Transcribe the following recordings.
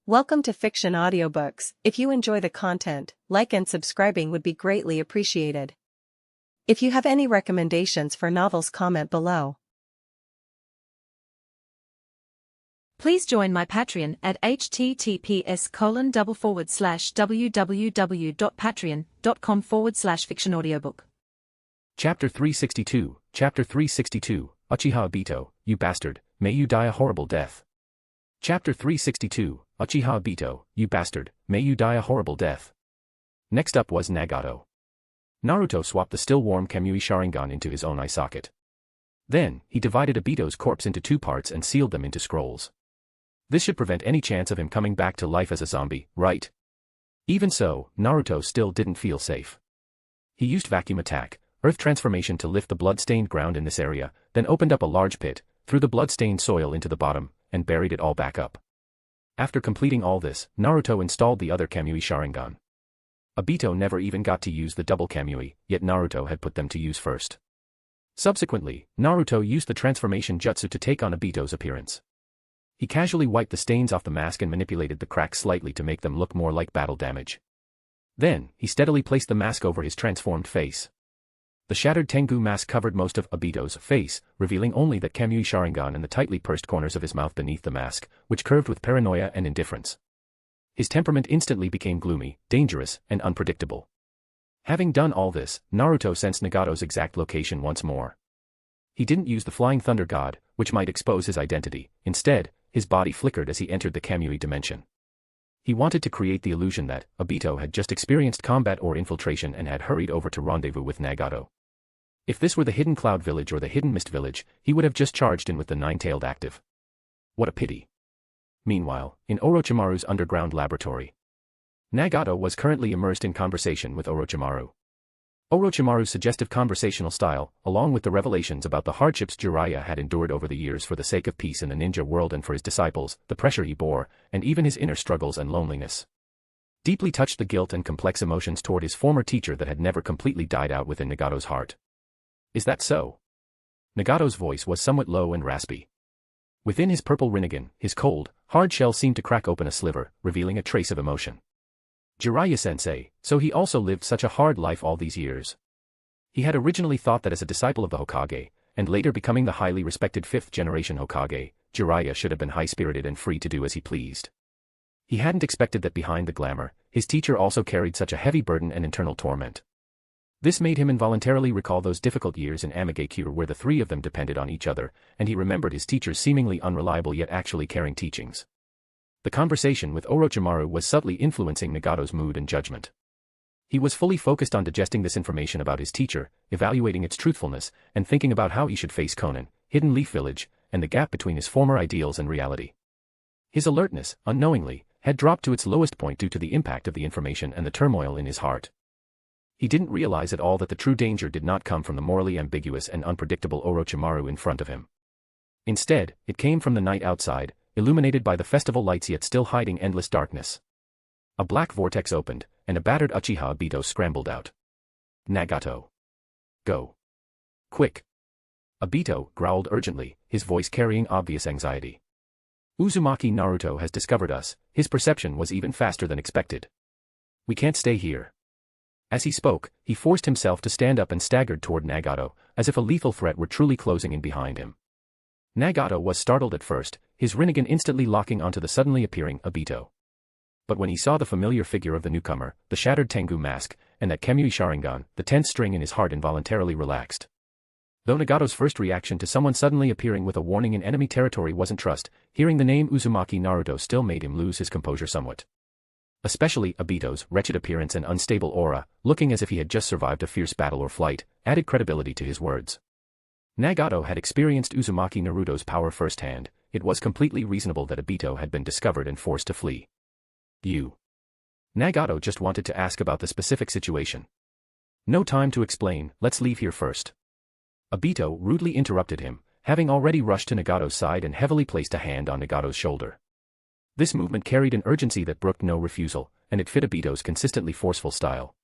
Welcome to Fiction Audiobooks. If you enjoy the content, like and subscribing would be greatly appreciated. If you have any recommendations for novels, comment below. Please join my Patreon at https://www.patreon.com/fictionaudiobook. Chapter 362, Uchiha Obito, you bastard, may you die a horrible death. Chapter 362, Uchiha Obito, you bastard, may you die a horrible death. Next up was Nagato. Naruto swapped the still-warm Kamui Sharingan into his own eye socket. Then, he divided Obito's corpse into two parts and sealed them into scrolls. This should prevent any chance of him coming back to life as a zombie, right? Even so, Naruto still didn't feel safe. He used vacuum attack, earth transformation to lift the blood-stained ground in this area, then opened up a large pit, threw the blood-stained soil into the bottom, and buried it all back up. After completing all this, Naruto installed the other Kamui Sharingan. Obito never even got to use the double Kamui, yet Naruto had put them to use first. Subsequently, Naruto used the transformation jutsu to take on Obito's appearance. He casually wiped the stains off the mask and manipulated the cracks slightly to make them look more like battle damage. Then, he steadily placed the mask over his transformed face. The shattered Tengu mask covered most of Obito's face, revealing only that Kamui Sharingan and the tightly pursed corners of his mouth beneath the mask, which curved with paranoia and indifference. His temperament instantly became gloomy, dangerous, and unpredictable. Having done all this, Naruto sensed Nagato's exact location once more. He didn't use the Flying Thunder God, which might expose his identity. Instead, his body flickered as he entered the Kamui dimension. He wanted to create the illusion that Obito had just experienced combat or infiltration and had hurried over to rendezvous with Nagato. If this were the Hidden Cloud Village or the Hidden Mist Village, he would have just charged in with the nine-tailed active. What a pity. Meanwhile, in Orochimaru's underground laboratory, Nagato was currently immersed in conversation with Orochimaru. Orochimaru's suggestive conversational style, along with the revelations about the hardships Jiraiya had endured over the years for the sake of peace in the ninja world and for his disciples, the pressure he bore, and even his inner struggles and loneliness, deeply touched the guilt and complex emotions toward his former teacher that had never completely died out within Nagato's heart. Is that so? Nagato's voice was somewhat low and raspy. Within his purple Rinnegan, his cold, hard shell seemed to crack open a sliver, revealing a trace of emotion. Jiraiya-sensei, so he also lived such a hard life all these years. He had originally thought that as a disciple of the Hokage, and later becoming the highly respected fifth-generation Hokage, Jiraiya should have been high-spirited and free to do as he pleased. He hadn't expected that behind the glamour, his teacher also carried such a heavy burden and internal torment. This made him involuntarily recall those difficult years in Amigakure where the three of them depended on each other, and he remembered his teacher's seemingly unreliable yet actually caring teachings. The conversation with Orochimaru was subtly influencing Nagato's mood and judgment. He was fully focused on digesting this information about his teacher, evaluating its truthfulness, and thinking about how he should face Konan, Hidden Leaf Village, and the gap between his former ideals and reality. His alertness, unknowingly, had dropped to its lowest point due to the impact of the information and the turmoil in his heart. He didn't realize at all that the true danger did not come from the morally ambiguous and unpredictable Orochimaru in front of him. Instead, it came from the night outside, illuminated by the festival lights yet still hiding endless darkness. A black vortex opened, and a battered Uchiha Obito scrambled out. Nagato. Go. Quick. Obito growled urgently, his voice carrying obvious anxiety. Uzumaki Naruto has discovered us. His perception was even faster than expected. We can't stay here. As he spoke, he forced himself to stand up and staggered toward Nagato, as if a lethal threat were truly closing in behind him. Nagato was startled at first, his Rinnegan instantly locking onto the suddenly appearing Obito. But when he saw the familiar figure of the newcomer, the shattered Tengu mask, and that Kamui Sharingan, the tense string in his heart involuntarily relaxed. Though Nagato's first reaction to someone suddenly appearing with a warning in enemy territory wasn't trust, hearing the name Uzumaki Naruto still made him lose his composure somewhat. Especially Obito's wretched appearance and unstable aura, looking as if he had just survived a fierce battle or flight, added credibility to his words. Nagato had experienced Uzumaki Naruto's power firsthand. It was completely reasonable that Obito had been discovered and forced to flee. You. Nagato just wanted to ask about the specific situation. No time to explain, let's leave here first. Obito rudely interrupted him, having already rushed to Nagato's side and heavily placed a hand on Nagato's shoulder. This movement carried an urgency that brooked no refusal, and it fit Obito's consistently forceful style.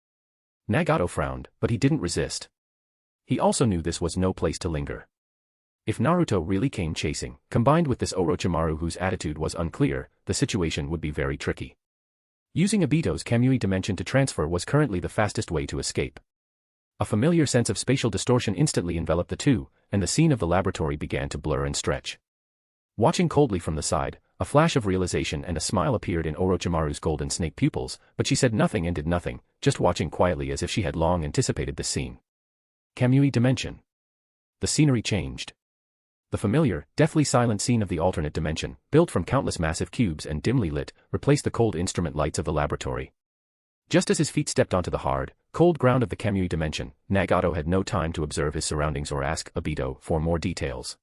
Nagato frowned, but he didn't resist. He also knew this was no place to linger. If Naruto really came chasing, combined with this Orochimaru whose attitude was unclear, the situation would be very tricky. Using Obito's Kamui dimension to transfer was currently the fastest way to escape. A familiar sense of spatial distortion instantly enveloped the two, and the scene of the laboratory began to blur and stretch. Watching coldly from the side, a flash of realization and a smile appeared in Orochimaru's golden snake pupils, but she said nothing and did nothing, just watching quietly as if she had long anticipated this scene. Kamui dimension. The scenery changed. The familiar, deathly silent scene of the alternate dimension, built from countless massive cubes and dimly lit, replaced the cold instrument lights of the laboratory. Just as his feet stepped onto the hard, cold ground of the Kamui dimension, Nagato had no time to observe his surroundings or ask Obito for more details.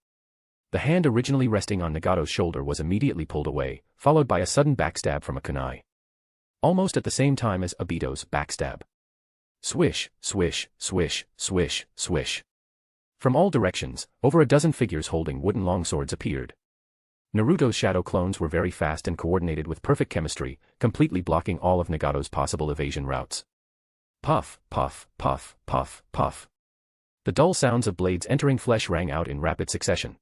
The hand originally resting on Nagato's shoulder was immediately pulled away, followed by a sudden backstab from a kunai. Almost at the same time as Obito's backstab. Swish, swish, swish, swish, swish. From all directions, over a dozen figures holding wooden longswords appeared. Naruto's shadow clones were very fast and coordinated with perfect chemistry, completely blocking all of Nagato's possible evasion routes. Puff, puff, puff, puff, puff. The dull sounds of blades entering flesh rang out in rapid succession.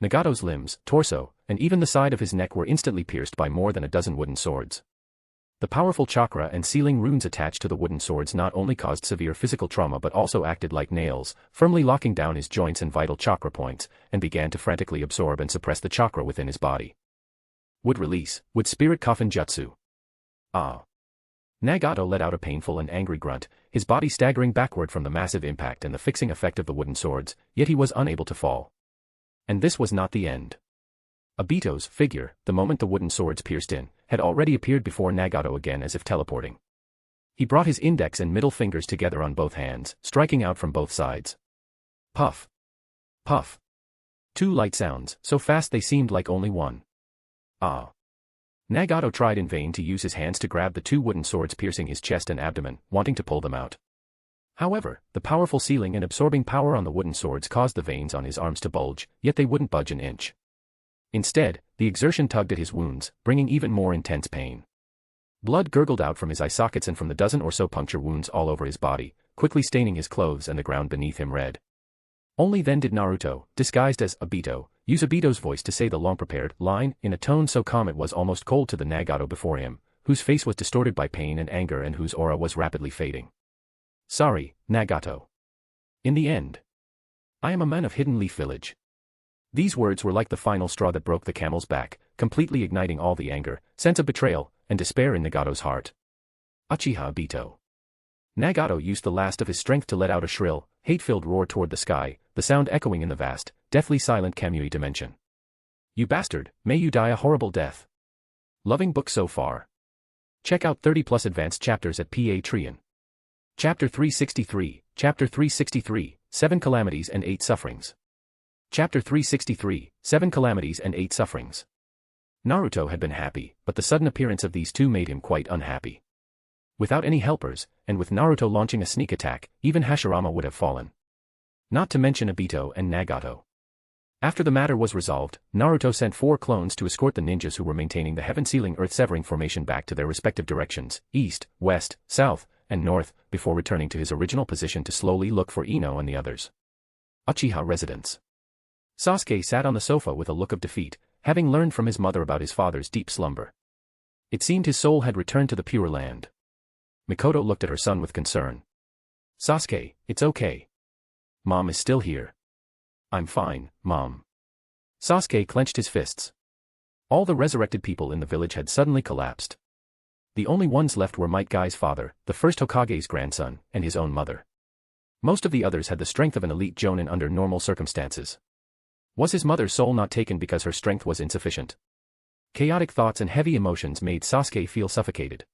Nagato's limbs, torso, and even the side of his neck were instantly pierced by more than a dozen wooden swords. The powerful chakra and sealing runes attached to the wooden swords not only caused severe physical trauma but also acted like nails, firmly locking down his joints and vital chakra points, and began to frantically absorb and suppress the chakra within his body. Would release, would spirit coffin jutsu. Ah. Nagato let out a painful and angry grunt, his body staggering backward from the massive impact and the fixing effect of the wooden swords, yet he was unable to fall. And this was not the end. Obito's figure, the moment the wooden swords pierced in, had already appeared before Nagato again as if teleporting. He brought his index and middle fingers together on both hands, striking out from both sides. Puff. Puff. Two light sounds, so fast they seemed like only one. Ah. Nagato tried in vain to use his hands to grab the two wooden swords piercing his chest and abdomen, wanting to pull them out. However, the powerful sealing and absorbing power on the wooden swords caused the veins on his arms to bulge, yet they wouldn't budge an inch. Instead, the exertion tugged at his wounds, bringing even more intense pain. Blood gurgled out from his eye sockets and from the dozen or so puncture wounds all over his body, quickly staining his clothes and the ground beneath him red. Only then did Naruto, disguised as Obito, use Obito's voice to say the long-prepared line in a tone so calm it was almost cold to the Nagato before him, whose face was distorted by pain and anger and whose aura was rapidly fading. Sorry, Nagato. In the end, I am a man of Hidden Leaf Village. These words were like the final straw that broke the camel's back, completely igniting all the anger, sense of betrayal, and despair in Nagato's heart. Uchiha Obito. Nagato used the last of his strength to let out a shrill, hate-filled roar toward the sky, the sound echoing in the vast, deathly silent Kamui dimension. You bastard, may you die a horrible death. Loving book so far. Check out 30+ advanced chapters at Patreon. Chapter 363, Chapter 363, 7 Calamities and 8 Sufferings. Chapter 363, 7 Calamities and 8 Sufferings. Naruto had been happy, but the sudden appearance of these two made him quite unhappy. Without any helpers, and with Naruto launching a sneak attack, even Hashirama would have fallen. Not to mention Obito and Nagato. After the matter was resolved, Naruto sent 4 clones to escort the ninjas who were maintaining the heaven-sealing earth-severing formation back to their respective directions, east, west, south, and north, before returning to his original position to slowly look for Ino and the others. Uchiha residence. Sasuke sat on the sofa with a look of defeat, having learned from his mother about his father's deep slumber. It seemed his soul had returned to the Pure Land. Mikoto looked at her son with concern. Sasuke, it's okay. Mom is still here. I'm fine, Mom. Sasuke clenched his fists. All the resurrected people in the village had suddenly collapsed. The only ones left were Might Guy's father, the first Hokage's grandson, and his own mother. Most of the others had the strength of an elite jonin under normal circumstances. Was his mother's soul not taken because her strength was insufficient? Chaotic thoughts and heavy emotions made Sasuke feel suffocated.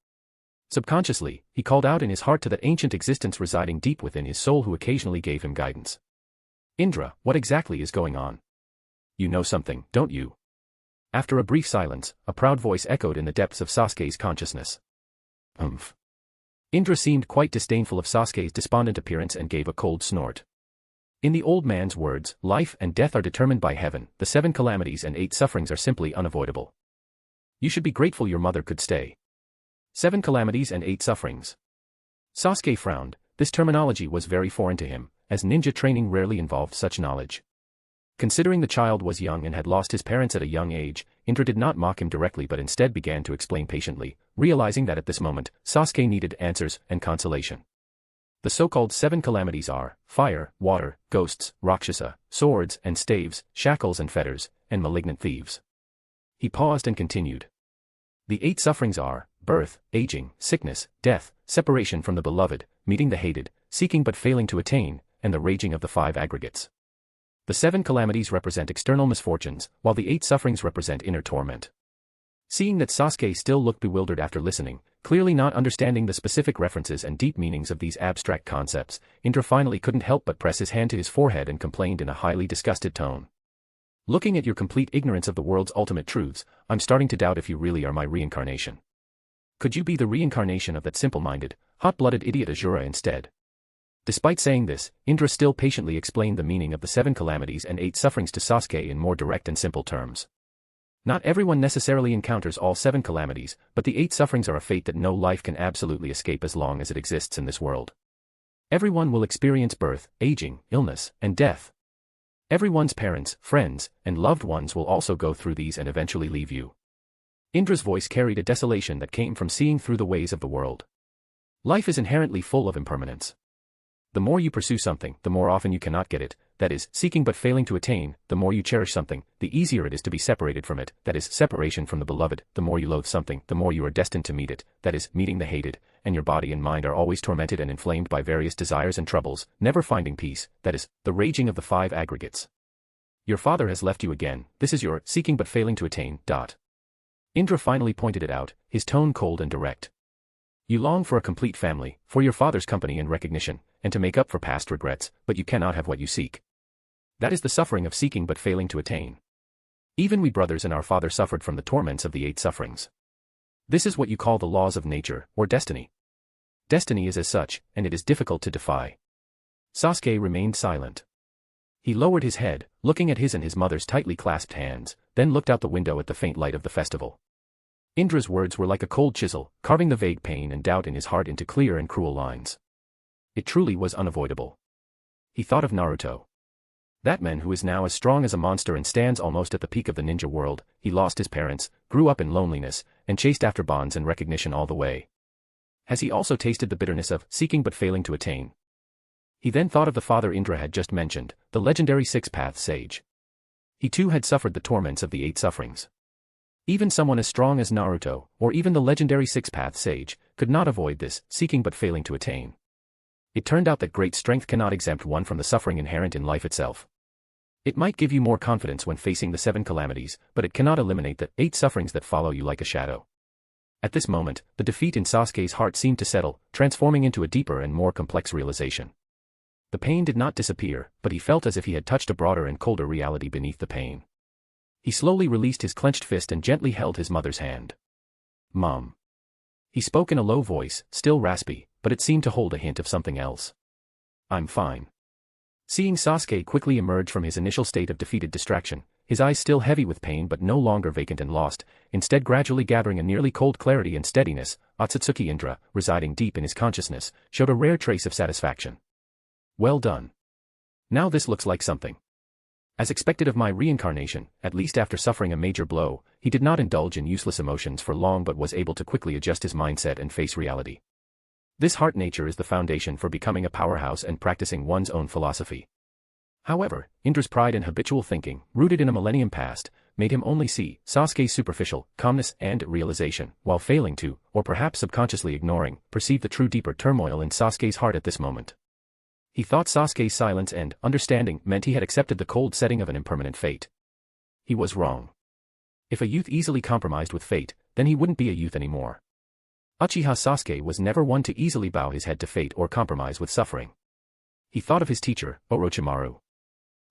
Subconsciously, he called out in his heart to that ancient existence residing deep within his soul who occasionally gave him guidance. Indra, what exactly is going on? You know something, don't you? After a brief silence, a proud voice echoed in the depths of Sasuke's consciousness. Humph. Indra seemed quite disdainful of Sasuke's despondent appearance and gave a cold snort. In the old man's words, life and death are determined by heaven, the 7 calamities and 8 sufferings are simply unavoidable. You should be grateful your mother could stay. 7 calamities and 8 sufferings. Sasuke frowned, this terminology was very foreign to him, as ninja training rarely involved such knowledge. Considering the child was young and had lost his parents at a young age, Indra did not mock him directly but instead began to explain patiently, realizing that at this moment, Sasuke needed answers and consolation. The so-called 7 calamities are fire, water, ghosts, rakshasa, swords and staves, shackles and fetters, and malignant thieves. He paused and continued. The 8 sufferings are birth, aging, sickness, death, separation from the beloved, meeting the hated, seeking but failing to attain, and the raging of the 5 aggregates. The 7 calamities represent external misfortunes, while the 8 sufferings represent inner torment. Seeing that Sasuke still looked bewildered after listening, clearly not understanding the specific references and deep meanings of these abstract concepts, Indra finally couldn't help but press his hand to his forehead and complained in a highly disgusted tone. Looking at your complete ignorance of the world's ultimate truths, I'm starting to doubt if you really are my reincarnation. Could you be the reincarnation of that simple-minded, hot-blooded idiot Azura instead? Despite saying this, Indra still patiently explained the meaning of the 7 calamities and 8 sufferings to Sasuke in more direct and simple terms. Not everyone necessarily encounters all 7 calamities, but the 8 sufferings are a fate that no life can absolutely escape as long as it exists in this world. Everyone will experience birth, aging, illness, and death. Everyone's parents, friends, and loved ones will also go through these and eventually leave you. Indra's voice carried a desolation that came from seeing through the ways of the world. Life is inherently full of impermanence. The more you pursue something, the more often you cannot get it, that is, seeking but failing to attain. The more you cherish something, the easier it is to be separated from it, that is, separation from the beloved. The more you loathe something, the more you are destined to meet it, that is, meeting the hated, and your body and mind are always tormented and inflamed by various desires and troubles, never finding peace, that is, the raging of the 5 aggregates. Your father has left you again, this is your seeking but failing to attain. Indra finally pointed it out, his tone cold and direct. You long for a complete family, for your father's company and recognition, and to make up for past regrets, but you cannot have what you seek. That is the suffering of seeking but failing to attain. Even we brothers and our father suffered from the torments of the 8 sufferings. This is what you call the laws of nature, or destiny. Destiny is as such, and it is difficult to defy. Sasuke remained silent. He lowered his head, looking at his and his mother's tightly clasped hands, then looked out the window at the faint light of the festival. Indra's words were like a cold chisel, carving the vague pain and doubt in his heart into clear and cruel lines. It truly was unavoidable. He thought of Naruto. That man who is now as strong as a monster and stands almost at the peak of the ninja world. He lost his parents, grew up in loneliness, and chased after bonds and recognition all the way. Has he also tasted the bitterness of seeking but failing to attain? He then thought of the father Indra had just mentioned, the legendary 6-path sage. He too had suffered the torments of the 8 sufferings. Even someone as strong as Naruto, or even the legendary 6-path sage, could not avoid this, seeking but failing to attain. It turned out that great strength cannot exempt one from the suffering inherent in life itself. It might give you more confidence when facing the 7 calamities, but it cannot eliminate the 8 sufferings that follow you like a shadow. At this moment, the defeat in Sasuke's heart seemed to settle, transforming into a deeper and more complex realization. The pain did not disappear, but he felt as if he had touched a broader and colder reality beneath the pain. He slowly released his clenched fist and gently held his mother's hand. Mom. He spoke in a low voice, still raspy, but it seemed to hold a hint of something else. I'm fine. Seeing Sasuke quickly emerge from his initial state of defeated distraction, his eyes still heavy with pain but no longer vacant and lost, instead gradually gathering a nearly cold clarity and steadiness, Otsutsuki Indra, residing deep in his consciousness, showed a rare trace of satisfaction. Well done. Now this looks like something. As expected of my reincarnation, at least after suffering a major blow, he did not indulge in useless emotions for long but was able to quickly adjust his mindset and face reality. This heart nature is the foundation for becoming a powerhouse and practicing one's own philosophy. However, Indra's pride and habitual thinking, rooted in a millennium past, made him only see Sasuke's superficial calmness and realization, while failing to, or perhaps subconsciously ignoring, perceive the true deeper turmoil in Sasuke's heart at this moment. He thought Sasuke's silence and understanding meant he had accepted the cold setting of an impermanent fate. He was wrong. If a youth easily compromised with fate, then he wouldn't be a youth anymore. Uchiha Sasuke was never one to easily bow his head to fate or compromise with suffering. He thought of his teacher, Orochimaru.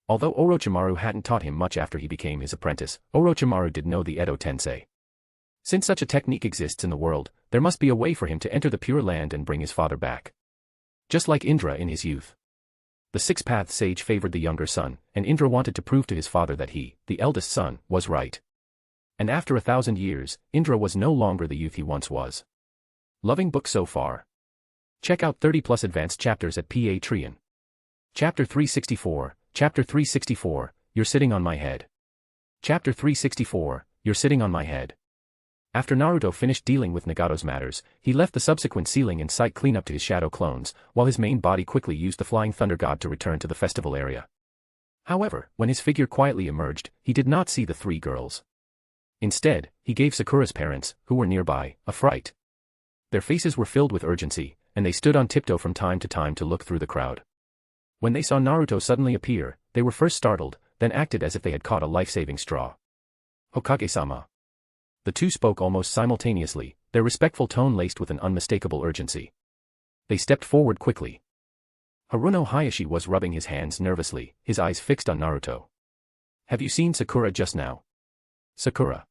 Although Orochimaru hadn't taught him much after he became his apprentice, Orochimaru did know the Edo Tensei. Since such a technique exists in the world, there must be a way for him to enter the Pure Land and bring his father back. Just like Indra in his youth. The 6-path sage favored the younger son, and Indra wanted to prove to his father that he, the eldest son, was right. And after 1,000 years, Indra was no longer the youth he once was. Loving book so far? Check out 30+ advanced chapters at Patreon. Chapter 364, you're sitting on my head. Chapter 364, You're sitting on my head. After Naruto finished dealing with Nagato's matters, he left the subsequent sealing and site cleanup to his shadow clones, while his main body quickly used the Flying Thunder God to return to the festival area. However, when his figure quietly emerged, he did not see the three girls. Instead, he gave Sakura's parents, who were nearby, a fright. Their faces were filled with urgency, and they stood on tiptoe from time to time to look through the crowd. When they saw Naruto suddenly appear, they were first startled, then acted as if they had caught a life-saving straw. Hokage-sama. The two spoke almost simultaneously, their respectful tone laced with an unmistakable urgency. They stepped forward quickly. Haruno Hayashi was rubbing his hands nervously, his eyes fixed on Naruto. Have you seen Sakura just now? Sakura.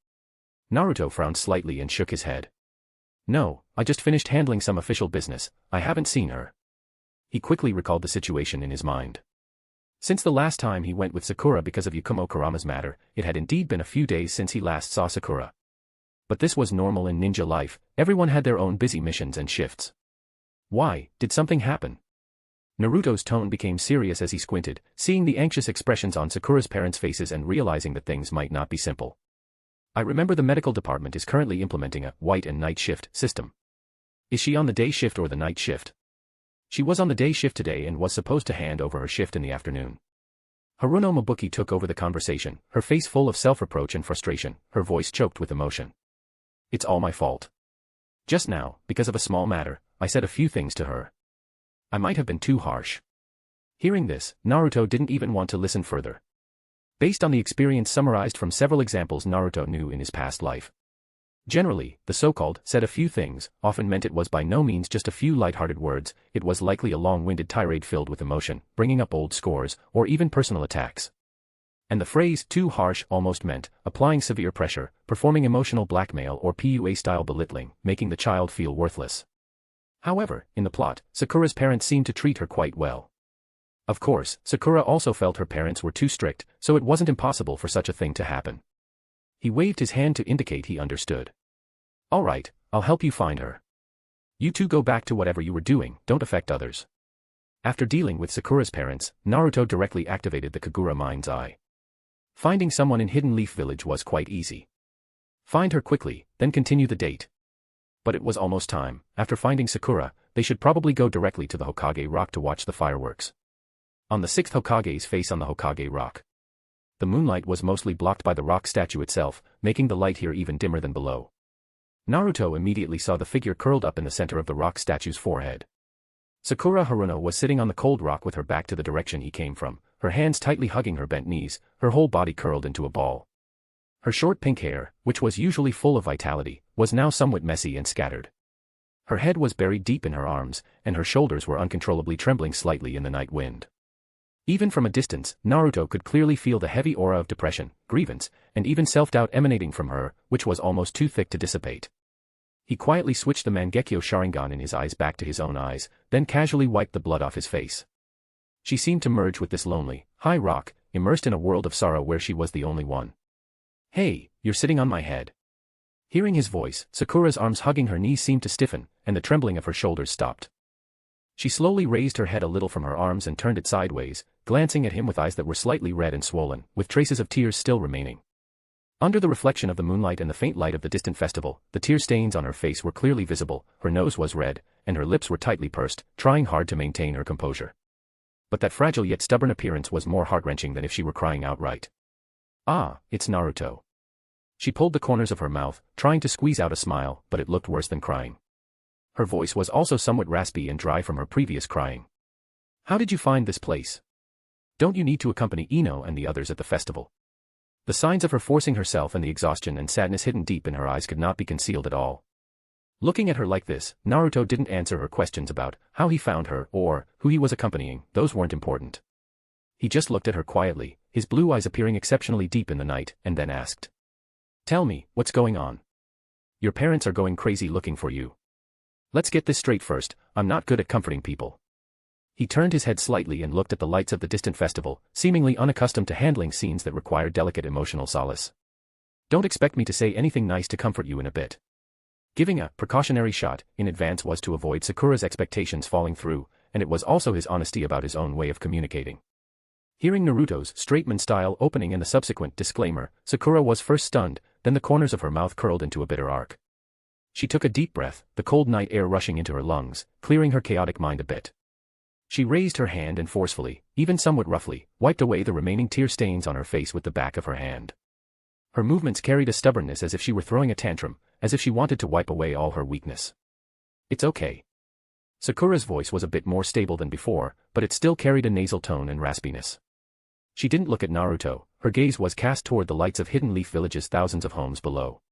Naruto frowned slightly and shook his head. No, I just finished handling some official business, I haven't seen her. He quickly recalled the situation in his mind. Since the last time he went with Sakura because of Yakumo Kurama's matter, it had indeed been a few days since he last saw Sakura. But this was normal in ninja life, everyone had their own busy missions and shifts. Why, did something happen? Naruto's tone became serious as he squinted, seeing the anxious expressions on Sakura's parents' faces and realizing that things might not be simple. I remember the medical department is currently implementing a white and night shift system. Is she on the day shift or the night shift? She was on the day shift today and was supposed to hand over her shift in the afternoon. Haruno Mabuki took over the conversation, her face full of self-reproach and frustration, her voice choked with emotion. It's all my fault. Just now, because of a small matter, I said a few things to her. I might have been too harsh. Hearing this, Naruto didn't even want to listen further. Based on the experience summarized from several examples Naruto knew in his past life. Generally, the so-called said a few things often meant it was by no means just a few light-hearted words, it was likely a long-winded tirade filled with emotion, bringing up old scores, or even personal attacks. And the phrase too harsh almost meant applying severe pressure, performing emotional blackmail or PUA-style belittling, making the child feel worthless. However, in the plot, Sakura's parents seemed to treat her quite well. Of course, Sakura also felt her parents were too strict, so it wasn't impossible for such a thing to happen. He waved his hand to indicate he understood. All right, I'll help you find her. You two go back to whatever you were doing, don't affect others. After dealing with Sakura's parents, Naruto directly activated the Kagura Mind's Eye. Finding someone in Hidden Leaf Village was quite easy. Find her quickly, then continue the date. But it was almost time. After finding Sakura, they should probably go directly to the Hokage Rock to watch the fireworks. On the 6th Hokage's face on the Hokage Rock. The moonlight was mostly blocked by the rock statue itself, making the light here even dimmer than below. Naruto immediately saw the figure curled up in the center of the rock statue's forehead. Sakura Haruno was sitting on the cold rock with her back to the direction he came from, her hands tightly hugging her bent knees, her whole body curled into a ball. Her short pink hair, which was usually full of vitality, was now somewhat messy and scattered. Her head was buried deep in her arms, and her shoulders were uncontrollably trembling slightly in the night wind. Even from a distance, Naruto could clearly feel the heavy aura of depression, grievance, and even self-doubt emanating from her, which was almost too thick to dissipate. He quietly switched the Mangekyo Sharingan in his eyes back to his own eyes, then casually wiped the blood off his face. She seemed to merge with this lonely, high rock, immersed in a world of sorrow where she was the only one. Hey, you're sitting on my head. Hearing his voice, Sakura's arms hugging her knees seemed to stiffen, and the trembling of her shoulders stopped. She slowly raised her head a little from her arms and turned it sideways, glancing at him with eyes that were slightly red and swollen, with traces of tears still remaining. Under the reflection of the moonlight and the faint light of the distant festival, the tear stains on her face were clearly visible, her nose was red, and her lips were tightly pursed, trying hard to maintain her composure. But that fragile yet stubborn appearance was more heart-wrenching than if she were crying outright. Ah, it's Naruto. She pulled the corners of her mouth, trying to squeeze out a smile, but it looked worse than crying. Her voice was also somewhat raspy and dry from her previous crying. How did you find this place? Don't you need to accompany Ino and the others at the festival? The signs of her forcing herself and the exhaustion and sadness hidden deep in her eyes could not be concealed at all. Looking at her like this, Naruto didn't answer her questions about how he found her or who he was accompanying, those weren't important. He just looked at her quietly, his blue eyes appearing exceptionally deep in the night, and then asked. Tell me, what's going on? Your parents are going crazy looking for you. Let's get this straight first, I'm not good at comforting people. He turned his head slightly and looked at the lights of the distant festival, seemingly unaccustomed to handling scenes that require delicate emotional solace. Don't expect me to say anything nice to comfort you in a bit. Giving a precautionary shot in advance was to avoid Sakura's expectations falling through, and it was also his honesty about his own way of communicating. Hearing Naruto's straightman-style opening and the subsequent disclaimer, Sakura was first stunned, then the corners of her mouth curled into a bitter arc. She took a deep breath, the cold night air rushing into her lungs, clearing her chaotic mind a bit. She raised her hand and forcefully, even somewhat roughly, wiped away the remaining tear stains on her face with the back of her hand. Her movements carried a stubbornness as if she were throwing a tantrum, as if she wanted to wipe away all her weakness. "It's okay." Sakura's voice was a bit more stable than before, but it still carried a nasal tone and raspiness. She didn't look at Naruto, her gaze was cast toward the lights of Hidden Leaf Village's thousands of homes below.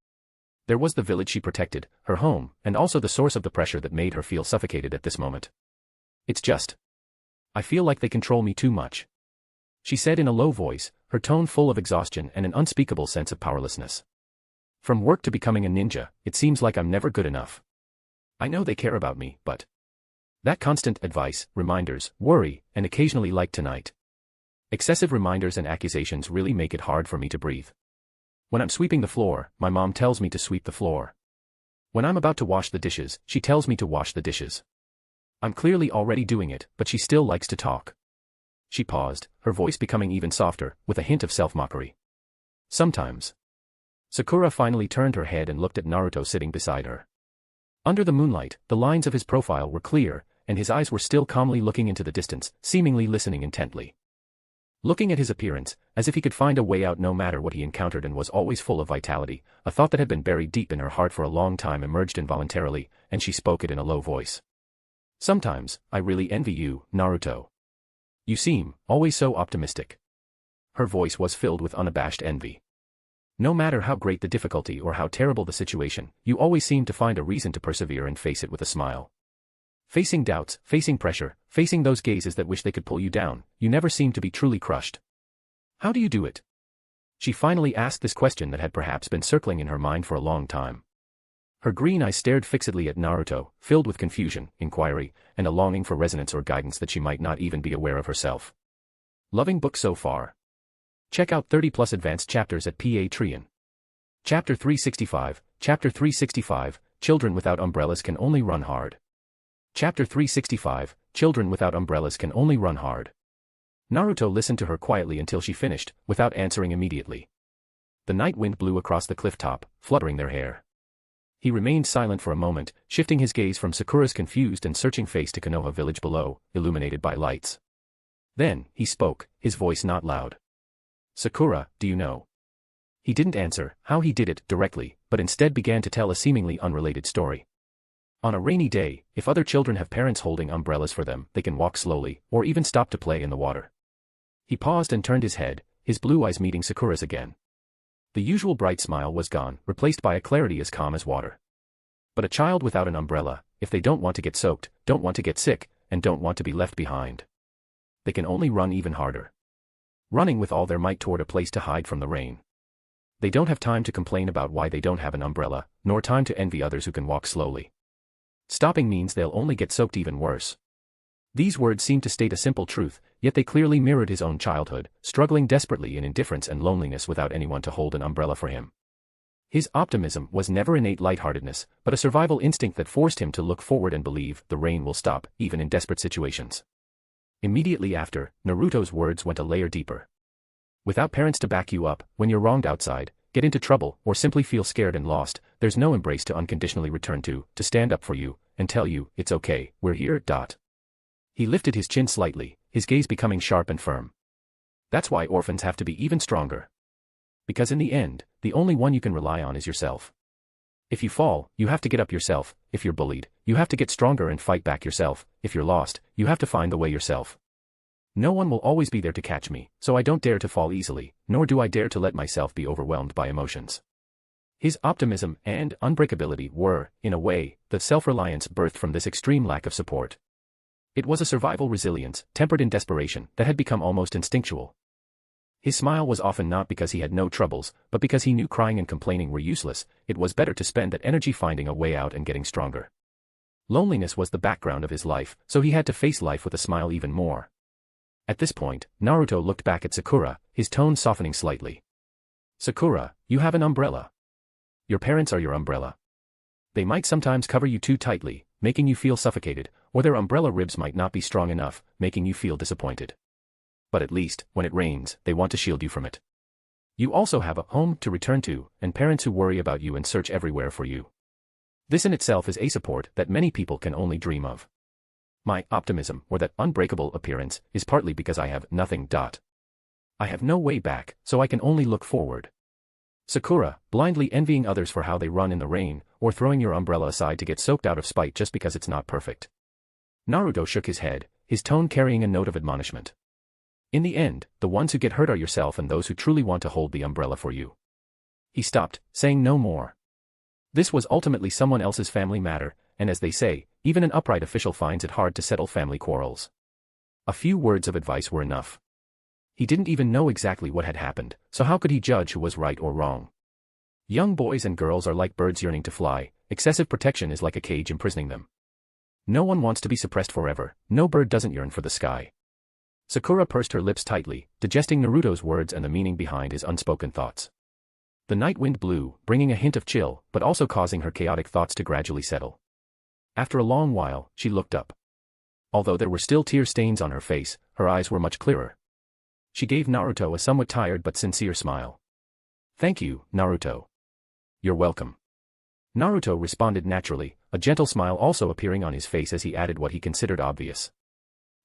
There was the village she protected, her home, and also the source of the pressure that made her feel suffocated at this moment. "It's just, I feel like they control me too much," she said in a low voice, her tone full of exhaustion and an unspeakable sense of powerlessness. "From work to becoming a ninja, it seems like I'm never good enough. I know they care about me, but that constant advice, reminders, worry, and occasionally like tonight. Excessive reminders and accusations really make it hard for me to breathe. When I'm sweeping the floor, my mom tells me to sweep the floor. When I'm about to wash the dishes, she tells me to wash the dishes. I'm clearly already doing it, but she still likes to talk." She paused, her voice becoming even softer, with a hint of self-mockery. "Sometimes." Sakura finally turned her head and looked at Naruto sitting beside her. Under the moonlight, the lines of his profile were clear, and his eyes were still calmly looking into the distance, seemingly listening intently. Looking at his appearance, as if he could find a way out no matter what he encountered and was always full of vitality, a thought that had been buried deep in her heart for a long time emerged involuntarily, and she spoke it in a low voice. "Sometimes, I really envy you, Naruto. You seem always so optimistic." Her voice was filled with unabashed envy. "No matter how great the difficulty or how terrible the situation, you always seem to find a reason to persevere and face it with a smile. Facing doubts, facing pressure, facing those gazes that wish they could pull you down, you never seem to be truly crushed. How do you do it?" She finally asked this question that had perhaps been circling in her mind for a long time. Her green eyes stared fixedly at Naruto, filled with confusion, inquiry, and a longing for resonance or guidance that she might not even be aware of herself. Loving book so far. Check out 30+ advanced chapters at Patreon. Chapter 365, Chapter 365, Children Without Umbrellas Can Only Run Hard. Chapter 365, Children Without Umbrellas Can Only Run Hard. Naruto listened to her quietly until she finished, without answering immediately. The night wind blew across the cliff top, fluttering their hair. He remained silent for a moment, shifting his gaze from Sakura's confused and searching face to Konoha village below, illuminated by lights. Then, he spoke, his voice not loud. "Sakura, do you know?" He didn't answer how he did it directly, but instead began to tell a seemingly unrelated story. On a rainy day, if other children have parents holding umbrellas for them, they can walk slowly, or even stop to play in the water. He paused and turned his head, his blue eyes meeting Sakura's again. The usual bright smile was gone, replaced by a clarity as calm as water. But a child without an umbrella, if they don't want to get soaked, don't want to get sick, and don't want to be left behind, they can only run even harder. Running with all their might toward a place to hide from the rain. They don't have time to complain about why they don't have an umbrella, nor time to envy others who can walk slowly. Stopping means they'll only get soaked even worse. These words seemed to state a simple truth, yet they clearly mirrored his own childhood, struggling desperately in indifference and loneliness without anyone to hold an umbrella for him. His optimism was never innate lightheartedness, but a survival instinct that forced him to look forward and believe the rain will stop, even in desperate situations. Immediately after, Naruto's words went a layer deeper. Without parents to back you up, when you're wronged outside, get into trouble, or simply feel scared and lost, there's no embrace to unconditionally return to stand up for you, and tell you, it's okay, we're here. He lifted his chin slightly, his gaze becoming sharp and firm. That's why orphans have to be even stronger. Because in the end, the only one you can rely on is yourself. If you fall, you have to get up yourself. If you're bullied, you have to get stronger and fight back yourself. If you're lost, you have to find the way yourself. No one will always be there to catch me, so I don't dare to fall easily, nor do I dare to let myself be overwhelmed by emotions. His optimism and unbreakability were, in a way, the self-reliance birthed from this extreme lack of support. It was a survival resilience, tempered in desperation, that had become almost instinctual. His smile was often not because he had no troubles, but because he knew crying and complaining were useless. It was better to spend that energy finding a way out and getting stronger. Loneliness was the background of his life, so he had to face life with a smile even more. At this point, Naruto looked back at Sakura, his tone softening slightly. Sakura, you have an umbrella. Your parents are your umbrella. They might sometimes cover you too tightly, making you feel suffocated, or their umbrella ribs might not be strong enough, making you feel disappointed. But at least, when it rains, they want to shield you from it. You also have a home to return to, and parents who worry about you and search everywhere for you. This in itself is a support that many people can only dream of. My optimism, or that unbreakable appearance, is partly because I have nothing. I have no way back, so I can only look forward. Sakura, blindly envying others for how they run in the rain, or throwing your umbrella aside to get soaked out of spite just because it's not perfect. Naruto shook his head, his tone carrying a note of admonishment. In the end, the ones who get hurt are yourself and those who truly want to hold the umbrella for you. He stopped, saying no more. This was ultimately someone else's family matter, and as they say, even an upright official finds it hard to settle family quarrels. A few words of advice were enough. He didn't even know exactly what had happened, so how could he judge who was right or wrong? Young boys and girls are like birds yearning to fly, excessive protection is like a cage imprisoning them. No one wants to be suppressed forever, no bird doesn't yearn for the sky. Sakura pursed her lips tightly, digesting Naruto's words and the meaning behind his unspoken thoughts. The night wind blew, bringing a hint of chill, but also causing her chaotic thoughts to gradually settle. After a long while, she looked up. Although there were still tear stains on her face, her eyes were much clearer. She gave Naruto a somewhat tired but sincere smile. Thank you, Naruto. You're welcome. Naruto responded naturally, a gentle smile also appearing on his face as he added what he considered obvious.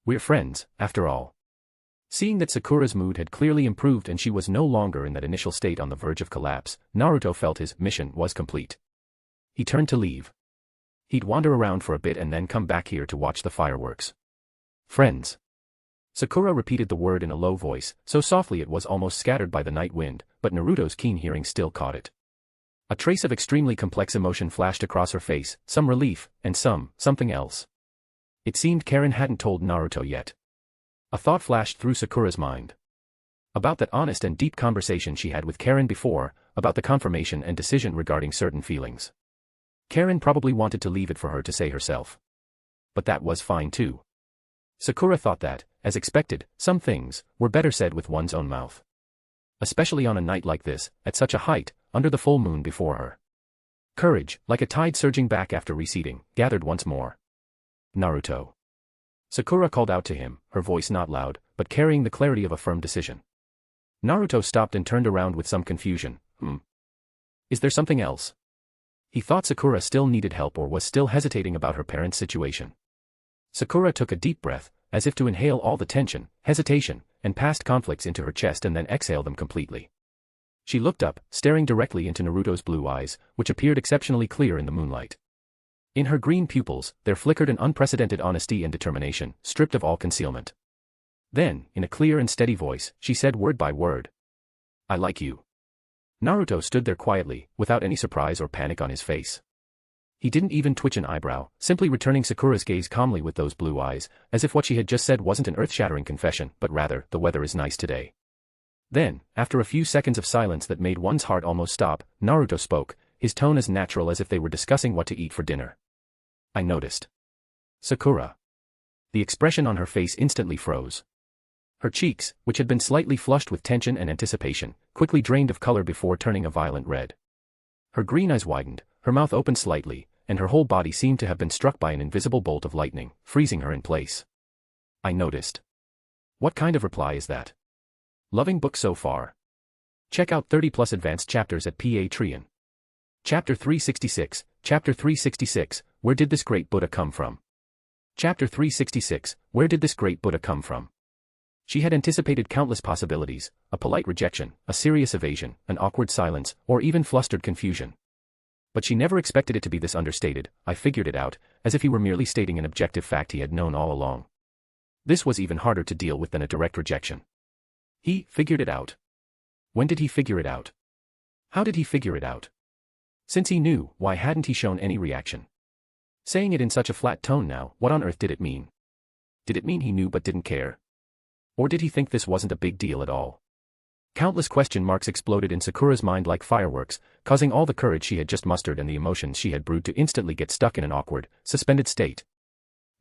We're friends, after all. Seeing that Sakura's mood had clearly improved and she was no longer in that initial state on the verge of collapse, Naruto felt his mission was complete. He turned to leave. He'd wander around for a bit and then come back here to watch the fireworks. Friends. Sakura repeated the word in a low voice, so softly it was almost scattered by the night wind, but Naruto's keen hearing still caught it. A trace of extremely complex emotion flashed across her face, some relief, and something else. It seemed Karen hadn't told Naruto yet. A thought flashed through Sakura's mind. About that honest and deep conversation she had with Karen before, about the confirmation and decision regarding certain feelings. Karen probably wanted to leave it for her to say herself. But that was fine too. Sakura thought that, as expected, some things were better said with one's own mouth. Especially on a night like this, at such a height, under the full moon before her. Courage, like a tide surging back after receding, gathered once more. Naruto. Sakura called out to him, her voice not loud, but carrying the clarity of a firm decision. Naruto stopped and turned around with some confusion. Is there something else? He thought Sakura still needed help or was still hesitating about her parents' situation. Sakura took a deep breath, as if to inhale all the tension, hesitation, and past conflicts into her chest and then exhale them completely. She looked up, staring directly into Naruto's blue eyes, which appeared exceptionally clear in the moonlight. In her green pupils, there flickered an unprecedented honesty and determination, stripped of all concealment. Then, in a clear and steady voice, she said word by word. I like you. Naruto stood there quietly, without any surprise or panic on his face. He didn't even twitch an eyebrow, simply returning Sakura's gaze calmly with those blue eyes, as if what she had just said wasn't an earth-shattering confession, but rather, the weather is nice today. Then, after a few seconds of silence that made one's heart almost stop, Naruto spoke, his tone as natural as if they were discussing what to eat for dinner. I noticed. Sakura. The expression on her face instantly froze. Her cheeks, which had been slightly flushed with tension and anticipation, quickly drained of color before turning a violent red. Her green eyes widened, her mouth opened slightly, and her whole body seemed to have been struck by an invisible bolt of lightning, freezing her in place. I noticed. What kind of reply is that? Loving book so far. Check out 30+ advanced chapters at Patreon. Chapter 366, Chapter 366, Where did this great Buddha come from? Chapter 366, Where did this great Buddha come from? She had anticipated countless possibilities, a polite rejection, a serious evasion, an awkward silence, or even flustered confusion. But she never expected it to be this understated. I figured it out, as if he were merely stating an objective fact he had known all along. This was even harder to deal with than a direct rejection. He figured it out. When did he figure it out? How did he figure it out? Since he knew, why hadn't he shown any reaction? Saying it in such a flat tone now, what on earth did it mean? Did it mean he knew but didn't care? Or did he think this wasn't a big deal at all? Countless question marks exploded in Sakura's mind like fireworks, causing all the courage she had just mustered and the emotions she had brewed to instantly get stuck in an awkward, suspended state.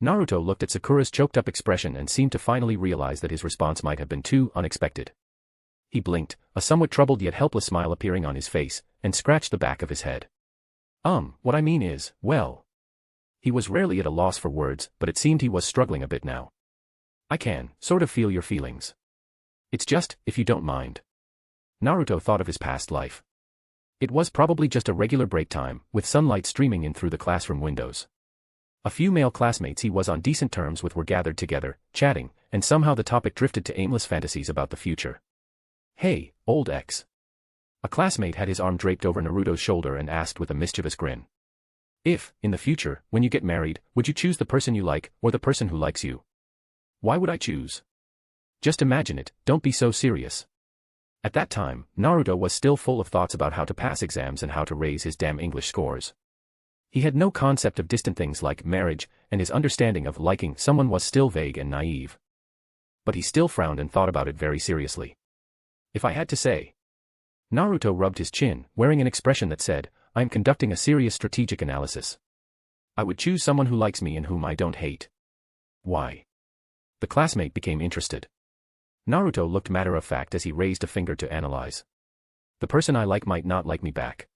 Naruto looked at Sakura's choked-up expression and seemed to finally realize that his response might have been too unexpected. He blinked, a somewhat troubled yet helpless smile appearing on his face, and scratched the back of his head. What I mean is, well. He was rarely at a loss for words, but it seemed he was struggling a bit now. I can, sort of feel your feelings. It's just, if you don't mind. Naruto thought of his past life. It was probably just a regular break time, with sunlight streaming in through the classroom windows. A few male classmates he was on decent terms with were gathered together, chatting, and somehow the topic drifted to aimless fantasies about the future. Hey, old ex. A classmate had his arm draped over Naruto's shoulder and asked with a mischievous grin. If, in the future, when you get married, would you choose the person you like, or the person who likes you? Why would I choose? Just imagine it, don't be so serious. At that time, Naruto was still full of thoughts about how to pass exams and how to raise his damn English scores. He had no concept of distant things like marriage, and his understanding of liking someone was still vague and naive. But he still frowned and thought about it very seriously. If I had to say. Naruto rubbed his chin, wearing an expression that said, I am conducting a serious strategic analysis. I would choose someone who likes me and whom I don't hate. Why? The classmate became interested. Naruto looked matter-of-fact as he raised a finger to analyze. The person I like might not like me back.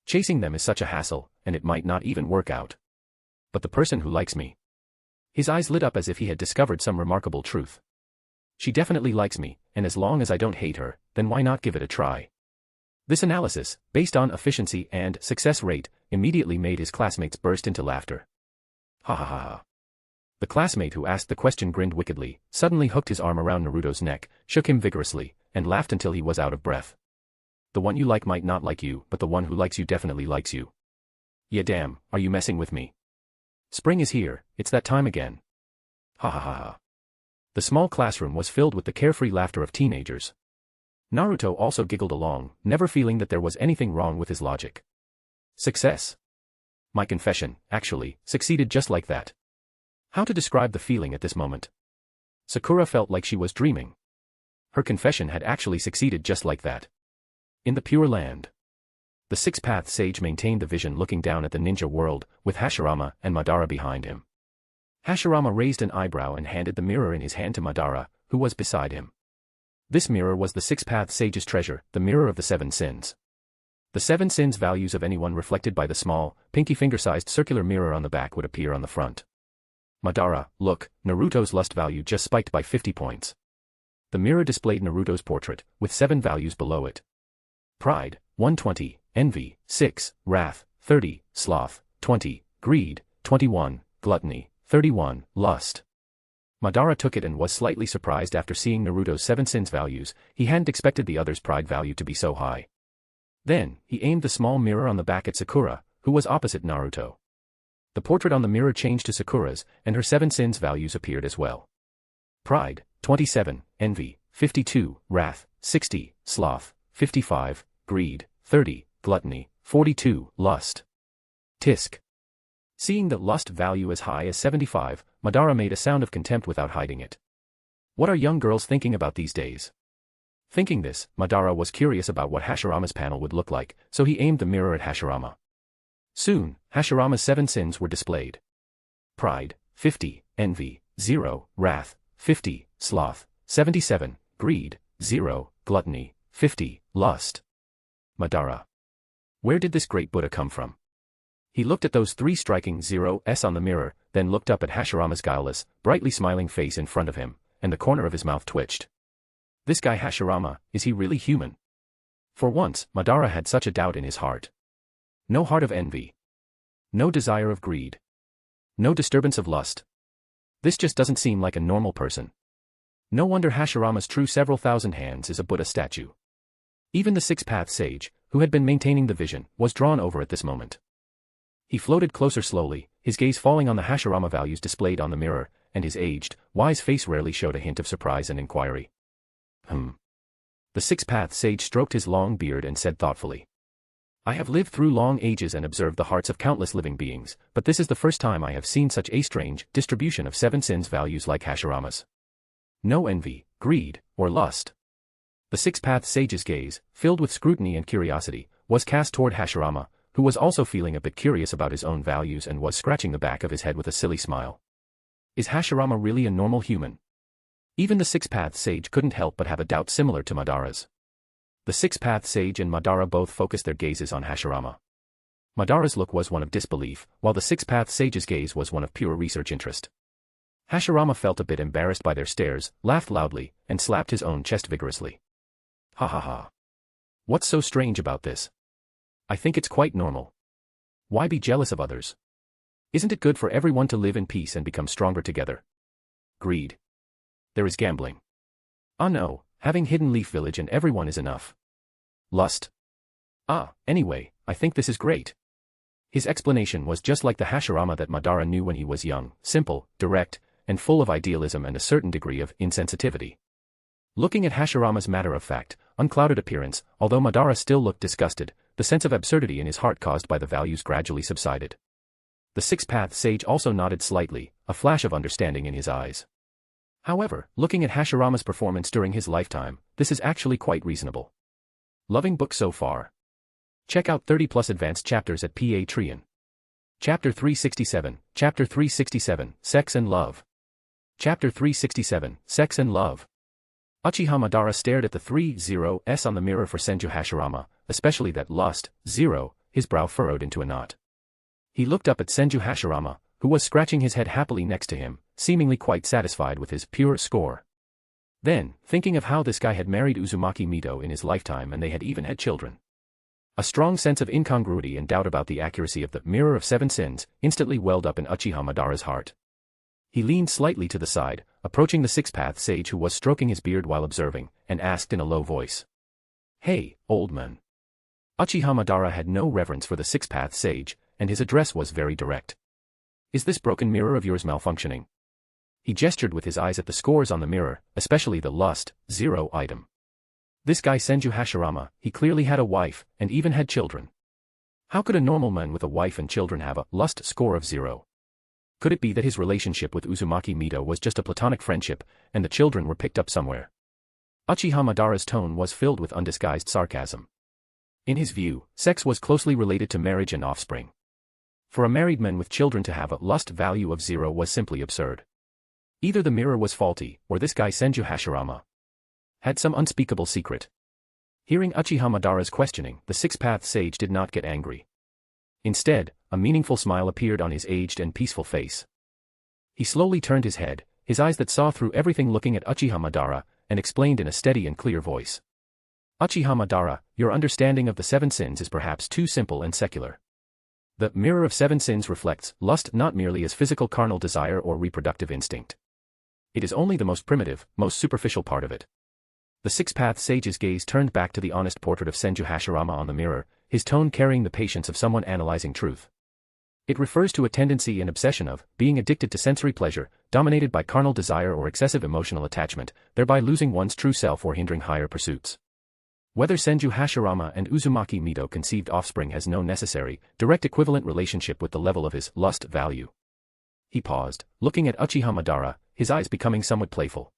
Chasing them is such a hassle, and it might not even work out. But the person who likes me. His eyes lit up as if he had discovered some remarkable truth. She definitely likes me, and as long as I don't hate her, then why not give it a try? This analysis, based on efficiency and success rate, immediately made his classmates burst into laughter. Ha ha ha ha. The classmate who asked the question grinned wickedly, suddenly hooked his arm around Naruto's neck, shook him vigorously, and laughed until he was out of breath. The one you like might not like you, but the one who likes you definitely likes you. Yeah damn, are you messing with me? Spring is here, it's that time again. Ha ha ha ha. The small classroom was filled with the carefree laughter of teenagers. Naruto also giggled along, never feeling that there was anything wrong with his logic. Success. My confession, actually, succeeded just like that. How to describe the feeling at this moment? Sakura felt like she was dreaming. Her confession had actually succeeded just like that. In the Pure Land. The Six-Path Sage maintained the vision looking down at the ninja world, with Hashirama and Madara behind him. Hashirama raised an eyebrow and handed the mirror in his hand to Madara, who was beside him. This mirror was the Six-Path Sage's treasure, the mirror of the 7 sins. The 7 sins values of anyone reflected by the small, pinky finger-sized circular mirror on the back would appear on the front. Madara, look, Naruto's lust value just spiked by 50 points. The mirror displayed Naruto's portrait, with 7 values below it. Pride, 120, envy, 6, wrath, 30, sloth, 20, greed, 21, gluttony, 31, lust. Madara took it and was slightly surprised after seeing Naruto's 7 sins values. He hadn't expected the other's pride value to be so high. Then, he aimed the small mirror on the back at Sakura, who was opposite Naruto. The portrait on the mirror changed to Sakura's, and her 7 sins values appeared as well. Pride, 27, envy, 52, wrath, 60, sloth, 55, greed, 30, gluttony, 42, lust. Tisk. Seeing the lust value as high as 75, Madara made a sound of contempt without hiding it. What are young girls thinking about these days? Thinking this, Madara was curious about what Hashirama's panel would look like, so he aimed the mirror at Hashirama. Soon, Hashirama's 7 sins were displayed. Pride, 50, envy, 0, wrath, 50, sloth, 77, greed, 0, gluttony, 50, lust. Madara. Where did this great Buddha come from? He looked at those 3 striking 0s on the mirror, then looked up at Hashirama's guileless, brightly smiling face in front of him, and the corner of his mouth twitched. This guy Hashirama, is he really human? For once, Madara had such a doubt in his heart. No heart of envy. No desire of greed. No disturbance of lust. This just doesn't seem like a normal person. No wonder Hashirama's true several thousand hands is a Buddha statue. Even the Six-Path Sage, who had been maintaining the vision, was drawn over at this moment. He floated closer slowly, his gaze falling on the Hashirama values displayed on the mirror, and his aged, wise face rarely showed a hint of surprise and inquiry. The Six-Path Sage stroked his long beard and said thoughtfully. I have lived through long ages and observed the hearts of countless living beings, but this is the first time I have seen such a strange distribution of 7 sins values like Hashirama's. No envy, greed, or lust. The Six-Path Sage's gaze, filled with scrutiny and curiosity, was cast toward Hashirama, who was also feeling a bit curious about his own values and was scratching the back of his head with a silly smile. Is Hashirama really a normal human? Even the Six-Path Sage couldn't help but have a doubt similar to Madara's. The Six-Path Sage and Madara both focused their gazes on Hashirama. Madara's look was one of disbelief, while the Six-Path Sage's gaze was one of pure research interest. Hashirama felt a bit embarrassed by their stares, laughed loudly, and slapped his own chest vigorously. Ha ha ha. What's so strange about this? I think it's quite normal. Why be jealous of others? Isn't it good for everyone to live in peace and become stronger together? Greed. There is gambling. Ah no, having Hidden Leaf Village and everyone is enough. Lust. Ah, anyway, I think this is great. His explanation was just like the Hashirama that Madara knew when he was young, simple, direct, and full of idealism and a certain degree of insensitivity. Looking at Hashirama's matter-of-fact, unclouded appearance, although Madara still looked disgusted, the sense of absurdity in his heart caused by the values gradually subsided. The Six-Path Sage also nodded slightly, a flash of understanding in his eyes. However, looking at Hashirama's performance during his lifetime, this is actually quite reasonable. Loving book so far. Check out 30+ advanced chapters at Patreon. Chapter 367, Chapter 367, Sex and Love. Chapter 367, Sex and Love. Uchiha Madara stared at the 3-0's on the mirror for Senju Hashirama, especially that lust, 0, his brow furrowed into a knot. He looked up at Senju Hashirama, who was scratching his head happily next to him, seemingly quite satisfied with his pure score. Then, thinking of how this guy had married Uzumaki Mito in his lifetime and they had even had children. A strong sense of incongruity and doubt about the accuracy of the Mirror of Seven Sins instantly welled up in Uchiha Madara's heart. He leaned slightly to the side, approaching the Six-Path Sage who was stroking his beard while observing, and asked in a low voice. Hey, old man. Uchiha Madara had no reverence for the Six-Path Sage, and his address was very direct. Is this broken mirror of yours malfunctioning? He gestured with his eyes at the scores on the mirror, especially the lust, 0 item. This guy Senju Hashirama, he clearly had a wife, and even had children. How could a normal man with a wife and children have a lust score of 0? Could it be that his relationship with Uzumaki Mito was just a platonic friendship, and the children were picked up somewhere? Uchiha Madara's tone was filled with undisguised sarcasm. In his view, sex was closely related to marriage and offspring. For a married man with children to have a lust value of 0 was simply absurd. Either the mirror was faulty, or this guy Senju Hashirama had some unspeakable secret. Hearing Uchiha Madara's questioning, the Six-Path Sage did not get angry. Instead, a meaningful smile appeared on his aged and peaceful face. He slowly turned his head, his eyes that saw through everything looking at Uchiha Madara, and explained in a steady and clear voice. Uchiha Madara, your understanding of the seven sins is perhaps too simple and secular. The Mirror of Seven Sins reflects lust not merely as physical carnal desire or reproductive instinct. It is only the most primitive, most superficial part of it. The Six-Path Sage's gaze turned back to the honest portrait of Senju Hashirama on the mirror, his tone carrying the patience of someone analyzing truth. It refers to a tendency and obsession of being addicted to sensory pleasure, dominated by carnal desire or excessive emotional attachment, thereby losing one's true self or hindering higher pursuits. Whether Senju Hashirama and Uzumaki Mito conceived offspring has no necessary, direct equivalent relationship with the level of his lust value. He paused, looking at Uchiha Madara, his eyes becoming somewhat playful.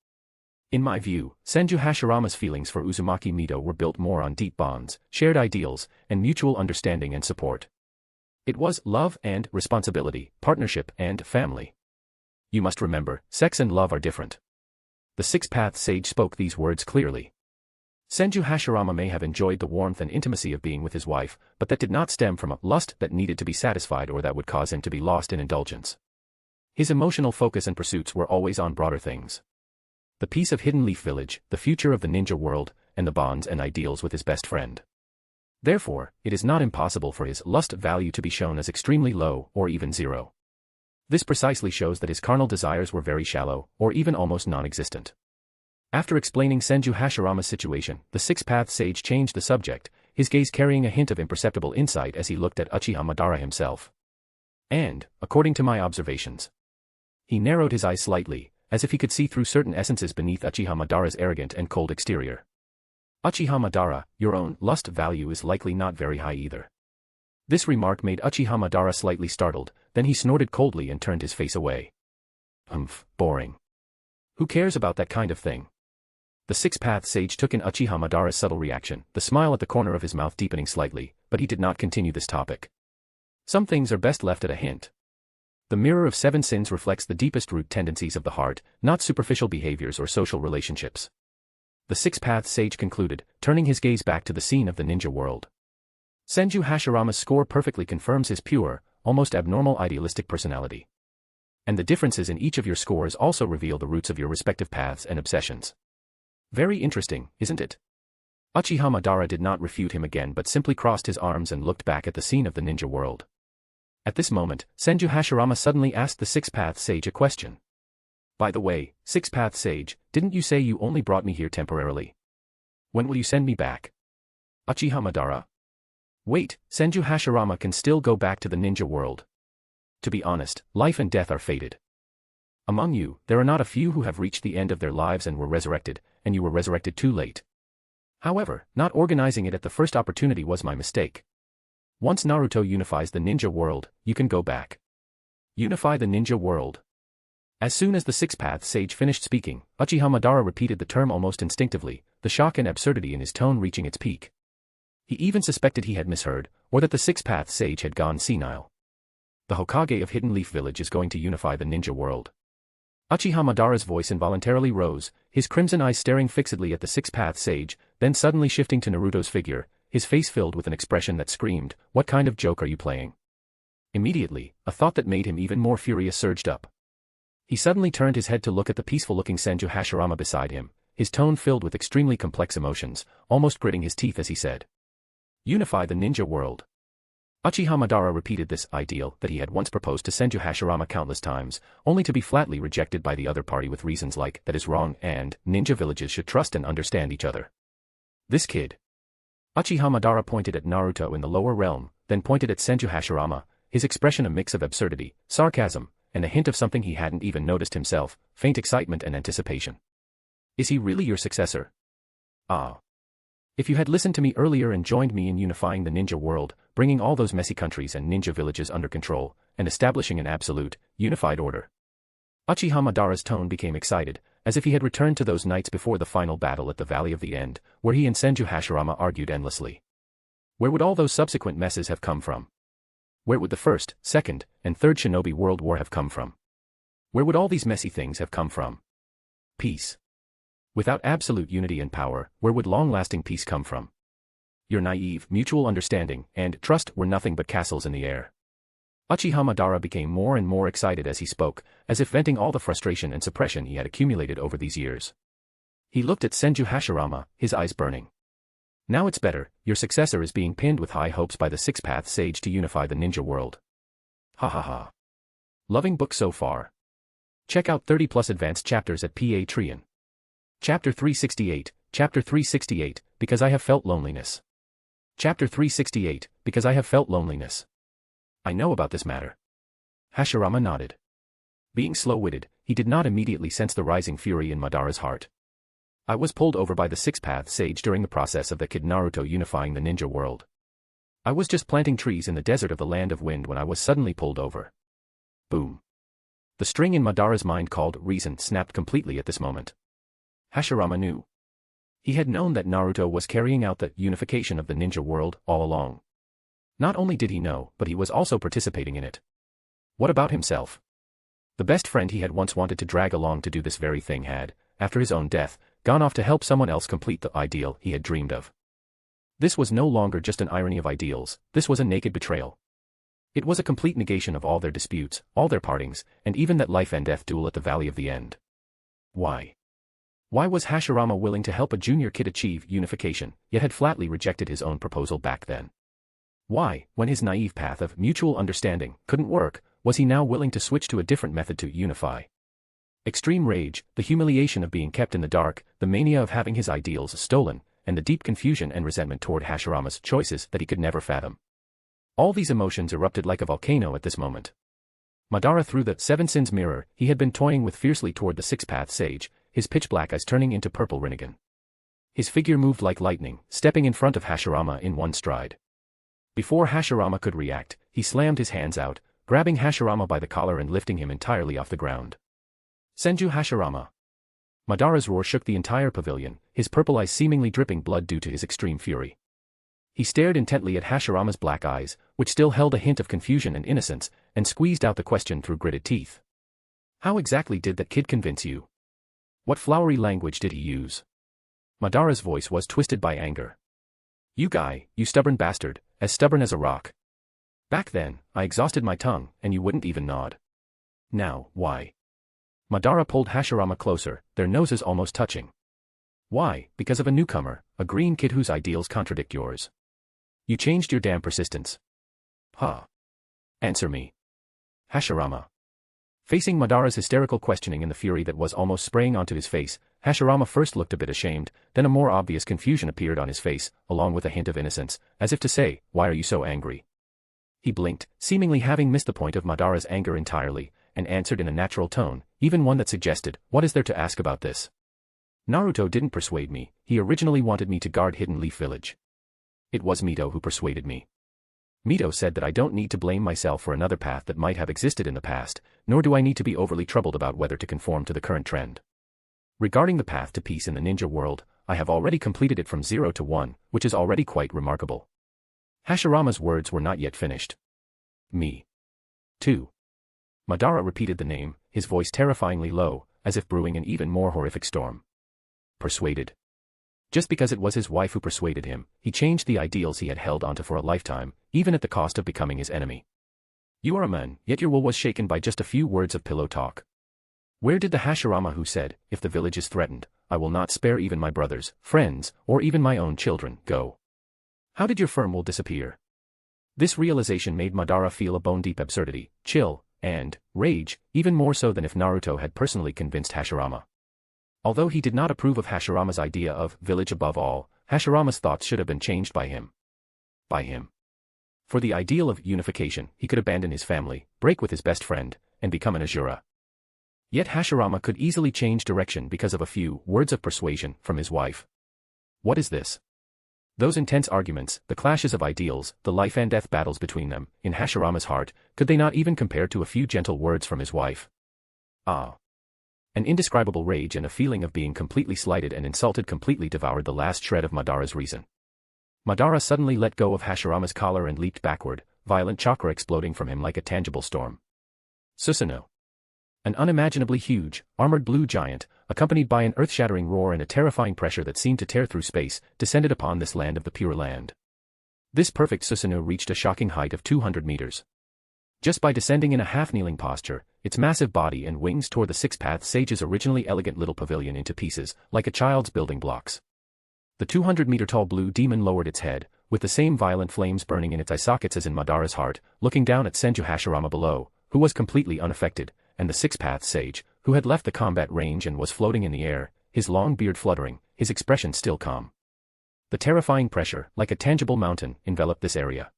In my view, Senju Hashirama's feelings for Uzumaki Mito were built more on deep bonds, shared ideals, and mutual understanding and support. It was love and responsibility, partnership and family. You must remember, sex and love are different. The Six-Path Sage spoke these words clearly. Senju Hashirama may have enjoyed the warmth and intimacy of being with his wife, but that did not stem from a lust that needed to be satisfied or that would cause him to be lost in indulgence. His emotional focus and pursuits were always on broader things. The peace of Hidden Leaf Village, the future of the ninja world, and the bonds and ideals with his best friend. Therefore, it is not impossible for his lust value to be shown as extremely low or even 0. This precisely shows that his carnal desires were very shallow, or even almost non-existent. After explaining Senju Hashirama's situation, the Six-Path Sage changed the subject, his gaze carrying a hint of imperceptible insight as he looked at Uchiha Madara himself. And, according to my observations, he narrowed his eyes slightly, as if he could see through certain essences beneath Uchiha Madara's arrogant and cold exterior. Uchiha Madara, your own lust value is likely not very high either. This remark made Uchiha Madara slightly startled, then he snorted coldly and turned his face away. Boring. Who cares about that kind of thing? The Six-Path Sage took in Uchiha Madara's subtle reaction, the smile at the corner of his mouth deepening slightly, but he did not continue this topic. Some things are best left at a hint. The Mirror of Seven Sins reflects the deepest root tendencies of the heart, not superficial behaviors or social relationships. The Six-Path Sage concluded, turning his gaze back to the scene of the ninja world. Senju Hashirama's score perfectly confirms his pure, almost abnormal idealistic personality. And the differences in each of your scores also reveal the roots of your respective paths and obsessions. Very interesting, isn't it? Uchiha Madara did not refute him again but simply crossed his arms and looked back at the scene of the ninja world. At this moment, Senju Hashirama suddenly asked the Six-Path Sage a question. By the way, Six-Path Sage, didn't you say you only brought me here temporarily? When will you send me back? Uchiha Madara. Wait, Senju Hashirama can still go back to the ninja world. To be honest, life and death are fated. Among you, there are not a few who have reached the end of their lives and were resurrected, and you were resurrected too late. However, not organizing it at the first opportunity was my mistake. Once Naruto unifies the ninja world, you can go back. Unify the ninja world. As soon as the Six-Path Sage finished speaking, Uchiha Madara repeated the term almost instinctively, the shock and absurdity in his tone reaching its peak. He even suspected he had misheard, or that the Six-Path Sage had gone senile. The Hokage of Hidden Leaf Village is going to unify the ninja world. Uchiha Madara's voice involuntarily rose, his crimson eyes staring fixedly at the Six-Path Sage, then suddenly shifting to Naruto's figure, his face filled with an expression that screamed, "What kind of joke are you playing?" Immediately, a thought that made him even more furious surged up. He suddenly turned his head to look at the peaceful-looking Senju Hashirama beside him, his tone filled with extremely complex emotions, almost gritting his teeth as he said, "Unify the ninja world." Uchiha Madara repeated this ideal that he had once proposed to Senju Hashirama countless times, only to be flatly rejected by the other party with reasons like, "That is wrong," and, "Ninja villages should trust and understand each other." This kid. Uchiha Madara pointed at Naruto in the lower realm, then pointed at Senju Hashirama, his expression a mix of absurdity, sarcasm, and a hint of something he hadn't even noticed himself, faint excitement and anticipation. Is he really your successor? Ah. If you had listened to me earlier and joined me in unifying the ninja world, bringing all those messy countries and ninja villages under control, and establishing an absolute, unified order. Uchiha Madara's tone became excited, as if he had returned to those nights before the final battle at the Valley of the End, where he and Senju Hashirama argued endlessly. Where would all those subsequent messes have come from? Where would the First, Second, and Third Shinobi World War have come from? Where would all these messy things have come from? Peace. Without absolute unity and power, where would long-lasting peace come from? Your naive, mutual understanding, and trust were nothing but castles in the air. Uchiha Madara became more and more excited as he spoke, as if venting all the frustration and suppression he had accumulated over these years. He looked at Senju Hashirama, his eyes burning. Now it's better, your successor is being pinned with high hopes by the Six-Path Sage to unify the ninja world. Ha ha ha. Loving book so far. Check out 30+ advanced chapters at Patreon. Chapter 368, Chapter 368, Because I Have Felt Loneliness. Chapter 368, Because I Have Felt Loneliness. I know about this matter. Hashirama nodded. Being slow-witted, he did not immediately sense the rising fury in Madara's heart. I was pulled over by the Six-Path Sage during the process of the kid Naruto unifying the ninja world. I was just planting trees in the desert of the Land of Wind when I was suddenly pulled over. Boom. The string in Madara's mind called reason snapped completely at this moment. Hashirama knew. He had known that Naruto was carrying out the unification of the ninja world all along. Not only did he know, but he was also participating in it. What about himself? The best friend he had once wanted to drag along to do this very thing had, after his own death, gone off to help someone else complete the ideal he had dreamed of. This was no longer just an irony of ideals, this was a naked betrayal. It was a complete negation of all their disputes, all their partings, and even that life and death duel at the Valley of the End. Why? Why was Hashirama willing to help a junior kid achieve unification, yet had flatly rejected his own proposal back then? Why, when his naive path of mutual understanding couldn't work, was he now willing to switch to a different method to unify? Extreme rage, the humiliation of being kept in the dark, the mania of having his ideals stolen, and the deep confusion and resentment toward Hashirama's choices that he could never fathom. All these emotions erupted like a volcano at this moment. Madara threw the Seven Sins mirror he had been toying with fiercely toward the Six-Path Sage, his pitch-black eyes turning into purple Rinnegan. His figure moved like lightning, stepping in front of Hashirama in one stride. Before Hashirama could react, he slammed his hands out, grabbing Hashirama by the collar and lifting him entirely off the ground. Senju Hashirama. Madara's roar shook the entire pavilion, his purple eyes seemingly dripping blood due to his extreme fury. He stared intently at Hashirama's black eyes, which still held a hint of confusion and innocence, and squeezed out the question through gritted teeth. How exactly did that kid convince you? What flowery language did he use? Madara's voice was twisted by anger. You guy, you stubborn bastard, as stubborn as a rock. Back then, I exhausted my tongue, and you wouldn't even nod. Now, why? Madara pulled Hashirama closer, their noses almost touching. Why? Because of a newcomer, a green kid whose ideals contradict yours. You changed your damn persistence. Huh? Answer me. Hashirama. Facing Madara's hysterical questioning and the fury that was almost spraying onto his face, Hashirama first looked a bit ashamed, then a more obvious confusion appeared on his face, along with a hint of innocence, as if to say, "Why are you so angry?" He blinked, seemingly having missed the point of Madara's anger entirely, and answered in a natural tone, even one that suggested, "What is there to ask about this? Naruto didn't persuade me, he originally wanted me to guard Hidden Leaf Village. It was Mito who persuaded me. Mito said that I don't need to blame myself for another path that might have existed in the past, nor do I need to be overly troubled about whether to conform to the current trend. Regarding the path to peace in the ninja world, I have already completed it from 0 to 1, which is already quite remarkable." Hashirama's words were not yet finished. "Me. Too." Madara repeated the name, his voice terrifyingly low, as if brewing an even more horrific storm. Persuaded. Just because it was his wife who persuaded him, he changed the ideals he had held onto for a lifetime, even at the cost of becoming his enemy. You are a man, yet your will was shaken by just a few words of pillow talk. Where did the Hashirama who said, "If the village is threatened, I will not spare even my brothers, friends, or even my own children," go? How did your firm will disappear? This realization made Madara feel a bone-deep absurdity, chill, and rage, even more so than if Naruto had personally convinced Hashirama. Although he did not approve of Hashirama's idea of village above all, Hashirama's thoughts should have been changed by him. For the ideal of unification, he could abandon his family, break with his best friend, and become an Asura. Yet Hashirama could easily change direction because of a few words of persuasion from his wife. What is this? Those intense arguments, the clashes of ideals, the life and death battles between them, in Hashirama's heart, could they not even compare to a few gentle words from his wife? Ah. An indescribable rage and a feeling of being completely slighted and insulted completely devoured the last shred of Madara's reason. Madara suddenly let go of Hashirama's collar and leaped backward, violent chakra exploding from him like a tangible storm. Susanoo. An unimaginably huge, armored blue giant, accompanied by an earth-shattering roar and a terrifying pressure that seemed to tear through space, descended upon this land of the Pure Land. This perfect Susanoo reached a shocking height of 200 meters. Just by descending in a half-kneeling posture, its massive body and wings tore the Six-Path Sage's originally elegant little pavilion into pieces, like a child's building blocks. The 200-meter-tall blue demon lowered its head, with the same violent flames burning in its eye sockets as in Madara's heart, looking down at Senju Hashirama below, who was completely unaffected, and the Six-Path Sage, who had left the combat range and was floating in the air, his long beard fluttering, his expression still calm. The terrifying pressure, like a tangible mountain, enveloped this area.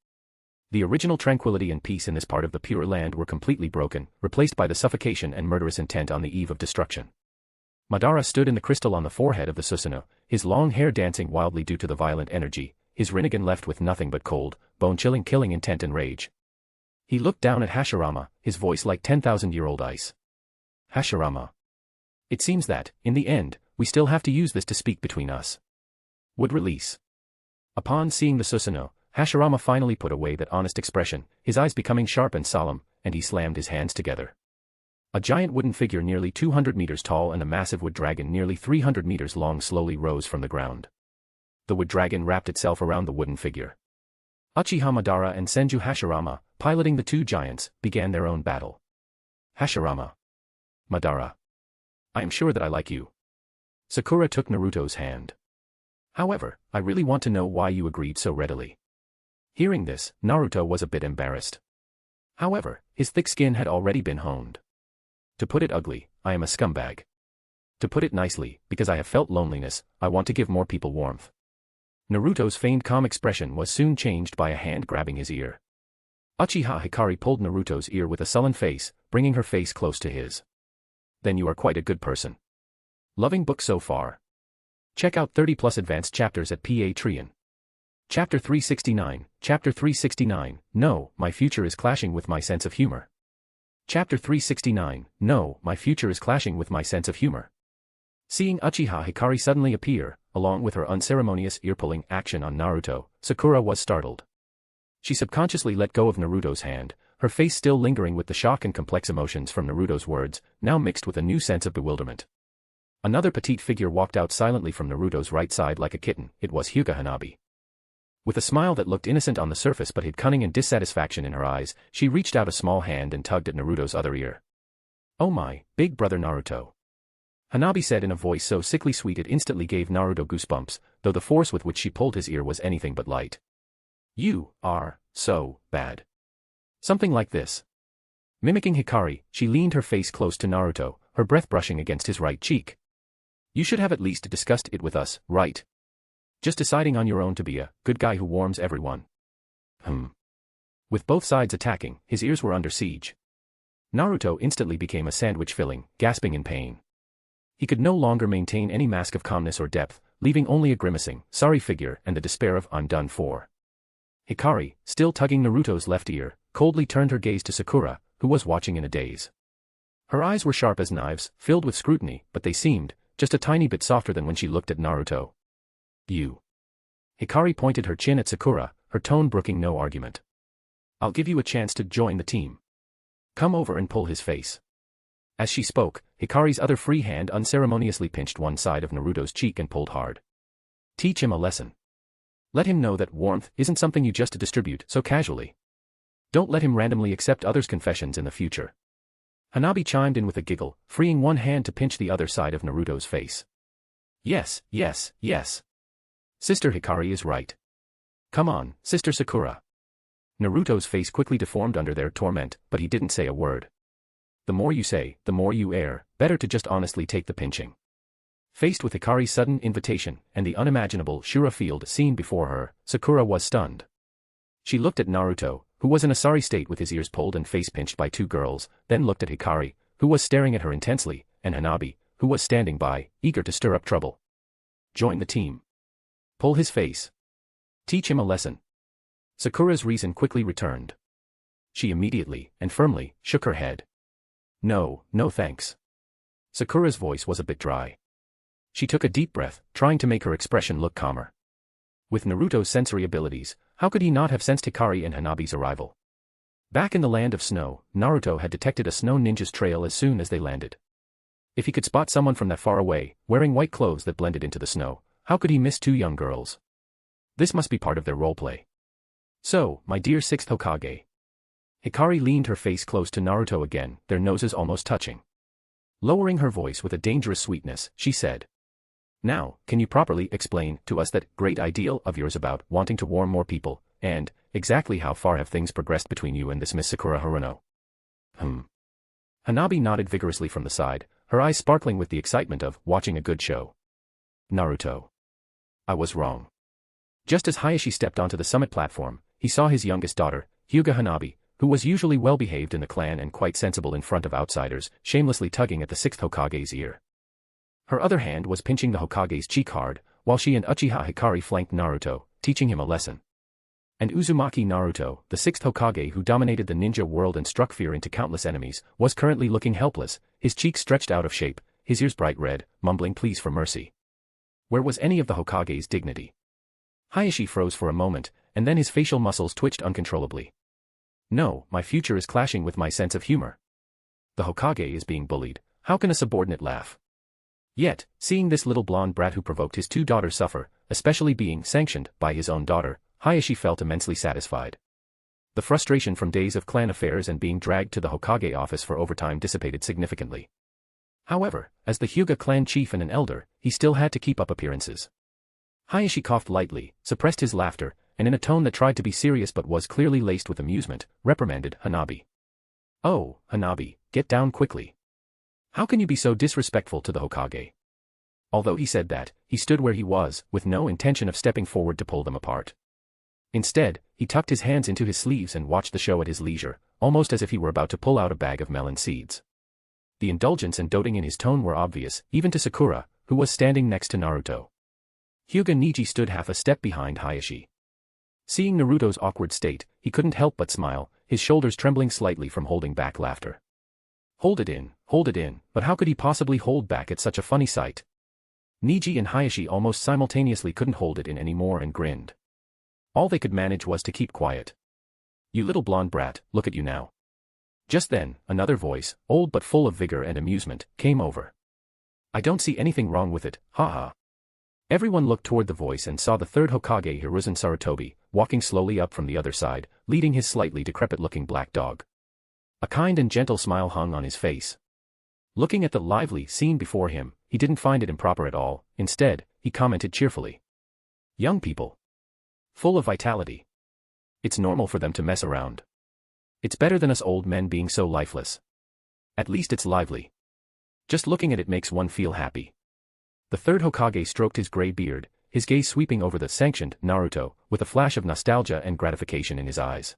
The original tranquility and peace in this part of the Pure Land were completely broken, replaced by the suffocation and murderous intent on the eve of destruction. Madara stood in the crystal on the forehead of the Susanoo, his long hair dancing wildly due to the violent energy, his Rinnegan left with nothing but cold, bone-chilling killing intent and rage. He looked down at Hashirama, his voice like 10,000-year-old ice. Hashirama. It seems that, in the end, we still have to use this to speak between us. Would release. Upon seeing the Susanoo, Hashirama finally put away that honest expression, his eyes becoming sharp and solemn, and he slammed his hands together. A giant wooden figure nearly 200 meters tall and a massive wood dragon nearly 300 meters long slowly rose from the ground. The wood dragon wrapped itself around the wooden figure. Uchiha Madara and Senju Hashirama, piloting the two giants, began their own battle. Hashirama. Madara. I am sure that I like you. Sakura took Naruto's hand. However, I really want to know why you agreed so readily. Hearing this, Naruto was a bit embarrassed. However, his thick skin had already been honed. To put it ugly, I am a scumbag. To put it nicely, because I have felt loneliness, I want to give more people warmth. Naruto's feigned calm expression was soon changed by a hand grabbing his ear. Uchiha Hikari pulled Naruto's ear with a sullen face, bringing her face close to his. Then you are quite a good person. Loving book so far. Check out 30+ advanced chapters at Patreon. Chapter 369, Chapter 369, No, my future is clashing with my sense of humor. Chapter 369, No, my future is clashing with my sense of humor. Seeing Uchiha Hikari suddenly appear, along with her unceremonious ear-pulling action on Naruto, Sakura was startled. She subconsciously let go of Naruto's hand, her face still lingering with the shock and complex emotions from Naruto's words, now mixed with a new sense of bewilderment. Another petite figure walked out silently from Naruto's right side like a kitten. It was Hyuga Hanabi. With a smile that looked innocent on the surface but hid cunning and dissatisfaction in her eyes, she reached out a small hand and tugged at Naruto's other ear. Oh my, big brother Naruto. Hanabi said in a voice so sickly sweet it instantly gave Naruto goosebumps, though the force with which she pulled his ear was anything but light. You are so bad. Something like this. Mimicking Hikari, she leaned her face close to Naruto, her breath brushing against his right cheek. You should have at least discussed it with us, right? Just deciding on your own to be a good guy who warms everyone. With both sides attacking, his ears were under siege. Naruto instantly became a sandwich filling, gasping in pain. He could no longer maintain any mask of calmness or depth, leaving only a grimacing, sorry figure and the despair of I'm done for. Hikari, still tugging Naruto's left ear, coldly turned her gaze to Sakura, who was watching in a daze. Her eyes were sharp as knives, filled with scrutiny, but they seemed just a tiny bit softer than when she looked at Naruto. You. Hikari pointed her chin at Sakura, her tone brooking no argument. I'll give you a chance to join the team. Come over and pull his face. As she spoke, Hikari's other free hand unceremoniously pinched one side of Naruto's cheek and pulled hard. Teach him a lesson. Let him know that warmth isn't something you just distribute so casually. Don't let him randomly accept others' confessions in the future. Hanabi chimed in with a giggle, freeing one hand to pinch the other side of Naruto's face. Yes, yes, yes. Sister Hikari is right. Come on, Sister Sakura. Naruto's face quickly deformed under their torment, but he didn't say a word. The more you say, the more you err, better to just honestly take the pinching. Faced with Hikari's sudden invitation, and the unimaginable Shura field scene before her, Sakura was stunned. She looked at Naruto, who was in a sorry state with his ears pulled and face pinched by two girls, then looked at Hikari, who was staring at her intensely, and Hanabi, who was standing by, eager to stir up trouble. Join the team. Pull his face. Teach him a lesson. Sakura's reason quickly returned. She immediately, and firmly, shook her head. No, no thanks. Sakura's voice was a bit dry. She took a deep breath, trying to make her expression look calmer. With Naruto's sensory abilities, how could he not have sensed Hikari and Hanabi's arrival? Back in the land of snow, Naruto had detected a snow ninja's trail as soon as they landed. If he could spot someone from that far away, wearing white clothes that blended into the snow, how could he miss two young girls? This must be part of their roleplay. So, my dear sixth Hokage. Hikari leaned her face close to Naruto again, their noses almost touching. Lowering her voice with a dangerous sweetness, she said. Now, can you properly explain to us that great ideal of yours about wanting to warm more people, and exactly how far have things progressed between you and this Miss Sakura Haruno? Hanabi nodded vigorously from the side, her eyes sparkling with the excitement of watching a good show. Naruto. I was wrong. Just as Hayashi stepped onto the summit platform, he saw his youngest daughter, Hyuga Hanabi, who was usually well-behaved in the clan and quite sensible in front of outsiders, shamelessly tugging at the sixth Hokage's ear. Her other hand was pinching the Hokage's cheek hard, while she and Uchiha Hikari flanked Naruto, teaching him a lesson. And Uzumaki Naruto, the sixth Hokage who dominated the ninja world and struck fear into countless enemies, was currently looking helpless, his cheeks stretched out of shape, his ears bright red, mumbling pleas for mercy. Where was any of the Hokage's dignity? Hayashi froze for a moment, and then his facial muscles twitched uncontrollably. No, my future is clashing with my sense of humor. The Hokage is being bullied, how can a subordinate laugh? Yet, seeing this little blonde brat who provoked his two daughters suffer, especially being sanctioned by his own daughter, Hayashi felt immensely satisfied. The frustration from days of clan affairs and being dragged to the Hokage office for overtime dissipated significantly. However, as the Hyuga clan chief and an elder, he still had to keep up appearances. Hayashi coughed lightly, suppressed his laughter, and in a tone that tried to be serious but was clearly laced with amusement, reprimanded Hanabi. Oh, Hanabi, get down quickly. How can you be so disrespectful to the Hokage? Although he said that, he stood where he was, with no intention of stepping forward to pull them apart. Instead, he tucked his hands into his sleeves and watched the show at his leisure, almost as if he were about to pull out a bag of melon seeds. The indulgence and doting in his tone were obvious, even to Sakura, who was standing next to Naruto. Hyuga Niji stood half a step behind Hayashi. Seeing Naruto's awkward state, he couldn't help but smile, his shoulders trembling slightly from holding back laughter. Hold it in, but how could he possibly hold back at such a funny sight? Niji and Hayashi almost simultaneously couldn't hold it in anymore and grinned. All they could manage was to keep quiet. You little blonde brat, look at you now. Just then, another voice, old but full of vigor and amusement, came over. I don't see anything wrong with it, haha. Everyone looked toward the voice and saw the third Hokage Hiruzen Sarutobi, walking slowly up from the other side, leading his slightly decrepit-looking black dog. A kind and gentle smile hung on his face. Looking at the lively scene before him, he didn't find it improper at all. Instead, he commented cheerfully. Young people. Full of vitality. It's normal for them to mess around. It's better than us old men being so lifeless. At least it's lively. Just looking at it makes one feel happy. The third Hokage stroked his gray beard, his gaze sweeping over the sanctioned Naruto, with a flash of nostalgia and gratification in his eyes.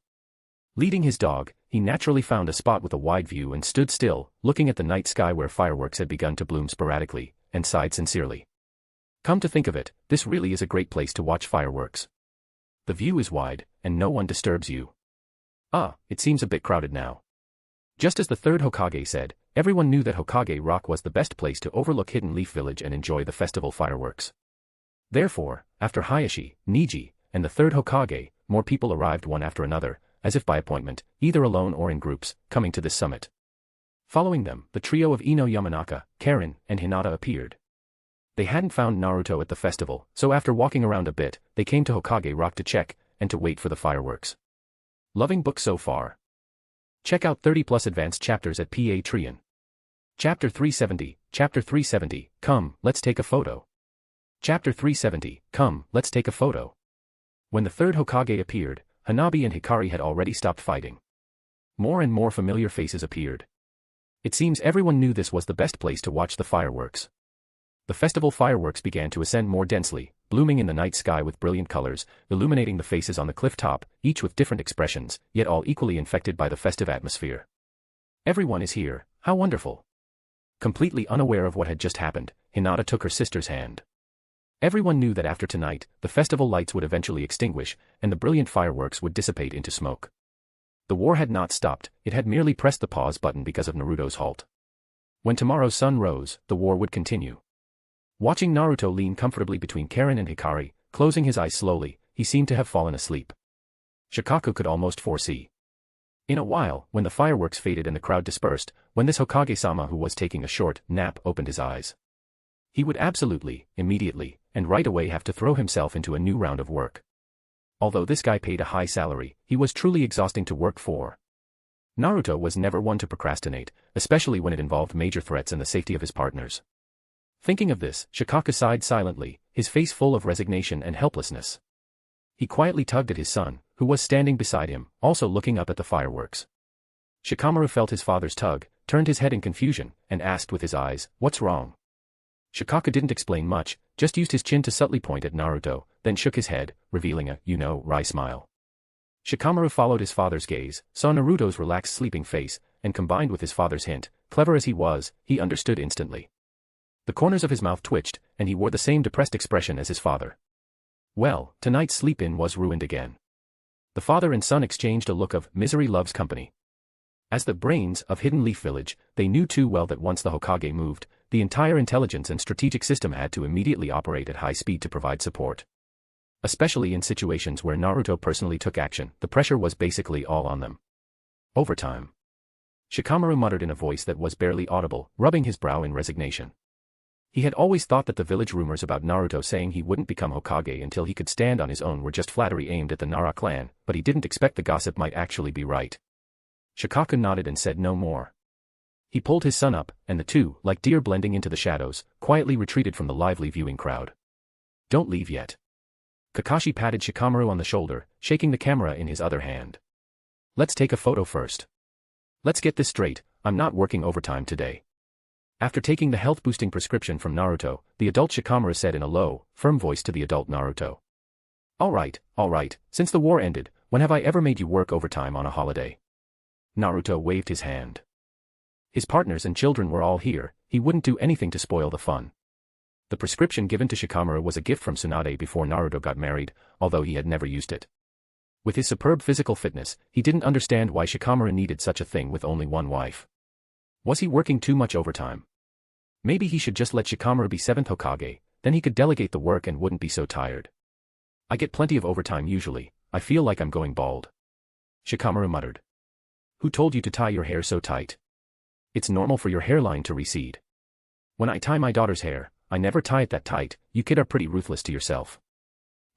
Leading his dog, he naturally found a spot with a wide view and stood still, looking at the night sky where fireworks had begun to bloom sporadically, and sighed sincerely. Come to think of it, this really is a great place to watch fireworks. The view is wide, and no one disturbs you. It seems a bit crowded now. Just as the third Hokage said, everyone knew that Hokage Rock was the best place to overlook Hidden Leaf Village and enjoy the festival fireworks. Therefore, after Hayashi, Niji, and the third Hokage, more people arrived one after another, as if by appointment, either alone or in groups, coming to this summit. Following them, the trio of Ino Yamanaka, Karen, and Hinata appeared. They hadn't found Naruto at the festival, so after walking around a bit, they came to Hokage Rock to check, and to wait for the fireworks. Loving book so far. Check out 30+ advanced chapters at Patreon. Chapter 370, come, let's take a photo. Chapter 370, come, let's take a photo. When the third Hokage appeared, Hanabi and Hikari had already stopped fighting. More and more familiar faces appeared. It seems everyone knew this was the best place to watch the fireworks. The festival fireworks began to ascend more densely, blooming in the night sky with brilliant colors, illuminating the faces on the cliff top, each with different expressions, yet all equally infected by the festive atmosphere. Everyone is here, how wonderful. Completely unaware of what had just happened, Hinata took her sister's hand. Everyone knew that after tonight, the festival lights would eventually extinguish, and the brilliant fireworks would dissipate into smoke. The war had not stopped, it had merely pressed the pause button because of Naruto's halt. When tomorrow's sun rose, the war would continue. Watching Naruto lean comfortably between Karen and Hikari, closing his eyes slowly, he seemed to have fallen asleep. Shikaku could almost foresee. In a while, when the fireworks faded and the crowd dispersed, when this Hokage-sama who was taking a short nap opened his eyes. He would absolutely, immediately, and right away have to throw himself into a new round of work. Although this guy paid a high salary, he was truly exhausting to work for. Naruto was never one to procrastinate, especially when it involved major threats and the safety of his partners. Thinking of this, Shikaku sighed silently, his face full of resignation and helplessness. He quietly tugged at his son, who was standing beside him, also looking up at the fireworks. Shikamaru felt his father's tug, turned his head in confusion, and asked with his eyes, "What's wrong?" Shikaku didn't explain much, just used his chin to subtly point at Naruto, then shook his head, revealing a, wry smile. Shikamaru followed his father's gaze, saw Naruto's relaxed sleeping face, and combined with his father's hint, clever as he was, he understood instantly. The corners of his mouth twitched, and he wore the same depressed expression as his father. Well, tonight's sleep-in was ruined again. The father and son exchanged a look of misery loves company. As the brains of Hidden Leaf Village, they knew too well that once the Hokage moved, the entire intelligence and strategic system had to immediately operate at high speed to provide support. Especially in situations where Naruto personally took action, the pressure was basically all on them. Overtime. Shikamaru muttered in a voice that was barely audible, rubbing his brow in resignation. He had always thought that the village rumors about Naruto saying he wouldn't become Hokage until he could stand on his own were just flattery aimed at the Nara clan, but he didn't expect the gossip might actually be right. Shikaku nodded and said no more. He pulled his son up, and the two, like deer blending into the shadows, quietly retreated from the lively viewing crowd. Don't leave yet. Kakashi patted Shikamaru on the shoulder, shaking the camera in his other hand. Let's take a photo first. Let's get this straight, I'm not working overtime today. After taking the health-boosting prescription from Naruto, the adult Shikamaru said in a low, firm voice to the adult Naruto. All right, since the war ended, when have I ever made you work overtime on a holiday? Naruto waved his hand. His partners and children were all here, he wouldn't do anything to spoil the fun. The prescription given to Shikamaru was a gift from Tsunade before Naruto got married, although he had never used it. With his superb physical fitness, he didn't understand why Shikamaru needed such a thing with only one wife. Was he working too much overtime? Maybe he should just let Shikamaru be 7th Hokage, then he could delegate the work and wouldn't be so tired. I get plenty of overtime usually, I feel like I'm going bald. Shikamaru muttered. Who told you to tie your hair so tight? It's normal for your hairline to recede. When I tie my daughter's hair, I never tie it that tight, you kid are pretty ruthless to yourself.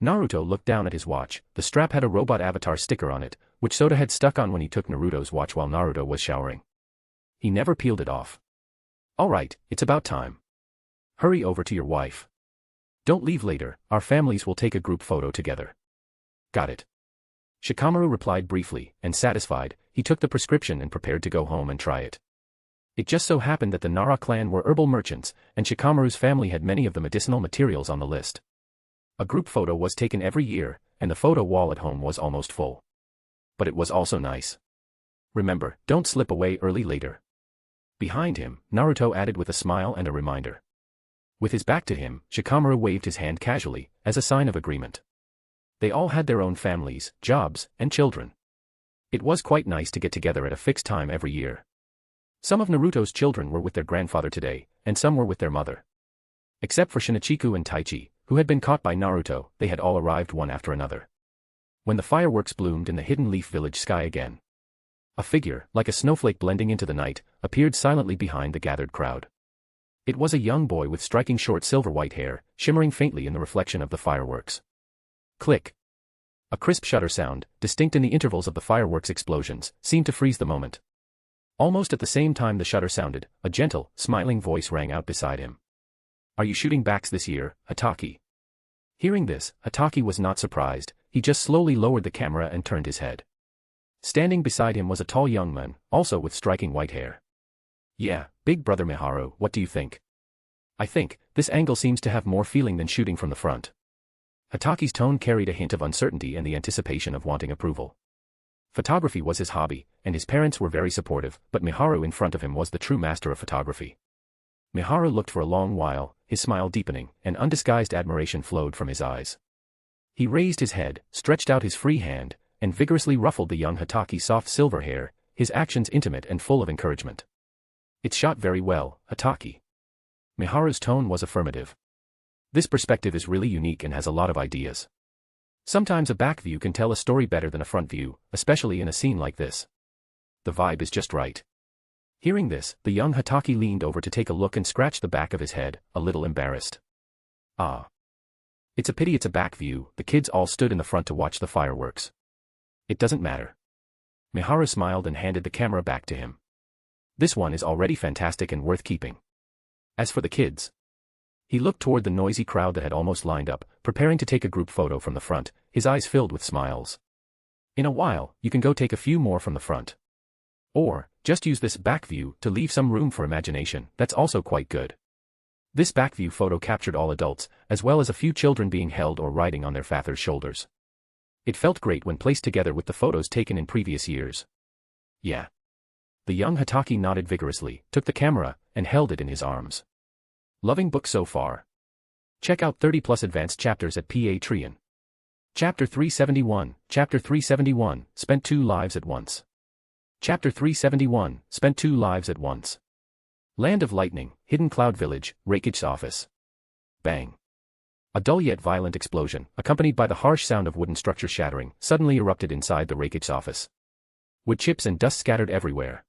Naruto looked down at his watch, the strap had a robot avatar sticker on it, which Soda had stuck on when he took Naruto's watch while Naruto was showering. He never peeled it off. Alright, it's about time. Hurry over to your wife. Don't leave later, our families will take a group photo together. Got it. Shikamaru replied briefly, and satisfied, he took the prescription and prepared to go home and try it. It just so happened that the Nara clan were herbal merchants, and Shikamaru's family had many of the medicinal materials on the list. A group photo was taken every year, and the photo wall at home was almost full. But it was also nice. Remember, don't slip away early later. Behind him, Naruto added with a smile and a reminder. With his back to him, Shikamaru waved his hand casually, as a sign of agreement. They all had their own families, jobs, and children. It was quite nice to get together at a fixed time every year. Some of Naruto's children were with their grandfather today, and some were with their mother. Except for Shinichiku and Taichi, who had been caught by Naruto, they had all arrived one after another. When the fireworks bloomed in the Hidden Leaf Village sky again, a figure, like a snowflake blending into the night, appeared silently behind the gathered crowd. It was a young boy with striking short silver-white hair, shimmering faintly in the reflection of the fireworks. Click. A crisp shutter sound, distinct in the intervals of the fireworks explosions, seemed to freeze the moment. Almost at the same time the shutter sounded, a gentle, smiling voice rang out beside him. Are you shooting backs this year, Hataki? Hearing this, Hataki was not surprised, he just slowly lowered the camera and turned his head. Standing beside him was a tall young man, also with striking white hair. Yeah, big brother Miharu, what do you think? I think, this angle seems to have more feeling than shooting from the front. Hataki's tone carried a hint of uncertainty and the anticipation of wanting approval. Photography was his hobby, and his parents were very supportive, but Miharu in front of him was the true master of photography. Miharu looked for a long while, his smile deepening, and undisguised admiration flowed from his eyes. He raised his head, stretched out his free hand, and vigorously ruffled the young Hataki's soft silver hair, his actions intimate and full of encouragement. It's shot very well, Hataki. Miharu's tone was affirmative. This perspective is really unique and has a lot of ideas. Sometimes a back view can tell a story better than a front view, especially in a scene like this. The vibe is just right. Hearing this, the young Hataki leaned over to take a look and scratched the back of his head, a little embarrassed. Ah. It's a pity it's a back view, the kids all stood in the front to watch the fireworks. It doesn't matter. Miharu smiled and handed the camera back to him. This one is already fantastic and worth keeping. As for the kids, he looked toward the noisy crowd that had almost lined up, preparing to take a group photo from the front, his eyes filled with smiles. In a while, you can go take a few more from the front. Or, just use this back view to leave some room for imagination, that's also quite good. This back view photo captured all adults, as well as a few children being held or riding on their father's shoulders. It felt great when placed together with the photos taken in previous years. Yeah. The young Hataki nodded vigorously, took the camera, and held it in his arms. Loving book so far. Check out 30+ advanced chapters at Patreon. Chapter 371, Chapter 371, Spent 2 lives at once. Chapter 371, Spent 2 lives at once. Land of Lightning, Hidden Cloud Village, Reikich's office. Bang. A dull yet violent explosion, accompanied by the harsh sound of wooden structure shattering, suddenly erupted inside the Reikich's office. Wood chips and dust scattered everywhere.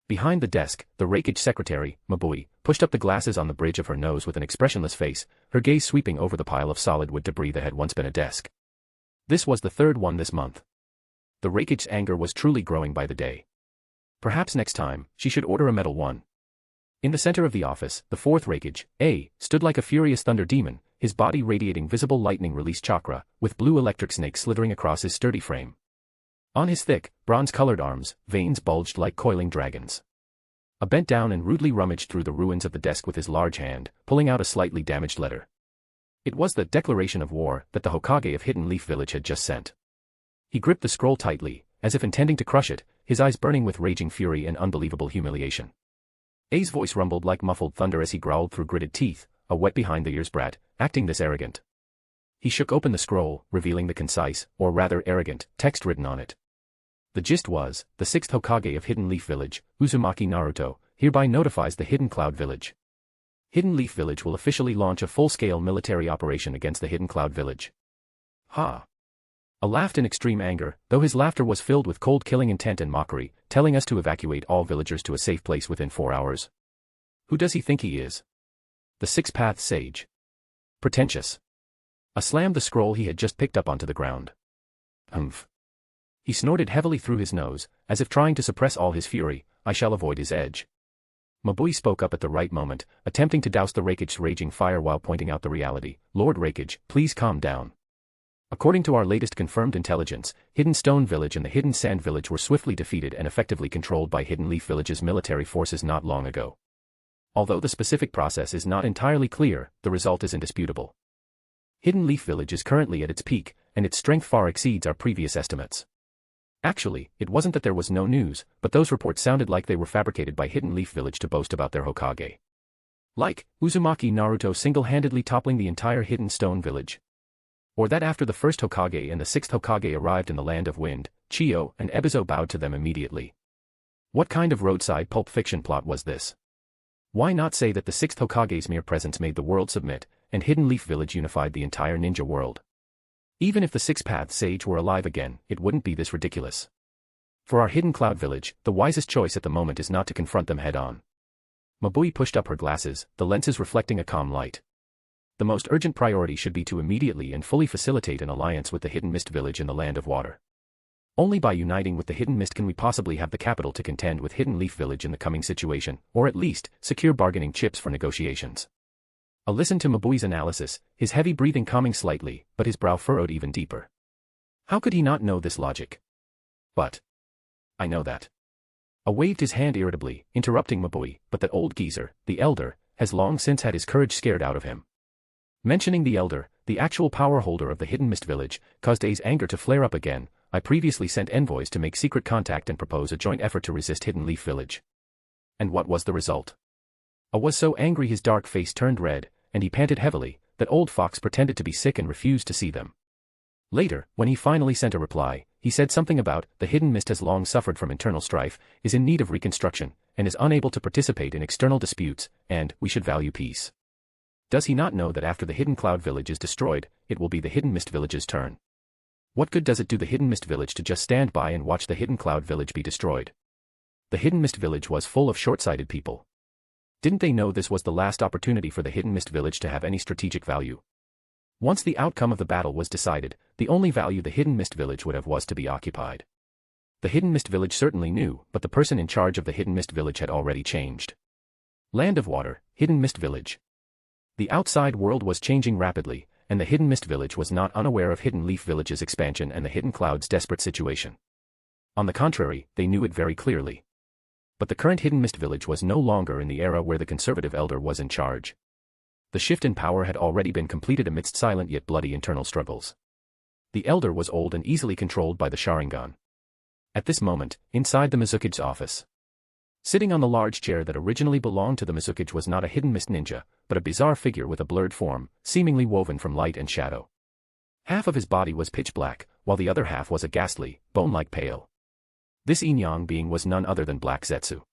Behind the desk, the Reikage secretary, Mabui, pushed up the glasses on the bridge of her nose with an expressionless face, her gaze sweeping over the pile of solid wood debris that had once been a desk. This was the third one this month. The Reikage's anger was truly growing by the day. Perhaps next time, she should order a metal one. In the center of the office, the fourth Reikage, A, stood like a furious thunder demon, his body radiating visible lightning-release chakra, with blue electric snakes slithering across his sturdy frame. On his thick, bronze-colored arms, veins bulged like coiling dragons. A bent down and rudely rummaged through the ruins of the desk with his large hand, pulling out a slightly damaged letter. It was the declaration of war that the Hokage of Hidden Leaf Village had just sent. He gripped the scroll tightly, as if intending to crush it, his eyes burning with raging fury and unbelievable humiliation. A's voice rumbled like muffled thunder as he growled through gritted teeth, a wet behind-the-ears brat, acting this arrogant. He shook open the scroll, revealing the concise, or rather arrogant, text written on it. The gist was, the 6th Hokage of Hidden Leaf Village, Uzumaki Naruto, hereby notifies the Hidden Cloud Village. Hidden Leaf Village will officially launch a full-scale military operation against the Hidden Cloud Village. Ha! A laughed in extreme anger, though his laughter was filled with cold killing intent and mockery, telling us to evacuate all villagers to a safe place within 4 hours. Who does he think he is? The Six-Path Sage. Pretentious. A slammed the scroll he had just picked up onto the ground. Humph. He snorted heavily through his nose, as if trying to suppress all his fury. I shall avoid his edge. Mabui spoke up at the right moment, attempting to douse the Raikage's raging fire while pointing out the reality. Lord Raikage, please calm down. According to our latest confirmed intelligence, Hidden Stone Village and the Hidden Sand Village were swiftly defeated and effectively controlled by Hidden Leaf Village's military forces not long ago. Although the specific process is not entirely clear, the result is indisputable. Hidden Leaf Village is currently at its peak, and its strength far exceeds our previous estimates. Actually, it wasn't that there was no news, but those reports sounded like they were fabricated by Hidden Leaf Village to boast about their Hokage. Like, Uzumaki Naruto single-handedly toppling the entire Hidden Stone Village. Or that after the first Hokage and the sixth Hokage arrived in the Land of Wind, Chiyo and Ebizo bowed to them immediately. What kind of roadside pulp fiction plot was this? Why not say that the sixth Hokage's mere presence made the world submit, and Hidden Leaf Village unified the entire ninja world? Even if the Six Path Sage were alive again, it wouldn't be this ridiculous. For our Hidden Cloud Village, the wisest choice at the moment is not to confront them head-on. Mabui pushed up her glasses, the lenses reflecting a calm light. The most urgent priority should be to immediately and fully facilitate an alliance with the Hidden Mist Village in the Land of Water. Only by uniting with the Hidden Mist can we possibly have the capital to contend with Hidden Leaf Village in the coming situation, or at least, secure bargaining chips for negotiations. I listened to Mabui's analysis, his heavy breathing calming slightly, but his brow furrowed even deeper. How could he not know this logic? But I know that. I waved his hand irritably, interrupting Mabui, but that old geezer, the Elder, has long since had his courage scared out of him. Mentioning the Elder, the actual power holder of the Hidden Mist Village, caused A's anger to flare up again. I previously sent envoys to make secret contact and propose a joint effort to resist Hidden Leaf Village. And what was the result? I was so angry his dark face turned red, and he panted heavily, that old Fox pretended to be sick and refused to see them. Later, when he finally sent a reply, he said something about, the Hidden Mist has long suffered from internal strife, is in need of reconstruction, and is unable to participate in external disputes, and we should value peace. Does he not know that after the Hidden Cloud Village is destroyed, it will be the Hidden Mist Village's turn? What good does it do the Hidden Mist Village to just stand by and watch the Hidden Cloud Village be destroyed? The Hidden Mist Village was full of short-sighted people. Didn't they know this was the last opportunity for the Hidden Mist Village to have any strategic value? Once the outcome of the battle was decided, the only value the Hidden Mist Village would have was to be occupied. The Hidden Mist Village certainly knew, but the person in charge of the Hidden Mist Village had already changed. Land of Water, Hidden Mist Village. The outside world was changing rapidly, and the Hidden Mist Village was not unaware of Hidden Leaf Village's expansion and the Hidden Cloud's desperate situation. On the contrary, they knew it very clearly. But the current Hidden Mist Village was no longer in the era where the conservative elder was in charge. The shift in power had already been completed amidst silent yet bloody internal struggles. The elder was old and easily controlled by the Sharingan. At this moment, inside the Mizukage's office, sitting on the large chair that originally belonged to the Mizukage was not a Hidden Mist ninja, but a bizarre figure with a blurred form, seemingly woven from light and shadow. Half of his body was pitch black, while the other half was a ghastly, bone-like pale. This yin-yang being was none other than Black Zetsu.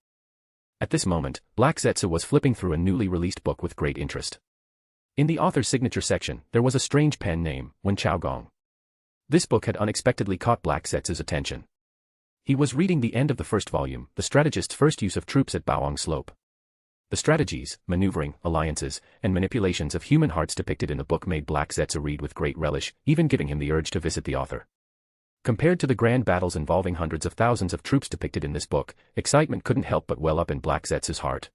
At this moment, Black Zetsu was flipping through a newly released book with great interest. In the author's signature section, there was a strange pen name, Wen Chaogong. This book had unexpectedly caught Black Zetsu's attention. He was reading the end of the first volume, the strategist's first use of troops at Baoang Slope. The strategies, maneuvering, alliances, and manipulations of human hearts depicted in the book made Black Zetsu read with great relish, even giving him the urge to visit the author. Compared to the grand battles involving hundreds of thousands of troops depicted in this book, excitement couldn't help but well up in Black Zetsu's heart.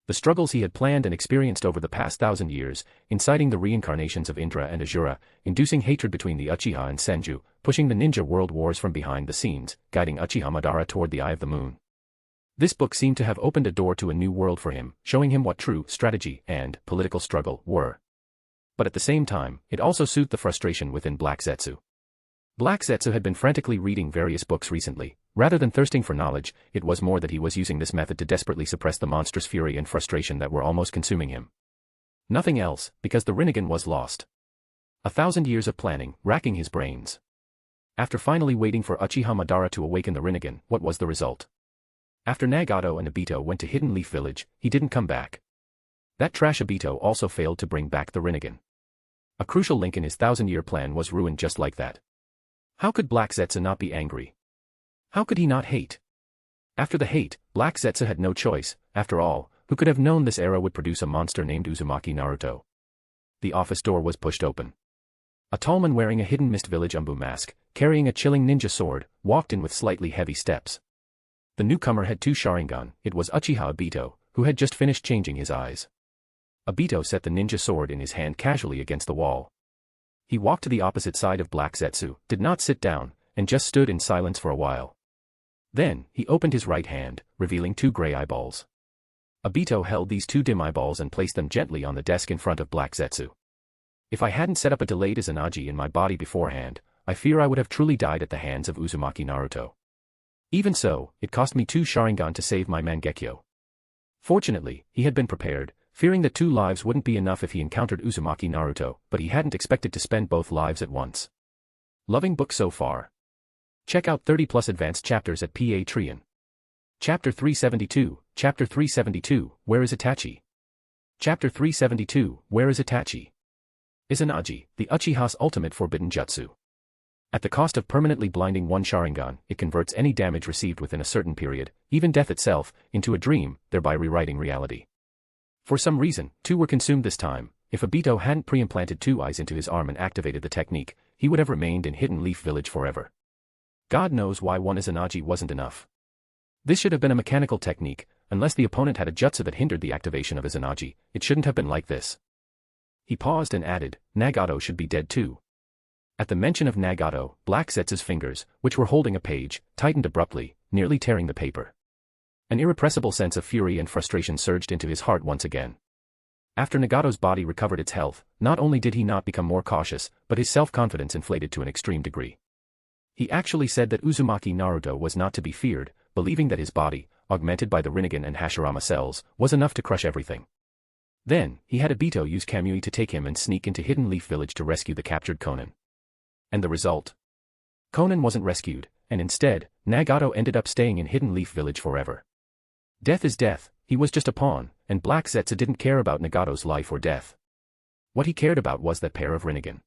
The struggles he had planned and experienced over the past 1,000 years, inciting the reincarnations of Indra and Azura, inducing hatred between the Uchiha and Senju, pushing the ninja world wars from behind the scenes, guiding Uchiha Madara toward the Eye of the Moon. This book seemed to have opened a door to a new world for him, showing him what true strategy and political struggle were. But at the same time, it also soothed the frustration within Black Zetsu. Black Zetsu had been frantically reading various books recently. Rather than thirsting for knowledge, it was more that he was using this method to desperately suppress the monstrous fury and frustration that were almost consuming him. Nothing else, because the Rinnegan was lost. 1,000 years of planning, racking his brains. After finally waiting for Uchiha Madara to awaken the Rinnegan, what was the result? After Nagato and Obito went to Hidden Leaf Village, he didn't come back. That trash Obito also failed to bring back the Rinnegan. A crucial link in his 1,000-year plan was ruined just like that. How could Black Zetsu not be angry? How could he not hate? After the hate, Black Zetsu had no choice. After all, who could have known this era would produce a monster named Uzumaki Naruto? The office door was pushed open. A tall man wearing a Hidden Mist Village Umbu mask, carrying a chilling ninja sword, walked in with slightly heavy steps. The newcomer had two Sharingan. It was Uchiha Obito, who had just finished changing his eyes. Obito set the ninja sword in his hand casually against the wall. He walked to the opposite side of Black Zetsu, did not sit down, and just stood in silence for a while. Then, he opened his right hand, revealing 2 gray eyeballs. Obito held these 2 dim eyeballs and placed them gently on the desk in front of Black Zetsu. If I hadn't set up a delayed Izanagi in my body beforehand, I fear I would have truly died at the hands of Uzumaki Naruto. Even so, it cost me 2 Sharingan to save my Mangekyo. Fortunately, he had been prepared, fearing that 2 lives wouldn't be enough if he encountered Uzumaki Naruto, but he hadn't expected to spend both lives at once. Loving book so far. Check out 30+ advanced chapters at Patreon. Chapter 372, Chapter 372, Where is Itachi? Chapter 372, Where is Itachi? Izanagi, the Uchiha's ultimate forbidden jutsu. At the cost of permanently blinding 1 Sharingan, it converts any damage received within a certain period, even death itself, into a dream, thereby rewriting reality. For some reason, 2 were consumed this time. If Obito hadn't pre-implanted 2 eyes into his arm and activated the technique, he would have remained in Hidden Leaf Village forever. God knows why 1 Izanagi wasn't enough. This should have been a mechanical technique, unless the opponent had a jutsu that hindered the activation of Izanagi, it shouldn't have been like this. He paused and added, Nagato should be dead too. At the mention of Nagato, Black Zetsu's fingers, which were holding a page, tightened abruptly, nearly tearing the paper. An irrepressible sense of fury and frustration surged into his heart once again. After Nagato's body recovered its health, not only did he not become more cautious, but his self-confidence inflated to an extreme degree. He actually said that Uzumaki Naruto was not to be feared, believing that his body, augmented by the Rinnegan and Hashirama cells, was enough to crush everything. Then, he had Obito use Kamui to take him and sneak into Hidden Leaf Village to rescue the captured Konan. And the result? Konan wasn't rescued, and instead, Nagato ended up staying in Hidden Leaf Village forever. Death is death, he was just a pawn, and Black Zetsu didn't care about Nagato's life or death. What he cared about was that pair of Rinnegan.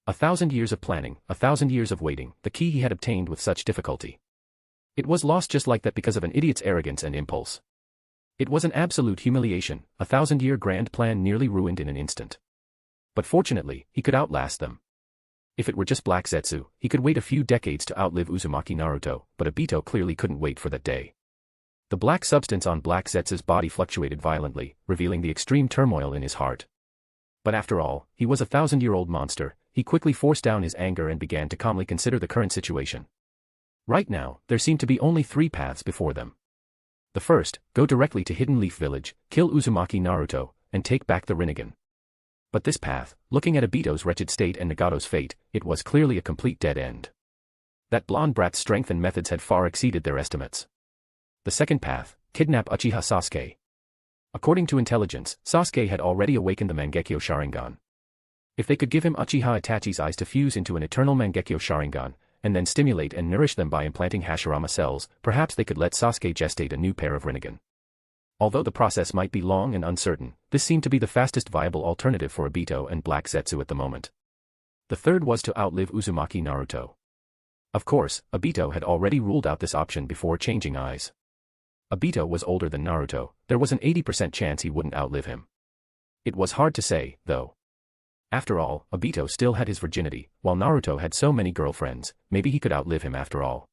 1,000 years of planning, 1,000 years of waiting, the key he had obtained with such difficulty. It was lost just like that because of an idiot's arrogance and impulse. It was an absolute humiliation, a 1,000-year grand plan nearly ruined in an instant. But fortunately, he could outlast them. If it were just Black Zetsu, he could wait a few decades to outlive Uzumaki Naruto, but Obito clearly couldn't wait for that day. The black substance on Black Zetsu's body fluctuated violently, revealing the extreme turmoil in his heart. But after all, he was a 1,000-year-old monster. He quickly forced down his anger and began to calmly consider the current situation. Right now, there seemed to be only 3 paths before them. The first, go directly to Hidden Leaf Village, kill Uzumaki Naruto, and take back the Rinnegan. But this path, looking at Obito's wretched state and Nagato's fate, it was clearly a complete dead end. That blonde brat's strength and methods had far exceeded their estimates. The second path, kidnap Uchiha Sasuke. According to intelligence, Sasuke had already awakened the Mangekyo Sharingan. If they could give him Uchiha Itachi's eyes to fuse into an eternal Mangekyo Sharingan, and then stimulate and nourish them by implanting Hashirama cells, perhaps they could let Sasuke gestate a new pair of Rinnegan. Although the process might be long and uncertain, this seemed to be the fastest viable alternative for Obito and Black Zetsu at the moment. The third was to outlive Uzumaki Naruto. Of course, Obito had already ruled out this option before changing eyes. Obito was older than Naruto, there was an 80% chance he wouldn't outlive him. It was hard to say, though. After all, Obito still had his virginity, while Naruto had so many girlfriends, maybe he could outlive him after all.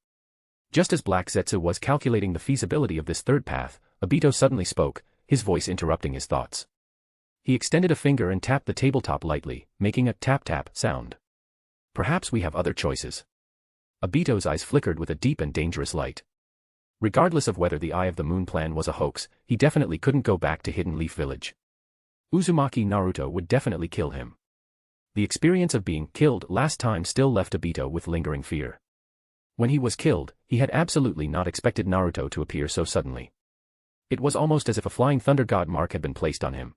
Just as Black Zetsu was calculating the feasibility of this third path, Obito suddenly spoke, his voice interrupting his thoughts. He extended a finger and tapped the tabletop lightly, making a tap-tap sound. Perhaps we have other choices. Obito's eyes flickered with a deep and dangerous light. Regardless of whether the Eye of the Moon plan was a hoax, he definitely couldn't go back to Hidden Leaf Village. Uzumaki Naruto would definitely kill him. The experience of being killed last time still left Obito with lingering fear. When he was killed, he had absolutely not expected Naruto to appear so suddenly. It was almost as if a Flying Thunder God mark had been placed on him.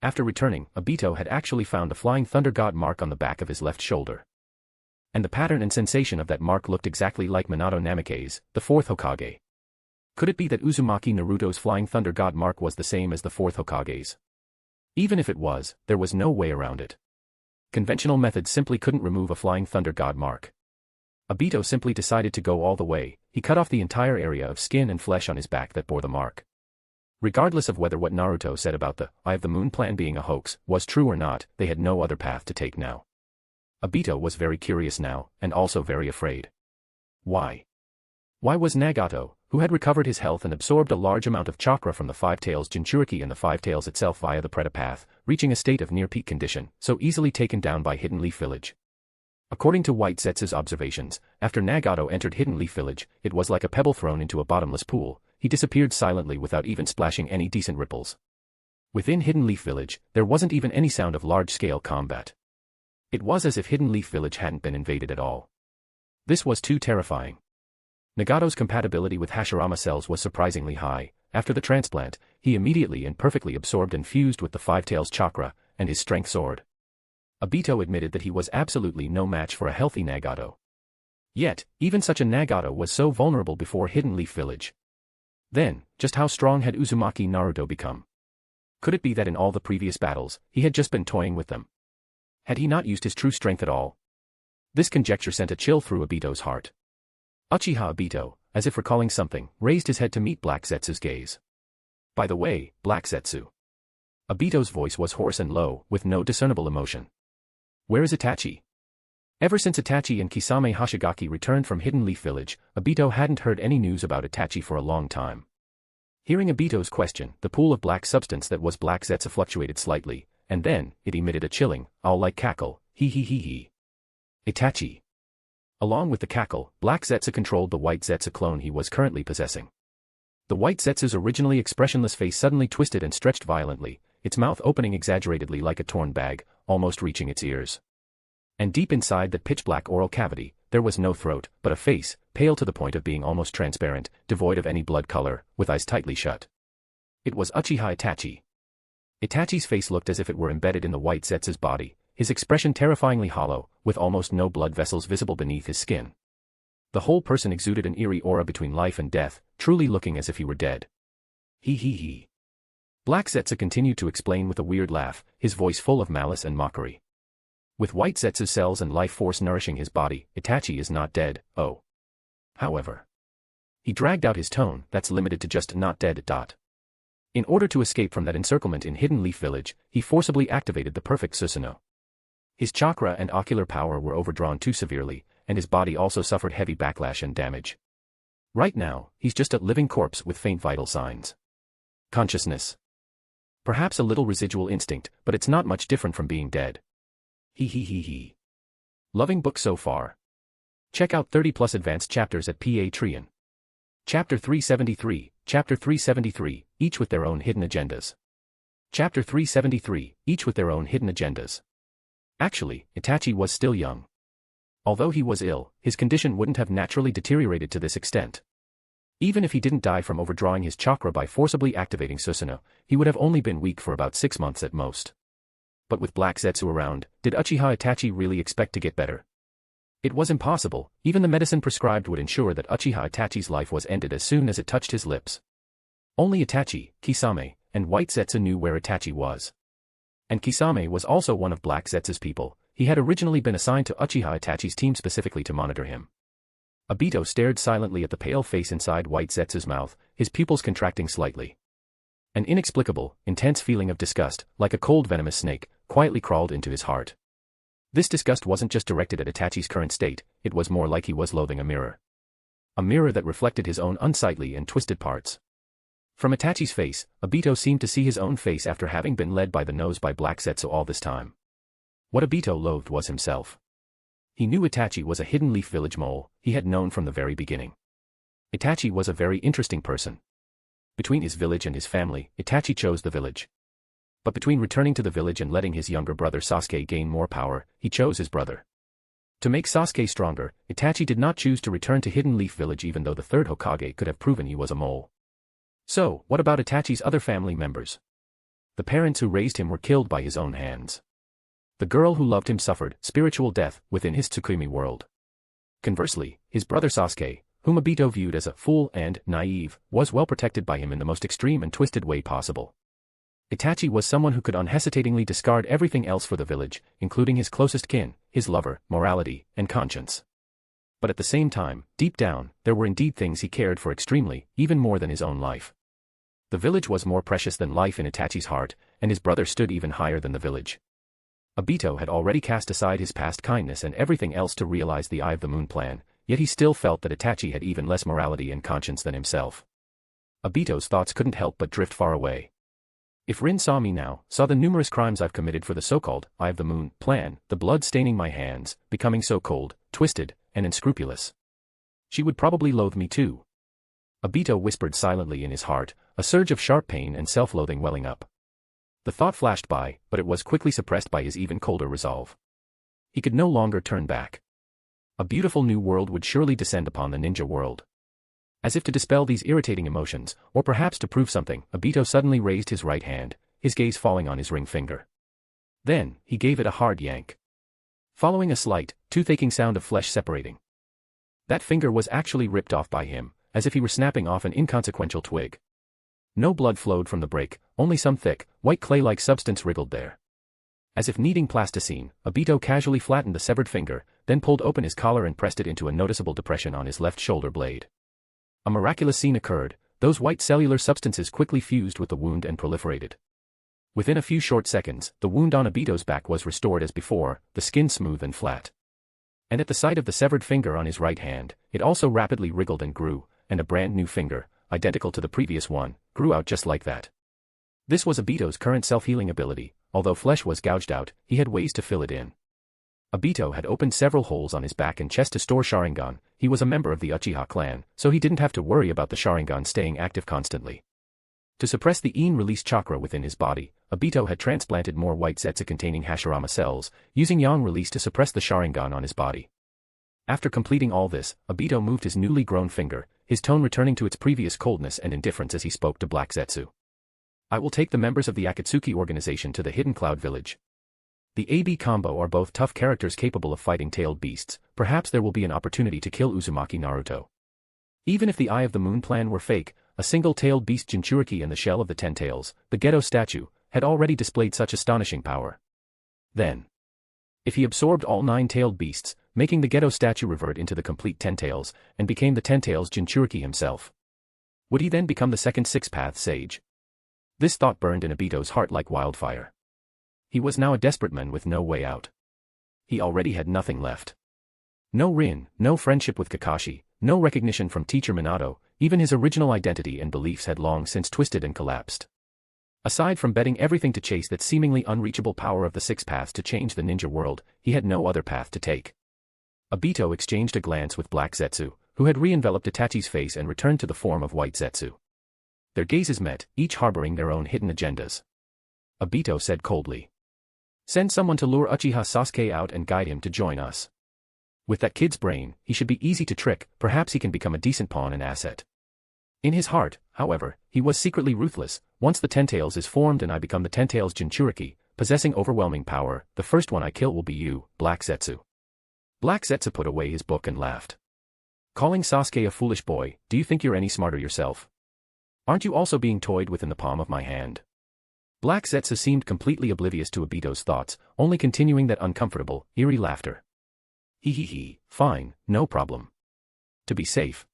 After returning, Obito had actually found a Flying Thunder God mark on the back of his left shoulder. And the pattern and sensation of that mark looked exactly like Minato Namikaze's, the fourth Hokage. Could it be that Uzumaki Naruto's Flying Thunder God mark was the same as the fourth Hokage's? Even if it was, there was no way around it. Conventional methods simply couldn't remove a Flying Thunder God mark. Obito simply decided to go all the way. He cut off the entire area of skin and flesh on his back that bore the mark. Regardless of whether what Naruto said about the Eye of the Moon plan being a hoax was true or not, they had no other path to take now. Obito was very curious now, and also very afraid. Why? Why was Nagato, who had recovered his health and absorbed a large amount of chakra from the Five-Tails Jinchuriki and the Five-Tails itself via the Preta path, reaching a state of near-peak condition, so easily taken down by Hidden Leaf Village. According to White Zetsu's observations, after Nagato entered Hidden Leaf Village, it was like a pebble thrown into a bottomless pool. He disappeared silently without even splashing any decent ripples. Within Hidden Leaf Village, there wasn't even any sound of large-scale combat. It was as if Hidden Leaf Village hadn't been invaded at all. This was too terrifying. Nagato's compatibility with Hashirama cells was surprisingly high. After the transplant, he immediately and perfectly absorbed and fused with the Five-Tails chakra, and his strength soared. Obito admitted that he was absolutely no match for a healthy Nagato. Yet, even such a Nagato was so vulnerable before Hidden Leaf Village. Then, just how strong had Uzumaki Naruto become? Could it be that in all the previous battles, he had just been toying with them? Had he not used his true strength at all? This conjecture sent a chill through Obito's heart. Uchiha Obito, as if recalling something, raised his head to meet Black Zetsu's gaze. By the way, Black Zetsu. Obito's voice was hoarse and low, with no discernible emotion. Where is Itachi? Ever since Itachi and Kisame Hoshigaki returned from Hidden Leaf Village, Obito hadn't heard any news about Itachi for a long time. Hearing Obito's question, the pool of black substance that was Black Zetsu fluctuated slightly, and then, it emitted a chilling, owl-like cackle, hee. Itachi. Along with the cackle, Black Zetsu controlled the White Zetsu clone he was currently possessing. The White Zetsu's originally expressionless face suddenly twisted and stretched violently, its mouth opening exaggeratedly like a torn bag, almost reaching its ears. And deep inside that pitch-black oral cavity, there was no throat, but a face, pale to the point of being almost transparent, devoid of any blood color, with eyes tightly shut. It was Uchiha Itachi. Itachi's face looked as if it were embedded in the White Zetsu's body, his expression terrifyingly hollow, with almost no blood vessels visible beneath his skin. The whole person exuded an eerie aura between life and death, truly looking as if he were dead. He. Black Zetsu continued to explain with a weird laugh, his voice full of malice and mockery. With White Zetsu's cells and life force nourishing his body, Itachi is not dead, oh. However. He dragged out his tone, that's limited to just not dead. In order to escape from that encirclement in Hidden Leaf Village, he forcibly activated the perfect Susanoo. His chakra and ocular power were overdrawn too severely, and his body also suffered heavy backlash and damage. Right now, he's just a living corpse with faint vital signs. Consciousness. Perhaps a little residual instinct, but it's not much different from being dead. He. Loving book so far. Check out 30+ advanced chapters at Patreon. Chapter 373, Chapter 373, each with their own hidden agendas. Chapter 373, each with their own hidden agendas. Actually, Itachi was still young. Although he was ill, his condition wouldn't have naturally deteriorated to this extent. Even if he didn't die from overdrawing his chakra by forcibly activating Susanoo, he would have only been weak for about 6 months at most. But with Black Zetsu around, did Uchiha Itachi really expect to get better? It was impossible. Even the medicine prescribed would ensure that Uchiha Itachi's life was ended as soon as it touched his lips. Only Itachi, Kisame, and White Zetsu knew where Itachi was. And Kisame was also one of Black Zetsu's people. He had originally been assigned to Uchiha Itachi's team specifically to monitor him. Obito stared silently at the pale face inside White Zetsu's mouth, his pupils contracting slightly. An inexplicable, intense feeling of disgust, like a cold venomous snake, quietly crawled into his heart. This disgust wasn't just directed at Itachi's current state, it was more like he was loathing a mirror. A mirror that reflected his own unsightly and twisted parts. From Itachi's face, Obito seemed to see his own face after having been led by the nose by Black Zetsu all this time. What Obito loathed was himself. He knew Itachi was a Hidden Leaf Village mole, he had known from the very beginning. Itachi was a very interesting person. Between his village and his family, Itachi chose the village. But between returning to the village and letting his younger brother Sasuke gain more power, he chose his brother. To make Sasuke stronger, Itachi did not choose to return to Hidden Leaf Village even though the third Hokage could have proven he was a mole. So, what about Itachi's other family members? The parents who raised him were killed by his own hands. The girl who loved him suffered spiritual death within his Tsukuyomi world. Conversely, his brother Sasuke, whom Obito viewed as a fool and naive, was well protected by him in the most extreme and twisted way possible. Itachi was someone who could unhesitatingly discard everything else for the village, including his closest kin, his lover, morality, and conscience. But at the same time, deep down, there were indeed things he cared for extremely, even more than his own life. The village was more precious than life in Itachi's heart, and his brother stood even higher than the village. Obito had already cast aside his past kindness and everything else to realize the Eye of the Moon plan, yet he still felt that Itachi had even less morality and conscience than himself. Obito's thoughts couldn't help but drift far away. If Rin saw me now, saw the numerous crimes I've committed for the so-called Eye of the Moon plan, the blood staining my hands, becoming so cold, twisted, and unscrupulous, she would probably loathe me too. Obito whispered silently in his heart, a surge of sharp pain and self-loathing welling up. The thought flashed by, but it was quickly suppressed by his even colder resolve. He could no longer turn back. A beautiful new world would surely descend upon the ninja world. As if to dispel these irritating emotions, or perhaps to prove something, Obito suddenly raised his right hand, his gaze falling on his ring finger. Then, he gave it a hard yank, following a slight, toothacheing sound of flesh separating. That finger was actually ripped off by him, as if he were snapping off an inconsequential twig. No blood flowed from the break, only some thick, white clay-like substance wriggled there. As if needing plasticine, Obito casually flattened the severed finger, then pulled open his collar and pressed it into a noticeable depression on his left shoulder blade. A miraculous scene occurred, those white cellular substances quickly fused with the wound and proliferated. Within a few short seconds, the wound on Obito's back was restored as before, the skin smooth and flat. And at the sight of the severed finger on his right hand, it also rapidly wriggled and grew, and a brand new finger, identical to the previous one, grew out just like that. This was Obito's current self-healing ability. Although flesh was gouged out, he had ways to fill it in. Obito had opened several holes on his back and chest to store Sharingan. He was a member of the Uchiha clan, so he didn't have to worry about the Sharingan staying active constantly. To suppress the Yin-released chakra within his body, Obito had transplanted more white Zetsu-containing Hashirama cells, using Yang release to suppress the Sharingan on his body. After completing all this, Obito moved his newly grown finger, his tone returning to its previous coldness and indifference as he spoke to Black Zetsu. I will take the members of the Akatsuki organization to the Hidden Cloud Village. The AB combo are both tough characters capable of fighting tailed beasts. Perhaps there will be an opportunity to kill Uzumaki Naruto. Even if the Eye of the Moon plan were fake, a single tailed beast Jinchuriki and the shell of the Ten Tails, the ghetto statue, had already displayed such astonishing power. Then, if he absorbed all 9-tailed beasts, making the ghetto statue revert into the complete Ten Tails, and became the Ten-Tails Jinchuriki himself, would he then become the second Six-Path Sage? This thought burned in Obito's heart like wildfire. He was now a desperate man with no way out. He already had nothing left. No Rin, no friendship with Kakashi, no recognition from teacher Minato, even his original identity and beliefs had long since twisted and collapsed. Aside from betting everything to chase that seemingly unreachable power of the Six Paths to change the ninja world, he had no other path to take. Obito exchanged a glance with Black Zetsu, who had re-enveloped Itachi's face and returned to the form of White Zetsu. Their gazes met, each harboring their own hidden agendas. Obito said coldly, "Send someone to lure Uchiha Sasuke out and guide him to join us. With that kid's brain, he should be easy to trick, perhaps he can become a decent pawn and asset." In his heart, however, he was secretly ruthless. Once the Ten-Tails is formed and I become the Ten-Tails Jinchuriki, possessing overwhelming power, the first one I kill will be you, Black Zetsu. Black Zetsu put away his book and laughed. Calling Sasuke a foolish boy, do you think you're any smarter yourself? Aren't you also being toyed with in the palm of my hand? Black Zetsu seemed completely oblivious to Obito's thoughts, only continuing that uncomfortable, eerie laughter. He, fine, no problem. To be safe.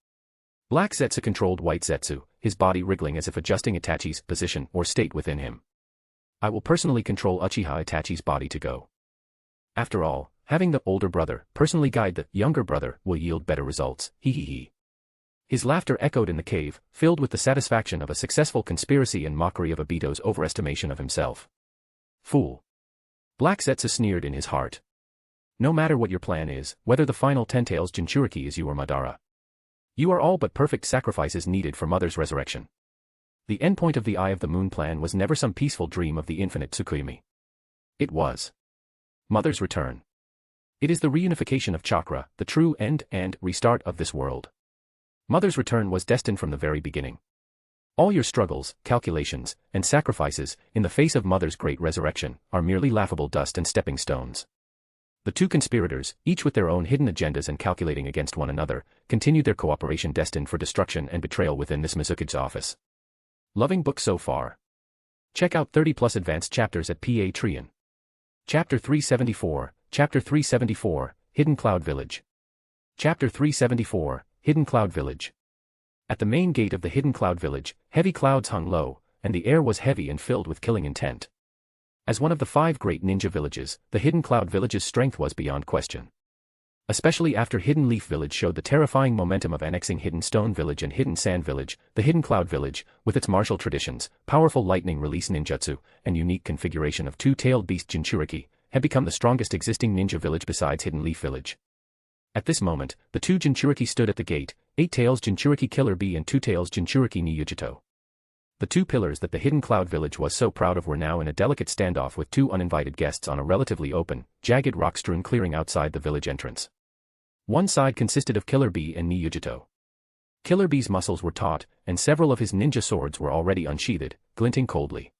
Black Zetsu controlled White Zetsu, his body wriggling as if adjusting Itachi's position or state within him. I will personally control Uchiha Itachi's body to go. After all, having the older brother personally guide the younger brother will yield better results. He. His laughter echoed in the cave, filled with the satisfaction of a successful conspiracy and mockery of Obito's overestimation of himself. Fool. Black Zetsu sneered in his heart. No matter what your plan is, whether the final Ten-Tails Jinchuriki is you or Madara, you are all but perfect sacrifices needed for Mother's resurrection. The endpoint of the Eye of the Moon plan was never some peaceful dream of the Infinite Tsukuyomi. It was Mother's return. It is the reunification of chakra, the true end and restart of this world. Mother's return was destined from the very beginning. All your struggles, calculations, and sacrifices, in the face of Mother's great resurrection, are merely laughable dust and stepping stones. The two conspirators, each with their own hidden agendas and calculating against one another, continued their cooperation destined for destruction and betrayal within this Mizuki's office. Loving book so far? Check out 30+ advanced chapters at Patreon. Chapter 374, Chapter 374, Hidden Cloud Village. Chapter 374, Hidden Cloud Village. At the main gate of the Hidden Cloud Village, heavy clouds hung low, and the air was heavy and filled with killing intent. As one of the 5 great ninja villages, the Hidden Cloud Village's strength was beyond question. Especially after Hidden Leaf Village showed the terrifying momentum of annexing Hidden Stone Village and Hidden Sand Village, the Hidden Cloud Village, with its martial traditions, powerful lightning release ninjutsu, and unique configuration of two-tailed beast Jinchuriki, had become the strongest existing ninja village besides Hidden Leaf Village. At this moment, the two Jinchuriki stood at the gate, 8-Tails Jinchuriki Killer Bee and 2-Tails Jinchuriki Niyujito. The two pillars that the Hidden Cloud Village was so proud of were now in a delicate standoff with two uninvited guests on a relatively open, jagged rock-strewn clearing outside the village entrance. One side consisted of Killer Bee and Niyujito. Killer Bee's muscles were taut, and several of his ninja swords were already unsheathed, glinting coldly.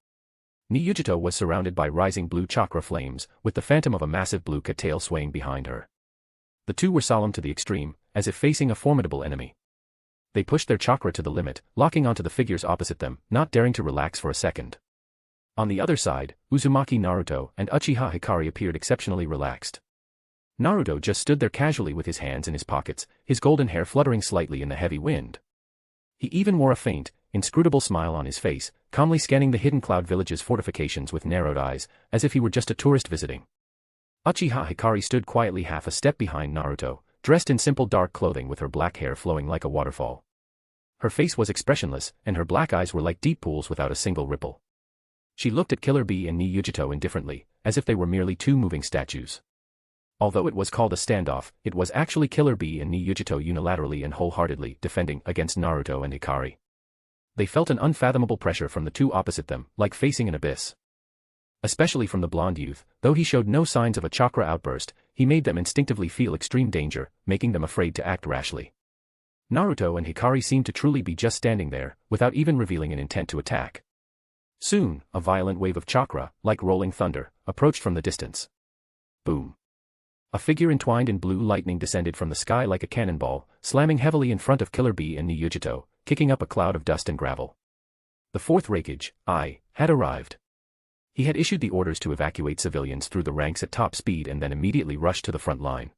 Niyujito was surrounded by rising blue chakra flames, with the phantom of a massive blue cat tail swaying behind her. The two were solemn to the extreme, as if facing a formidable enemy. They pushed their chakra to the limit, locking onto the figures opposite them, not daring to relax for a second. On the other side, Uzumaki Naruto and Uchiha Hikari appeared exceptionally relaxed. Naruto just stood there casually with his hands in his pockets, his golden hair fluttering slightly in the heavy wind. He even wore a faint, inscrutable smile on his face, calmly scanning the Hidden Cloud Village's fortifications with narrowed eyes, as if he were just a tourist visiting. Uchiha Hikari stood quietly half a step behind Naruto, dressed in simple dark clothing with her black hair flowing like a waterfall. Her face was expressionless, and her black eyes were like deep pools without a single ripple. She looked at Killer Bee and Niyujito indifferently, as if they were merely two moving statues. Although it was called a standoff, it was actually Killer Bee and Niyujito unilaterally and wholeheartedly defending against Naruto and Hikari. They felt an unfathomable pressure from the two opposite them, like facing an abyss. Especially from the blonde youth, though he showed no signs of a chakra outburst, he made them instinctively feel extreme danger, making them afraid to act rashly. Naruto and Hikari seemed to truly be just standing there, without even revealing an intent to attack. Soon, a violent wave of chakra, like rolling thunder, approached from the distance. Boom. A figure entwined in blue lightning descended from the sky like a cannonball, slamming heavily in front of Killer Bee and Niyujito, kicking up a cloud of dust and gravel. The fourth Raikage, had arrived. He had issued the orders to evacuate civilians through the ranks at top speed and then immediately rushed to the front line.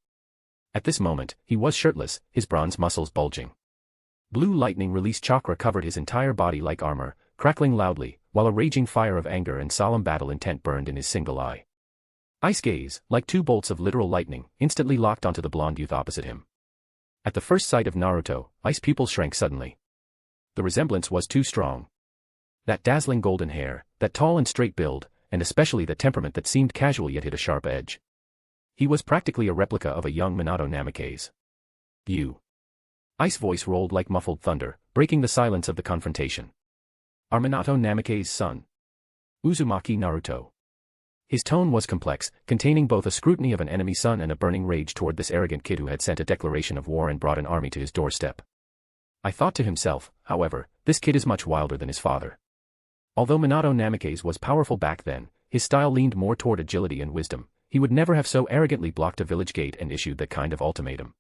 At this moment, he was shirtless, his bronze muscles bulging. Blue lightning released chakra covered his entire body like armor, crackling loudly, while a raging fire of anger and solemn battle intent burned in his single eye. Ice gaze, like two bolts of literal lightning, instantly locked onto the blonde youth opposite him. At the first sight of Naruto, Ice pupils shrank suddenly. The resemblance was too strong. That dazzling golden hair, that tall and straight build, and especially the temperament that seemed casual yet hit a sharp edge. He was practically a replica of a young Minato Namikaze. You. Ice voice rolled like muffled thunder, breaking the silence of the confrontation. Are Minato Namikaze's son? Uzumaki Naruto. His tone was complex, containing both a scrutiny of an enemy son and a burning rage toward this arrogant kid who had sent a declaration of war and brought an army to his doorstep. I thought to himself, however, this kid is much wilder than his father. Although Minato Namikaze was powerful back then, his style leaned more toward agility and wisdom. He would never have so arrogantly blocked a village gate and issued that kind of ultimatum.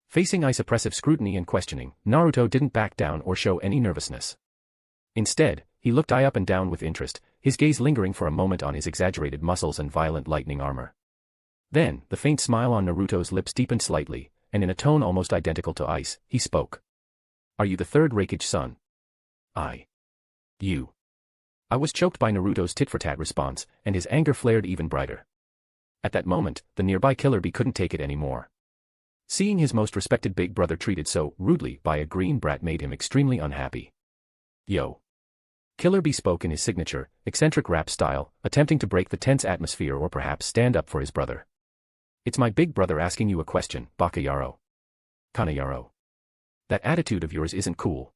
Facing Ice oppressive scrutiny and questioning, Naruto didn't back down or show any nervousness. Instead, he looked Ai up and down with interest, his gaze lingering for a moment on his exaggerated muscles and violent lightning armor. Then, the faint smile on Naruto's lips deepened slightly, and in a tone almost identical to Ice, he spoke. Are you the third Raikage son? You. I was choked by Naruto's tit-for-tat response, and his anger flared even brighter. At that moment, the nearby Killer Bee couldn't take it anymore. Seeing his most respected big brother treated so rudely by a green brat made him extremely unhappy. Yo. Killer Bee spoke in his signature, eccentric rap style, attempting to break the tense atmosphere or perhaps stand up for his brother. It's my big brother asking you a question, Bakayaro. Kanayaro. That attitude of yours isn't cool.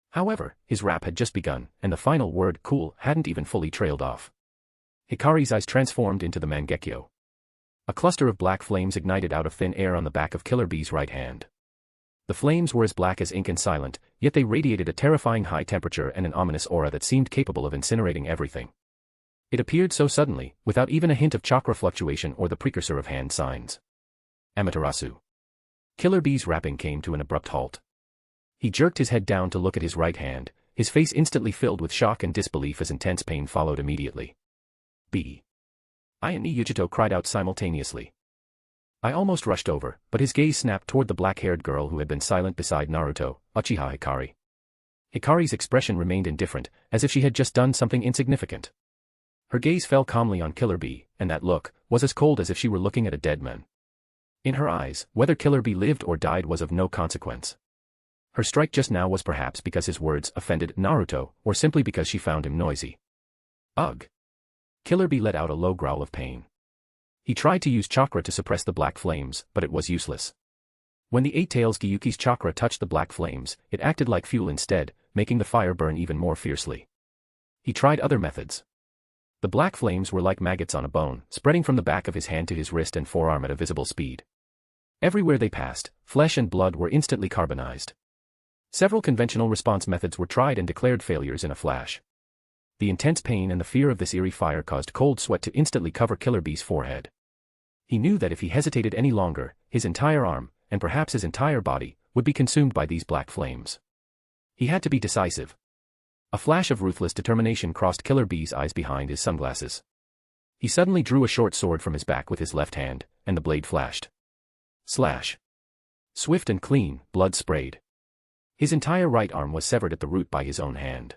However, his rap had just begun, and the final word cool hadn't even fully trailed off. Hikari's eyes transformed into the Mangekyo. A cluster of black flames ignited out of thin air on the back of Killer Bee's right hand. The flames were as black as ink and silent, yet they radiated a terrifying high temperature and an ominous aura that seemed capable of incinerating everything. It appeared so suddenly, without even a hint of chakra fluctuation or the precursor of hand signs. Amaterasu. Killer Bee's rapping came to an abrupt halt. He jerked his head down to look at his right hand, his face instantly filled with shock and disbelief as intense pain followed immediately. I and Niyujito cried out simultaneously. I almost rushed over, but his gaze snapped toward the black-haired girl who had been silent beside Naruto, Uchiha Hikari. Hikari's expression remained indifferent, as if she had just done something insignificant. Her gaze fell calmly on Killer Bee, and that look was as cold as if she were looking at a dead man. In her eyes, whether Killer Bee lived or died was of no consequence. Her strike just now was perhaps because his words offended Naruto, or simply because she found him noisy. Ugh! Killer Bee let out a low growl of pain. He tried to use chakra to suppress the black flames, but it was useless. When the Eight-Tails Gyuki's chakra touched the black flames, it acted like fuel instead, making the fire burn even more fiercely. He tried other methods. The black flames were like maggots on a bone, spreading from the back of his hand to his wrist and forearm at a visible speed. Everywhere they passed, flesh and blood were instantly carbonized. Several conventional response methods were tried and declared failures in a flash. The intense pain and the fear of this eerie fire caused cold sweat to instantly cover Killer Bee's forehead. He knew that if he hesitated any longer, his entire arm, and perhaps his entire body, would be consumed by these black flames. He had to be decisive. A flash of ruthless determination crossed Killer Bee's eyes behind his sunglasses. He suddenly drew a short sword from his back with his left hand, and the blade flashed. Slash. Swift and clean, blood sprayed. His entire right arm was severed at the root by his own hand.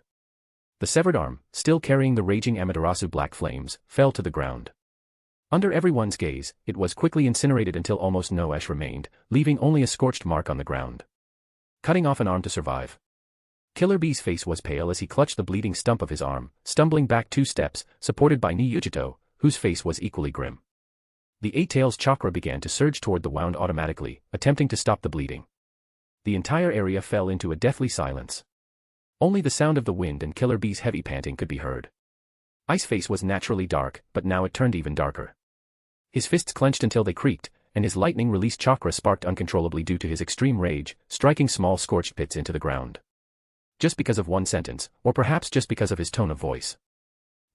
The severed arm, still carrying the raging Amaterasu black flames, fell to the ground. Under everyone's gaze, it was quickly incinerated until almost no ash remained, leaving only a scorched mark on the ground. Cutting off an arm to survive. Killer Bee's face was pale as he clutched the bleeding stump of his arm, stumbling back 2 steps, supported by Niyujito, whose face was equally grim. The Eight-Tails chakra began to surge toward the wound automatically, attempting to stop the bleeding. The entire area fell into a deathly silence. Only the sound of the wind and Killer Bee's heavy panting could be heard. Ice Face was naturally dark, but now it turned even darker. His fists clenched until they creaked, and his lightning-released chakra sparked uncontrollably due to his extreme rage, striking small scorched pits into the ground. Just because of one sentence, or perhaps just because of his tone of voice.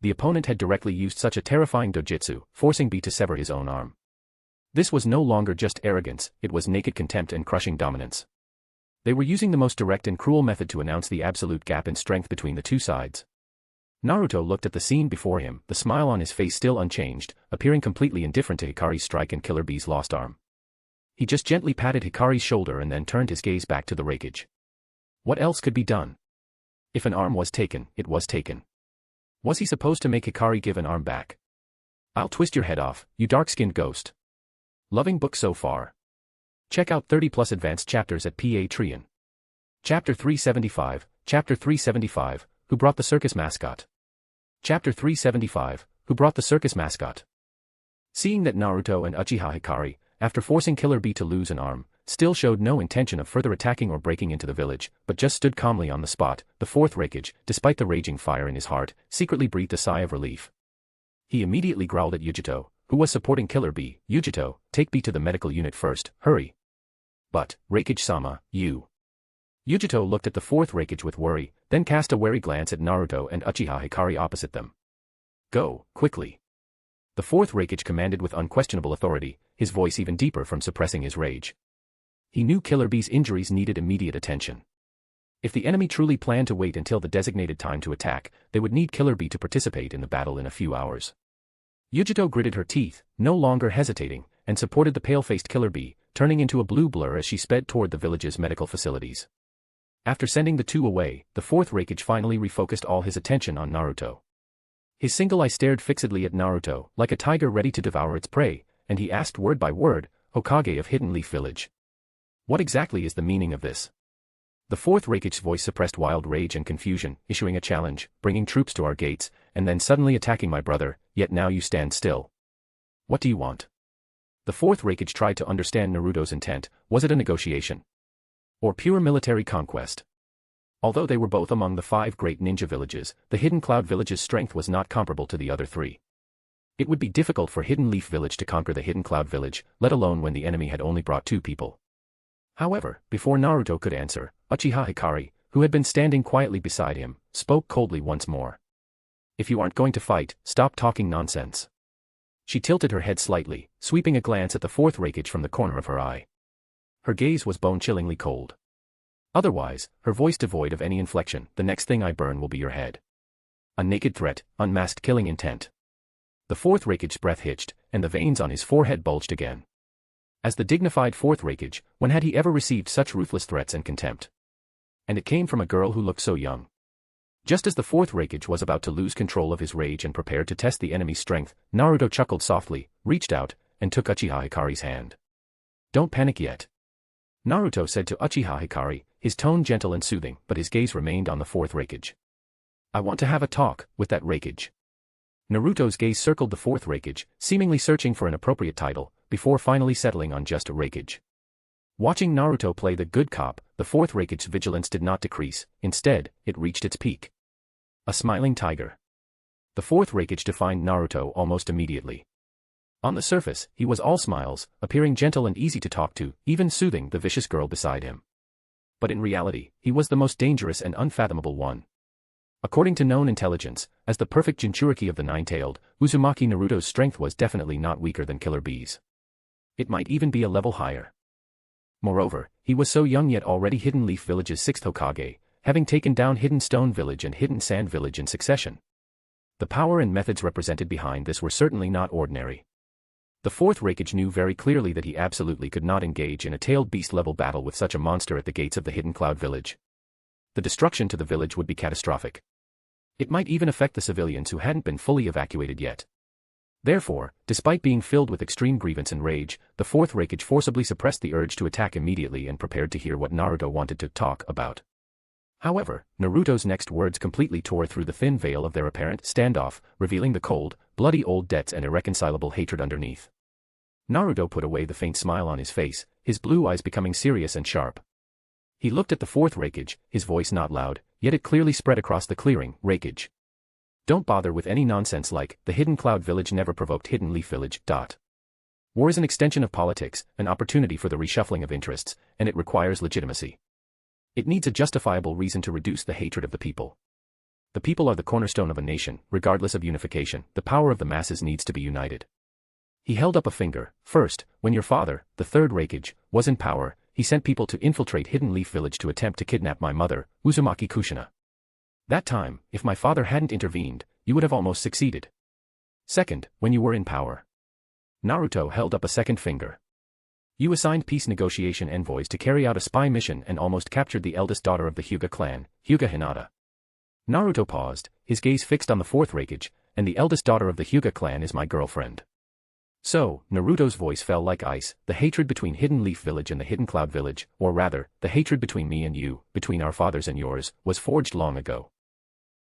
The opponent had directly used such a terrifying dojutsu, forcing Bee to sever his own arm. This was no longer just arrogance, it was naked contempt and crushing dominance. They were using the most direct and cruel method to announce the absolute gap in strength between the two sides. Naruto looked at the scene before him, the smile on his face still unchanged, appearing completely indifferent to Hikari's strike and Killer Bee's lost arm. He just gently patted Hikari's shoulder and then turned his gaze back to the wreckage. What else could be done? If an arm was taken, it was taken. Was he supposed to make Hikari give an arm back? I'll twist your head off, you dark-skinned ghost. Loving book so far. Check out 30+ advanced chapters at Patreon. Chapter 375, Chapter 375, Who Brought the Circus Mascot? Chapter 375, Who Brought the Circus Mascot? Seeing that Naruto and Uchiha Hikari, after forcing Killer Bee to lose an arm, still showed no intention of further attacking or breaking into the village, but just stood calmly on the spot, the fourth Hokage, despite the raging fire in his heart, secretly breathed a sigh of relief. He immediately growled at Yujito, who was supporting Killer Bee. Yujito, take Bee to the medical unit first, hurry. But, Hokage-sama, you. Yujito looked at the fourth Hokage with worry, then cast a wary glance at Naruto and Uchiha Hikari opposite them. Go, quickly. The fourth Hokage commanded with unquestionable authority, his voice even deeper from suppressing his rage. He knew Killer Bee's injuries needed immediate attention. If the enemy truly planned to wait until the designated time to attack, they would need Killer Bee to participate in the battle in a few hours. Yujito gritted her teeth, no longer hesitating, and supported the pale-faced Killer Bee, turning into a blue blur as she sped toward the village's medical facilities. After sending the two away, the fourth Hokage finally refocused all his attention on Naruto. His single eye stared fixedly at Naruto, like a tiger ready to devour its prey, and he asked word by word, Hokage of Hidden Leaf Village. What exactly is the meaning of this? The fourth Hokage's voice suppressed wild rage and confusion, issuing a challenge, bringing troops to our gates, and then suddenly attacking my brother, yet now you stand still. What do you want? The fourth Hokage tried to understand Naruto's intent. Was it a negotiation? Or pure military conquest? Although they were both among the 5 great ninja villages, the Hidden Cloud Village's strength was not comparable to the other 3. It would be difficult for Hidden Leaf Village to conquer the Hidden Cloud Village, let alone when the enemy had only brought 2 people. However, before Naruto could answer, Uchiha Hikari, who had been standing quietly beside him, spoke coldly once more. If you aren't going to fight, stop talking nonsense. She tilted her head slightly, sweeping a glance at the fourth Hokage from the corner of her eye. Her gaze was bone-chillingly cold. Otherwise, her voice devoid of any inflection, the next thing I burn will be your head. A naked threat, unmasked killing intent. The fourth Hokage's breath hitched, and the veins on his forehead bulged again. As the dignified fourth Hokage, when had he ever received such ruthless threats and contempt? And it came from a girl who looked so young. Just as the fourth Hokage was about to lose control of his rage and prepared to test the enemy's strength, Naruto chuckled softly, reached out, and took Uchiha Hikari's hand. Don't panic yet. Naruto said to Uchiha Hikari, his tone gentle and soothing, but his gaze remained on the fourth Raikage. I want to have a talk with that Raikage. Naruto's gaze circled the fourth Raikage, seemingly searching for an appropriate title, before finally settling on just a Raikage. Watching Naruto play the good cop, the fourth Raikage's vigilance did not decrease, instead, it reached its peak. A smiling tiger. The fourth Raikage defined Naruto almost immediately. On the surface, he was all smiles, appearing gentle and easy to talk to, even soothing the vicious girl beside him. But in reality, he was the most dangerous and unfathomable one. According to known intelligence, as the perfect Jinchuriki of the Nine-Tailed, Uzumaki, Naruto's strength was definitely not weaker than Killer Bee's. It might even be a level higher. Moreover, he was so young yet already Hidden Leaf Village's sixth Hokage, having taken down Hidden Stone Village and Hidden Sand Village in succession. The power and methods represented behind this were certainly not ordinary. The fourth Raikage knew very clearly that he absolutely could not engage in a tailed beast-level battle with such a monster at the gates of the Hidden Cloud Village. The destruction to the village would be catastrophic. It might even affect the civilians who hadn't been fully evacuated yet. Therefore, despite being filled with extreme grievance and rage, the fourth Raikage forcibly suppressed the urge to attack immediately and prepared to hear what Naruto wanted to talk about. However, Naruto's next words completely tore through the thin veil of their apparent standoff, revealing the cold, bloody old debts and irreconcilable hatred underneath. Naruto put away the faint smile on his face, his blue eyes becoming serious and sharp. He looked at the fourth Raikage, his voice not loud, yet it clearly spread across the clearing. Raikage. Don't bother with any nonsense like, the Hidden Cloud Village never provoked Hidden Leaf Village. War is an extension of politics, an opportunity for the reshuffling of interests, and it requires legitimacy. It needs a justifiable reason to reduce the hatred of the people. The people are the cornerstone of a nation, regardless of unification, the power of the masses needs to be united. He held up a finger. First, when your father, the third Raikage, was in power, he sent people to infiltrate Hidden Leaf Village to attempt to kidnap my mother, Uzumaki Kushina. That time, if my father hadn't intervened, you would have almost succeeded. Second, when you were in power. Naruto held up a second finger. You assigned peace negotiation envoys to carry out a spy mission and almost captured the eldest daughter of the Hyuga clan, Hyuga Hinata. Naruto paused, his gaze fixed on the fourth Raikage, and the eldest daughter of the Hyuga clan is my girlfriend. So, Naruto's voice fell like ice, the hatred between Hidden Leaf Village and the Hidden Cloud Village, or rather, the hatred between me and you, between our fathers and yours, was forged long ago.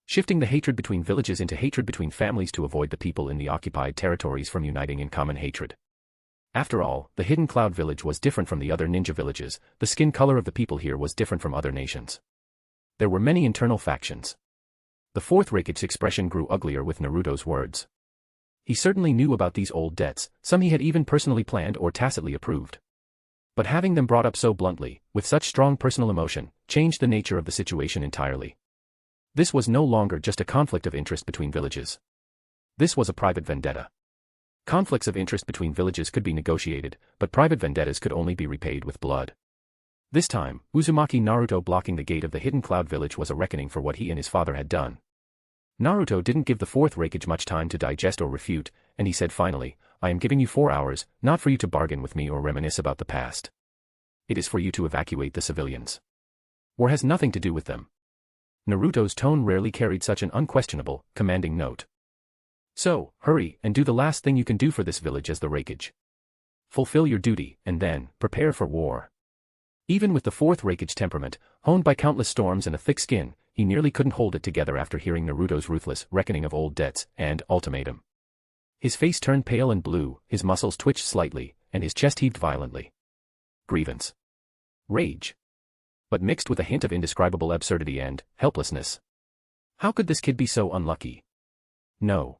Shifting the hatred between villages into hatred between families to avoid the people in the occupied territories from uniting in common hatred. After all, the Hidden Cloud Village was different from the other ninja villages, the skin color of the people here was different from other nations. There were many internal factions. The fourth Raikage's expression grew uglier with Naruto's words. He certainly knew about these old debts, some he had even personally planned or tacitly approved. But having them brought up so bluntly, with such strong personal emotion, changed the nature of the situation entirely. This was no longer just a conflict of interest between villages. This was a private vendetta. Conflicts of interest between villages could be negotiated, but private vendettas could only be repaid with blood. This time, Uzumaki Naruto blocking the gate of the Hidden Cloud Village was a reckoning for what he and his father had done. Naruto didn't give the fourth Raikage much time to digest or refute, and he said finally, I am giving you 4 hours, not for you to bargain with me or reminisce about the past. It is for you to evacuate the civilians. War has nothing to do with them. Naruto's tone rarely carried such an unquestionable, commanding note. So, hurry, and do the last thing you can do for this village as the Raikage. Fulfill your duty, and then, prepare for war. Even with the fourth Raikage temperament, honed by countless storms and a thick skin, he nearly couldn't hold it together after hearing Naruto's ruthless reckoning of old debts and ultimatum. His face turned pale and blue, his muscles twitched slightly, and his chest heaved violently. Grievance. Rage. But mixed with a hint of indescribable absurdity and helplessness. How could this kid be so unlucky? No.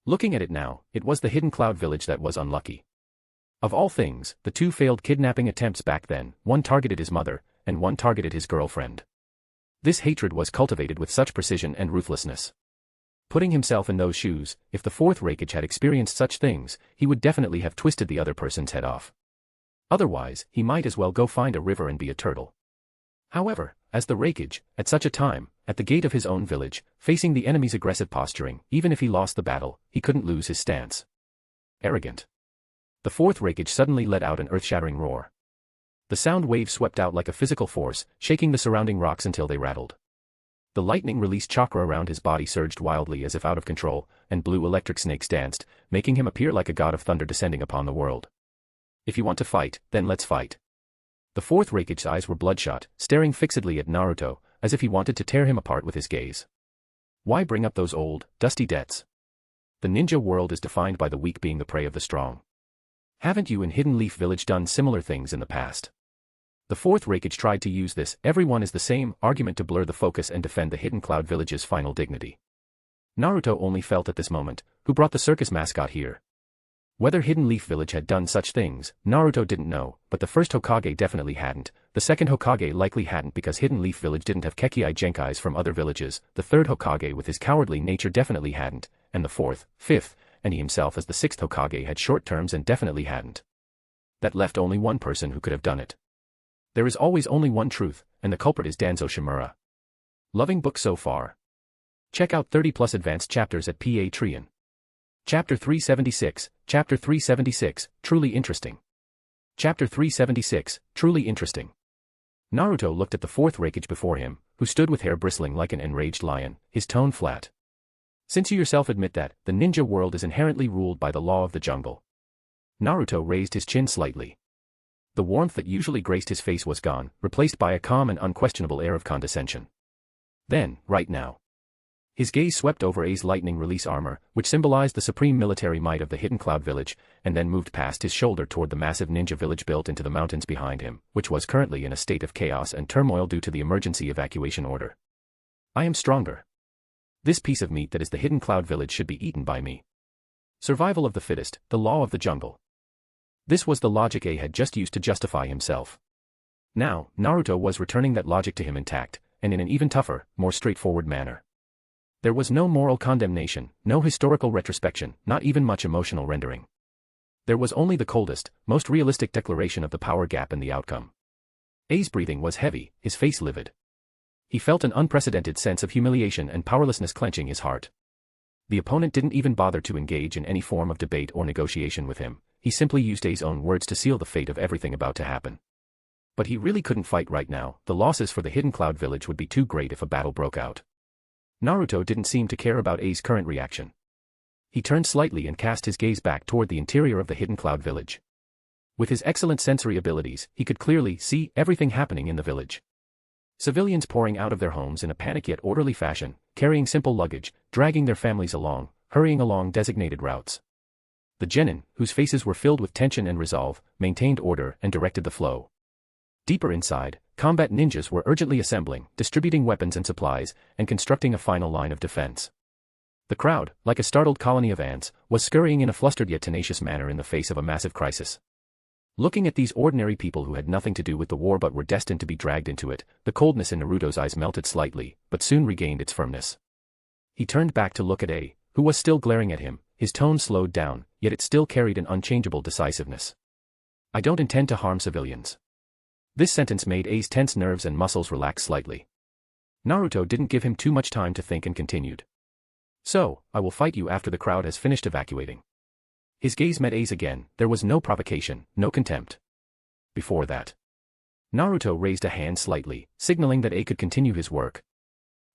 Looking at it now, it was the Hidden Cloud Village that was unlucky. Of all things, the 2 failed kidnapping attempts back then, one targeted his mother, and one targeted his girlfriend. This hatred was cultivated with such precision and ruthlessness. Putting himself in those shoes, if the fourth Raikage had experienced such things, he would definitely have twisted the other person's head off. Otherwise, he might as well go find a river and be a turtle. However, as the Raikage, at such a time, at the gate of his own village, facing the enemy's aggressive posturing, even if he lost the battle, he couldn't lose his stance. Arrogant. The fourth Raikage suddenly let out an earth-shattering roar. The sound wave swept out like a physical force, shaking the surrounding rocks until they rattled. The lightning-released chakra around his body surged wildly as if out of control, and blue electric snakes danced, making him appear like a god of thunder descending upon the world. If you want to fight, then let's fight. The fourth Raikage's eyes were bloodshot, staring fixedly at Naruto, as if he wanted to tear him apart with his gaze. Why bring up those old, dusty debts? The ninja world is defined by the weak being the prey of the strong. Haven't you in Hidden Leaf Village done similar things in the past? The fourth Raikage tried to use this "everyone is the same" argument to blur the focus and defend the Hidden Cloud Village's final dignity. Naruto only felt at this moment, who brought the circus mascot here? Whether Hidden Leaf Village had done such things, Naruto didn't know, but the first Hokage definitely hadn't, the second Hokage likely hadn't because Hidden Leaf Village didn't have Kekii Genkais from other villages, the third Hokage with his cowardly nature definitely hadn't, and the fourth, fifth, and he himself as the sixth Hokage had short terms and definitely hadn't. That left only one person who could have done it. There is always only one truth, and the culprit is Danzo Shimura. Loving book so far? Check out 30+ advanced chapters at Patreon. Chapter 376, Chapter 376, truly interesting. Chapter 376, truly interesting. Naruto looked at the fourth Raikage before him, who stood with hair bristling like an enraged lion, his tone flat. Since you yourself admit that, the ninja world is inherently ruled by the law of the jungle. Naruto raised his chin slightly. The warmth that usually graced his face was gone, replaced by a calm and unquestionable air of condescension. Then, right now. His gaze swept over A's lightning release armor, which symbolized the supreme military might of the Hidden Cloud Village, and then moved past his shoulder toward the massive ninja village built into the mountains behind him, which was currently in a state of chaos and turmoil due to the emergency evacuation order. I am stronger. This piece of meat that is the Hidden Cloud Village should be eaten by me. Survival of the fittest, the law of the jungle. This was the logic A had just used to justify himself. Now, Naruto was returning that logic to him intact, and in an even tougher, more straightforward manner. There was no moral condemnation, no historical retrospection, not even much emotional rendering. There was only the coldest, most realistic declaration of the power gap and the outcome. A's breathing was heavy, his face livid. He felt an unprecedented sense of humiliation and powerlessness clenching his heart. The opponent didn't even bother to engage in any form of debate or negotiation with him, he simply used A's own words to seal the fate of everything about to happen. But he really couldn't fight right now, the losses for the Hidden Cloud Village would be too great if a battle broke out. Naruto didn't seem to care about A's current reaction. He turned slightly and cast his gaze back toward the interior of the Hidden Cloud Village. With his excellent sensory abilities, he could clearly see everything happening in the village. Civilians pouring out of their homes in a panic yet orderly fashion, carrying simple luggage, dragging their families along, hurrying along designated routes. The genin, whose faces were filled with tension and resolve, maintained order and directed the flow. Deeper inside, combat ninjas were urgently assembling, distributing weapons and supplies, and constructing a final line of defense. The crowd, like a startled colony of ants, was scurrying in a flustered yet tenacious manner in the face of a massive crisis. Looking at these ordinary people who had nothing to do with the war but were destined to be dragged into it, the coldness in Naruto's eyes melted slightly, but soon regained its firmness. He turned back to look at A, who was still glaring at him, his tone slowed down, yet it still carried an unchangeable decisiveness. I don't intend to harm civilians. This sentence made A's tense nerves and muscles relax slightly. Naruto didn't give him too much time to think and continued. So, I will fight you after the crowd has finished evacuating. His gaze met A's again, there was no provocation, no contempt. Before that. Naruto raised a hand slightly, signaling that A could continue his work.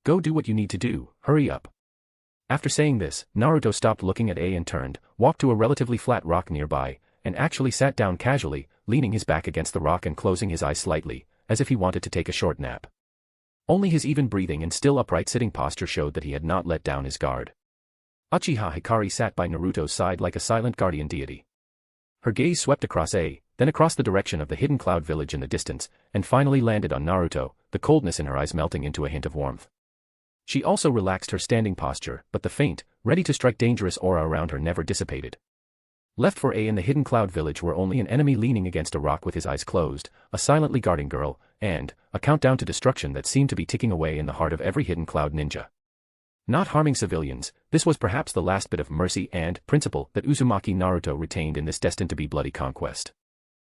Go do what you need to do, hurry up. After saying this, Naruto stopped looking at A and turned, walked to a relatively flat rock nearby, and actually sat down casually, leaning his back against the rock and closing his eyes slightly, as if he wanted to take a short nap. Only his even breathing and still upright sitting posture showed that he had not let down his guard. Uchiha Hikari sat by Naruto's side like a silent guardian deity. Her gaze swept across A, then across the direction of the Hidden Cloud Village in the distance, and finally landed on Naruto, the coldness in her eyes melting into a hint of warmth. She also relaxed her standing posture, but the faint, ready to strike dangerous aura around her never dissipated. Left for A in the Hidden Cloud Village were only an enemy leaning against a rock with his eyes closed, a silently guarding girl, and a countdown to destruction that seemed to be ticking away in the heart of every Hidden Cloud ninja. Not harming civilians, this was perhaps the last bit of mercy and principle that Uzumaki Naruto retained in this destined-to-be bloody conquest.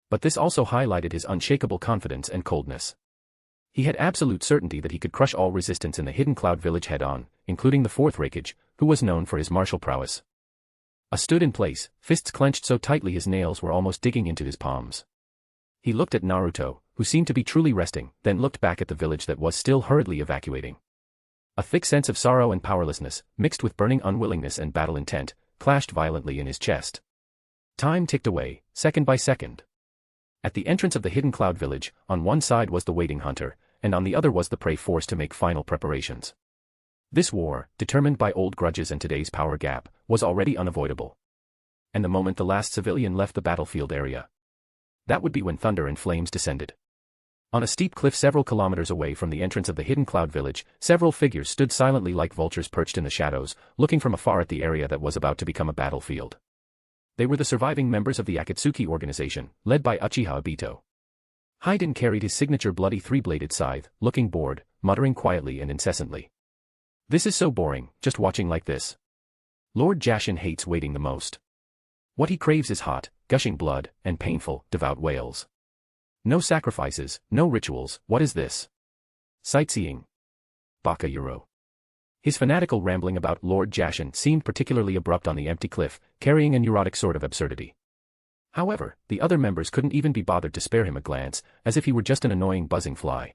But this also highlighted his unshakable confidence and coldness. He had absolute certainty that he could crush all resistance in the Hidden Cloud Village head-on, including the fourth Raikage, who was known for his martial prowess. A stood in place, fists clenched so tightly his nails were almost digging into his palms. He looked at Naruto, who seemed to be truly resting, then looked back at the village that was still hurriedly evacuating. A thick sense of sorrow and powerlessness, mixed with burning unwillingness and battle intent, clashed violently in his chest. Time ticked away, second by second. At the entrance of the hidden cloud village, on one side was the waiting hunter, and on the other was the prey forced to make final preparations. This war, determined by old grudges and today's power gap, was already unavoidable. And the moment the last civilian left the battlefield area, that would be when thunder and flames descended. On a steep cliff several kilometers away from the entrance of the hidden cloud village, several figures stood silently like vultures perched in the shadows, looking from afar at the area that was about to become a battlefield. They were the surviving members of the Akatsuki organization, led by Uchiha Obito. Haiden carried his signature bloody three-bladed scythe, looking bored, muttering quietly and incessantly. This is so boring, just watching like this. Lord Jashin hates waiting the most. What he craves is hot, gushing blood, and painful, devout wails. No sacrifices, no rituals, what is this? Sightseeing. Baka Yuro. His fanatical rambling about Lord Jashin seemed particularly abrupt on the empty cliff, carrying a neurotic sort of absurdity. However, the other members couldn't even be bothered to spare him a glance, as if he were just an annoying buzzing fly.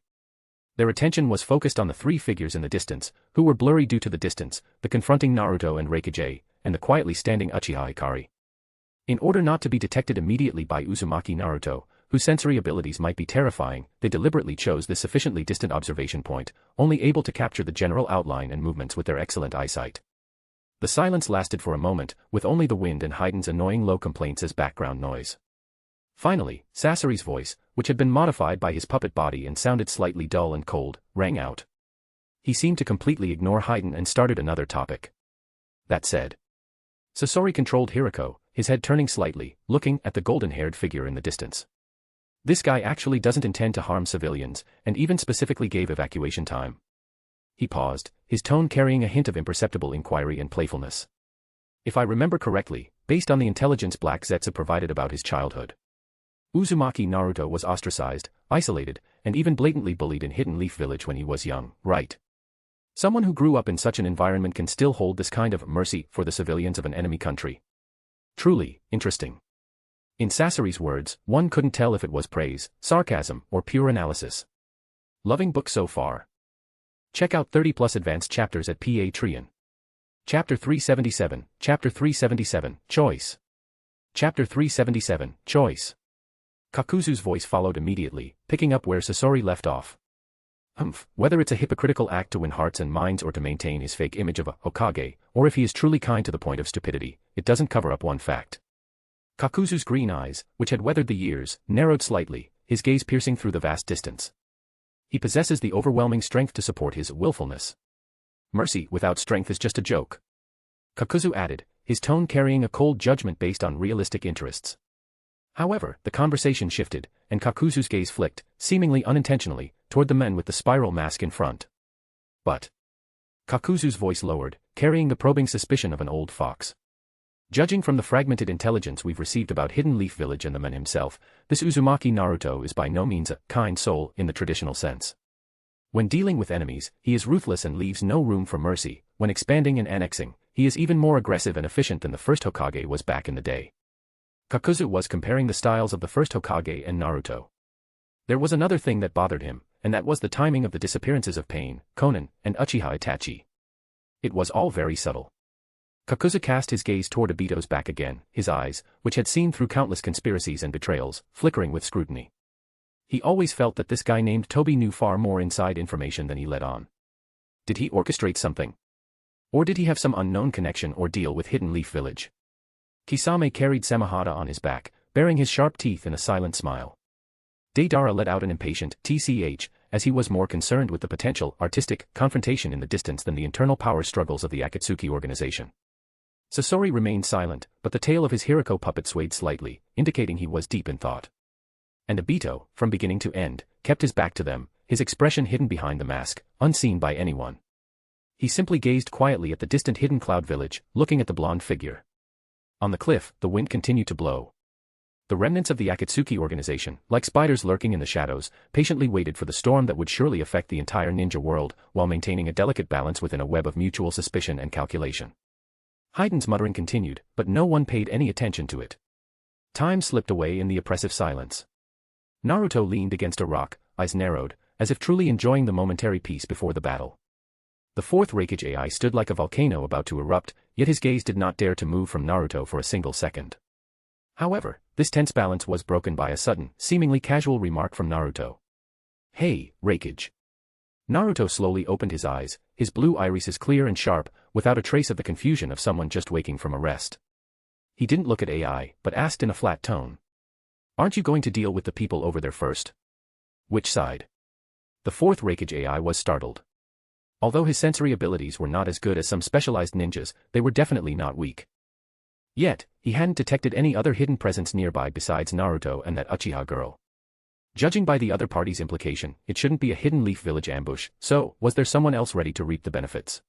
Their attention was focused on the three figures in the distance, who were blurry due to the distance, the confronting Naruto and Hokage, and the quietly standing Uchiha Ikari. In order not to be detected immediately by Uzumaki Naruto, whose sensory abilities might be terrifying, they deliberately chose this sufficiently distant observation point, only able to capture the general outline and movements with their excellent eyesight. The silence lasted for a moment, with only the wind and Haiden's annoying low complaints as background noise. Finally, Sasori's voice, which had been modified by his puppet body and sounded slightly dull and cold, rang out. He seemed to completely ignore Haiden and started another topic. That said, Sasori controlled Hiriko, his head turning slightly, looking at the golden-haired figure in the distance. This guy actually doesn't intend to harm civilians, and even specifically gave evacuation time. He paused, his tone carrying a hint of imperceptible inquiry and playfulness. If I remember correctly, based on the intelligence Black Zetsu provided about his childhood, Uzumaki Naruto was ostracized, isolated, and even blatantly bullied in Hidden Leaf Village when he was young, right? Someone who grew up in such an environment can still hold this kind of mercy for the civilians of an enemy country. Truly, interesting. In Sasori's words, one couldn't tell if it was praise, sarcasm, or pure analysis. Loving book so far. Check out 30+ advanced chapters at Patreon. Chapter 377, Chapter 377, Choice. Chapter 377, Choice. Kakuzu's voice followed immediately, picking up where Sasori left off. Whether it's a hypocritical act to win hearts and minds or to maintain his fake image of a Hokage, or if he is truly kind to the point of stupidity, it doesn't cover up one fact. Kakuzu's green eyes, which had weathered the years, narrowed slightly, his gaze piercing through the vast distance. He possesses the overwhelming strength to support his willfulness. Mercy without strength is just a joke. Kakuzu added, his tone carrying a cold judgment based on realistic interests. However, the conversation shifted, and Kakuzu's gaze flicked, seemingly unintentionally, toward the men with the spiral mask in front. But Kakuzu's voice lowered, carrying the probing suspicion of an old fox. Judging from the fragmented intelligence we've received about Hidden Leaf Village and the man himself, this Uzumaki Naruto is by no means a kind soul in the traditional sense. When dealing with enemies, he is ruthless and leaves no room for mercy. When expanding and annexing, he is even more aggressive and efficient than the first Hokage was back in the day. Kakuzu was comparing the styles of the first Hokage and Naruto. There was another thing that bothered him, and that was the timing of the disappearances of Pain, Konan, and Uchiha Itachi. It was all very subtle. Kakuzu cast his gaze toward Obito's back again, his eyes, which had seen through countless conspiracies and betrayals, flickering with scrutiny. He always felt that this guy named Toby knew far more inside information than he let on. Did he orchestrate something? Or did he have some unknown connection or deal with Hidden Leaf Village? Kisame carried Samahata on his back, baring his sharp teeth in a silent smile. Deidara let out an impatient tch, as he was more concerned with the potential artistic confrontation in the distance than the internal power struggles of the Akatsuki organization. Sasori remained silent, but the tail of his Hiriko puppet swayed slightly, indicating he was deep in thought. And Obito, from beginning to end, kept his back to them, his expression hidden behind the mask, unseen by anyone. He simply gazed quietly at the distant hidden cloud village, looking at the blonde figure. On the cliff, the wind continued to blow. The remnants of the Akatsuki organization, like spiders lurking in the shadows, patiently waited for the storm that would surely affect the entire ninja world, while maintaining a delicate balance within a web of mutual suspicion and calculation. Haiden's muttering continued, but no one paid any attention to it. Time slipped away in the oppressive silence. Naruto leaned against a rock, eyes narrowed, as if truly enjoying the momentary peace before the battle. The fourth Hokage AI stood like a volcano about to erupt, yet his gaze did not dare to move from Naruto for a single second. However, this tense balance was broken by a sudden, seemingly casual remark from Naruto. "Hey, Raikage." Naruto slowly opened his eyes, his blue irises clear and sharp, without a trace of the confusion of someone just waking from a rest. He didn't look at AI, but asked in a flat tone. "Aren't you going to deal with the people over there first?" "Which side?" The fourth Raikage AI was startled. Although his sensory abilities were not as good as some specialized ninjas, they were definitely not weak. Yet, he hadn't detected any other hidden presence nearby besides Naruto and that Uchiha girl. Judging by the other party's implication, it shouldn't be a hidden leaf village ambush, so, was there someone else ready to reap the benefits?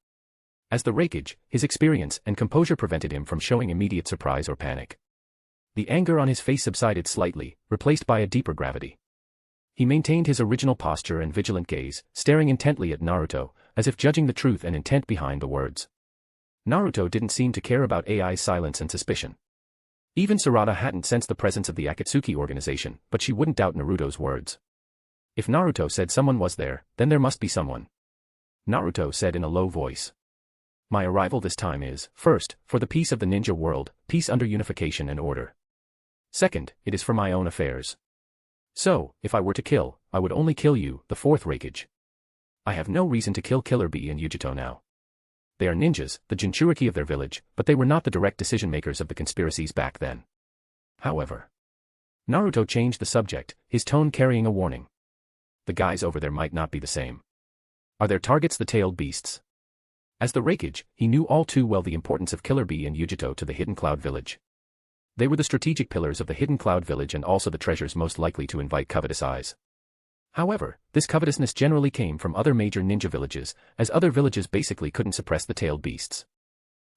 As the Raikage, his experience and composure prevented him from showing immediate surprise or panic. The anger on his face subsided slightly, replaced by a deeper gravity. He maintained his original posture and vigilant gaze, staring intently at Naruto, as if judging the truth and intent behind the words. Naruto didn't seem to care about AI's silence and suspicion. Even Sarada hadn't sensed the presence of the Akatsuki organization, but she wouldn't doubt Naruto's words. If Naruto said someone was there, then there must be someone. Naruto said in a low voice. "My arrival this time is, first, for the peace of the ninja world, peace under unification and order. Second, it is for my own affairs. So, if I were to kill, I would only kill you, the fourth Raikage. I have no reason to kill Killer Bee and Yujito now. They are ninjas, the Jinchuriki of their village, but they were not the direct decision-makers of the conspiracies back then." However, Naruto changed the subject, his tone carrying a warning. "The guys over there might not be the same. Are their targets the tailed beasts?" As the Raikage, he knew all too well the importance of Killer Bee and Yujito to the Hidden Cloud Village. They were the strategic pillars of the Hidden Cloud Village and also the treasures most likely to invite covetous eyes. However, this covetousness generally came from other major ninja villages, as other villages basically couldn't suppress the tailed beasts.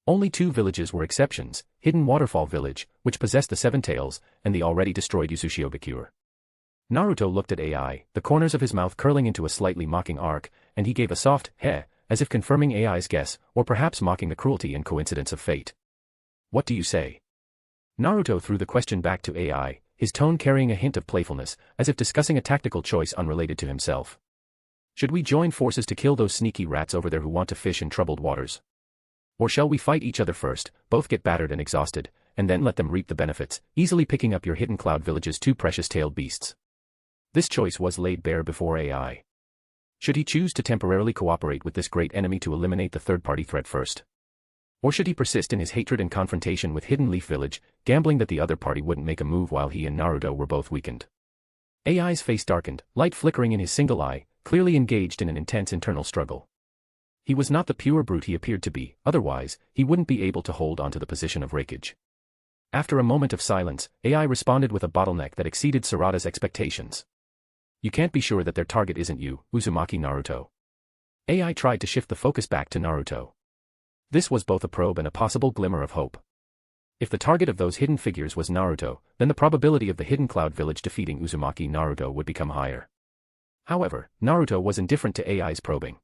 Only two villages were exceptions, Hidden Waterfall Village, which possessed the seven tails, and the already destroyed Usushiobakure. Naruto looked at AI, the corners of his mouth curling into a slightly mocking arc, and he gave a soft heh, as if confirming AI's guess, or perhaps mocking the cruelty and coincidence of fate. "What do you say?" Naruto threw the question back to AI, his tone carrying a hint of playfulness, as if discussing a tactical choice unrelated to himself. "Should we join forces to kill those sneaky rats over there who want to fish in troubled waters? Or shall we fight each other first, both get battered and exhausted, and then let them reap the benefits, easily picking up your Hidden Cloud Village's two precious tailed beasts?" This choice was laid bare before AI. Should he choose to temporarily cooperate with this great enemy to eliminate the third-party threat first? Or should he persist in his hatred and confrontation with Hidden Leaf Village, gambling that the other party wouldn't make a move while he and Naruto were both weakened? AI's face darkened, light flickering in his single eye, clearly engaged in an intense internal struggle. He was not the pure brute he appeared to be, otherwise, he wouldn't be able to hold onto the position of Raikage. After a moment of silence, AI responded with a bottleneck that exceeded Sarada's expectations. "You can't be sure that their target isn't you, Uzumaki Naruto." AI tried to shift the focus back to Naruto. This was both a probe and a possible glimmer of hope. If the target of those hidden figures was Naruto, then the probability of the Hidden Cloud Village defeating Uzumaki Naruto would become higher. However, Naruto was indifferent to AI's probing.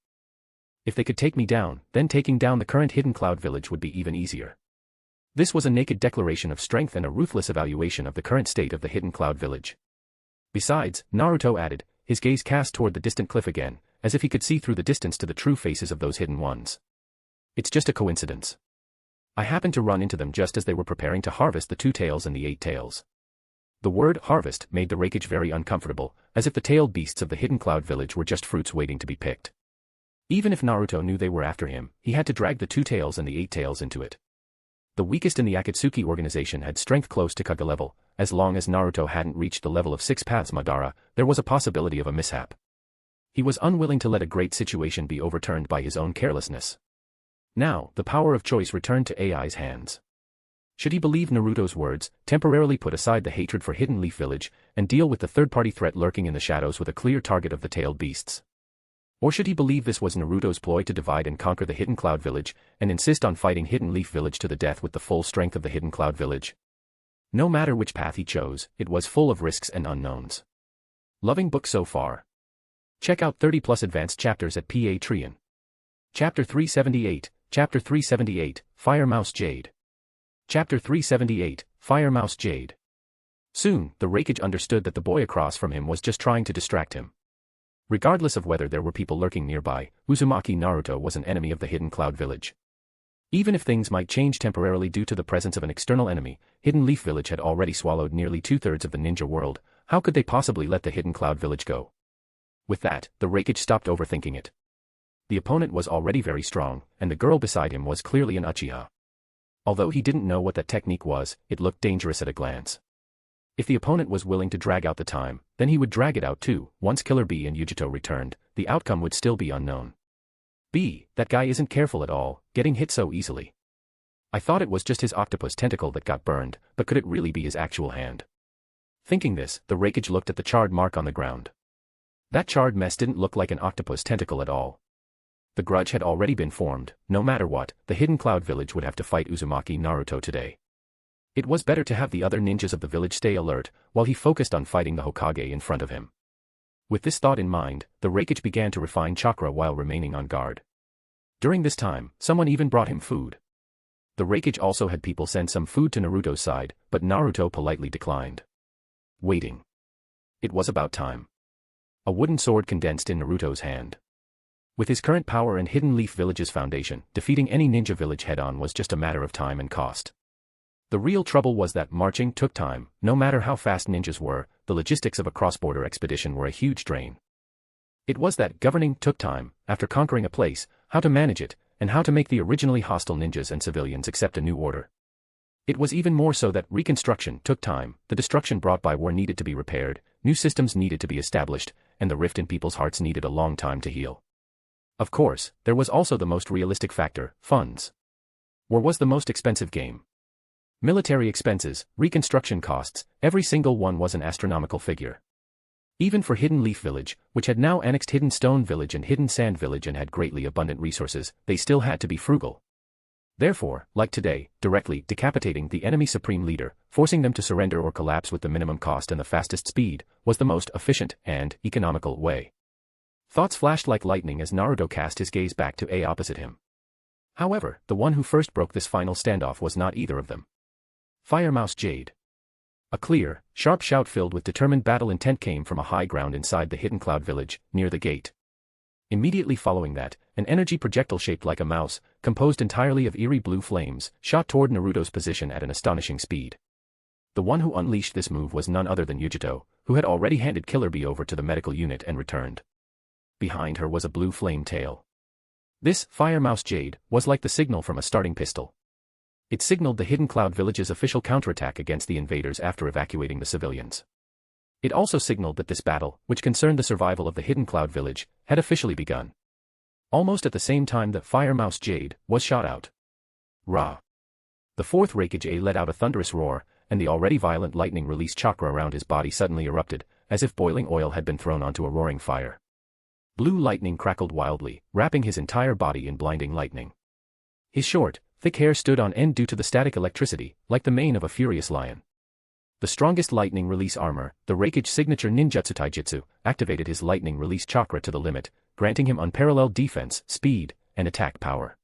If they could take me down, then taking down the current Hidden Cloud Village would be even easier. This was a naked declaration of strength and a ruthless evaluation of the current state of the Hidden Cloud Village. Besides, Naruto added, his gaze cast toward the distant cliff again, as if he could see through the distance to the true faces of those hidden ones. "It's just a coincidence. I happened to run into them just as they were preparing to harvest the 2 tails and the 8 tails." The word harvest made the Raikage very uncomfortable, as if the tailed beasts of the Hidden Cloud Village were just fruits waiting to be picked. Even if Naruto knew they were after him, he had to drag the 2 tails and the 8 tails into it. The weakest in the Akatsuki organization had strength close to Kage level. As long as Naruto hadn't reached the level of 6 paths Madara, there was a possibility of a mishap. He was unwilling to let a great situation be overturned by his own carelessness. Now, the power of choice returned to AI's hands. Should he believe Naruto's words, temporarily put aside the hatred for Hidden Leaf Village, and deal with the third-party threat lurking in the shadows with a clear target of the tailed beasts? Or should he believe this was Naruto's ploy to divide and conquer the Hidden Cloud Village, and insist on fighting Hidden Leaf Village to the death with the full strength of the Hidden Cloud Village? No matter which path he chose, it was full of risks and unknowns. Loving book so far. Check out 30+ advanced chapters at Patreon. Chapter 378, Chapter 378, Fire Mouse Jade. Chapter 378, Fire Mouse Jade. Soon, the Raikage understood that the boy across from him was just trying to distract him. Regardless of whether there were people lurking nearby, Uzumaki Naruto was an enemy of the Hidden Cloud Village. Even if things might change temporarily due to the presence of an external enemy, Hidden Leaf Village had already swallowed nearly 2/3 of the ninja world. How could they possibly let the Hidden Cloud Village go? With that, the Raikage stopped overthinking it. The opponent was already very strong, and the girl beside him was clearly an Uchiha. Although he didn't know what that technique was, it looked dangerous at a glance. If the opponent was willing to drag out the time, then he would drag it out too. Once Killer Bee and Yujito returned, the outcome would still be unknown. That guy isn't careful at all, getting hit so easily. I thought it was just his octopus tentacle that got burned, but could it really be his actual hand? Thinking this, the Raikage looked at the charred mark on the ground. That charred mess didn't look like an octopus tentacle at all. The grudge had already been formed. No matter what, the Hidden Cloud Village would have to fight Uzumaki Naruto today. It was better to have the other ninjas of the village stay alert, while he focused on fighting the Hokage in front of him. With this thought in mind, the Raikage began to refine chakra while remaining on guard. During this time, someone even brought him food. The Raikage also had people send some food to Naruto's side, but Naruto politely declined. Waiting. It was about time. A wooden sword condensed in Naruto's hand. With his current power and Hidden Leaf Village's foundation, defeating any ninja village head-on was just a matter of time and cost. The real trouble was that marching took time. No matter how fast ninjas were, the logistics of a cross-border expedition were a huge drain. It was that governing took time. After conquering a place, how to manage it, and how to make the originally hostile ninjas and civilians accept a new order. It was even more so that reconstruction took time. The destruction brought by war needed to be repaired, new systems needed to be established, and the rift in people's hearts needed a long time to heal. Of course, there was also the most realistic factor: funds. War was the most expensive game. Military expenses, reconstruction costs, every single one was an astronomical figure. Even for Hidden Leaf Village, which had now annexed Hidden Stone Village and Hidden Sand Village and had greatly abundant resources, they still had to be frugal. Therefore, like today, directly decapitating the enemy supreme leader, forcing them to surrender or collapse with the minimum cost and the fastest speed, was the most efficient and economical way. Thoughts flashed like lightning as Naruto cast his gaze back to A opposite him. However, the one who first broke this final standoff was not either of them. Fire Mouse Jade. A clear, sharp shout filled with determined battle intent came from a high ground inside the Hidden Cloud Village, near the gate. Immediately following that, an energy projectile shaped like a mouse, composed entirely of eerie blue flames, shot toward Naruto's position at an astonishing speed. The one who unleashed this move was none other than Yujito, who had already handed Killer Bee over to the medical unit and returned. Behind her was a blue flame tail. This, Fire Mouse Jade, was like the signal from a starting pistol. It signaled the Hidden Cloud Village's official counterattack against the invaders after evacuating the civilians. It also signaled that this battle, which concerned the survival of the Hidden Cloud Village, had officially begun. Almost at the same time that Fire Mouse Jade was shot out. Ra! The fourth Raikage let out a thunderous roar, and the already violent lightning release chakra around his body suddenly erupted, as if boiling oil had been thrown onto a roaring fire. Blue lightning crackled wildly, wrapping his entire body in blinding lightning. His short, thick hair stood on end due to the static electricity, like the mane of a furious lion. The strongest lightning release armor, the Raikage's signature ninjutsu taijutsu, activated his lightning release chakra to the limit, granting him unparalleled defense, speed, and attack power.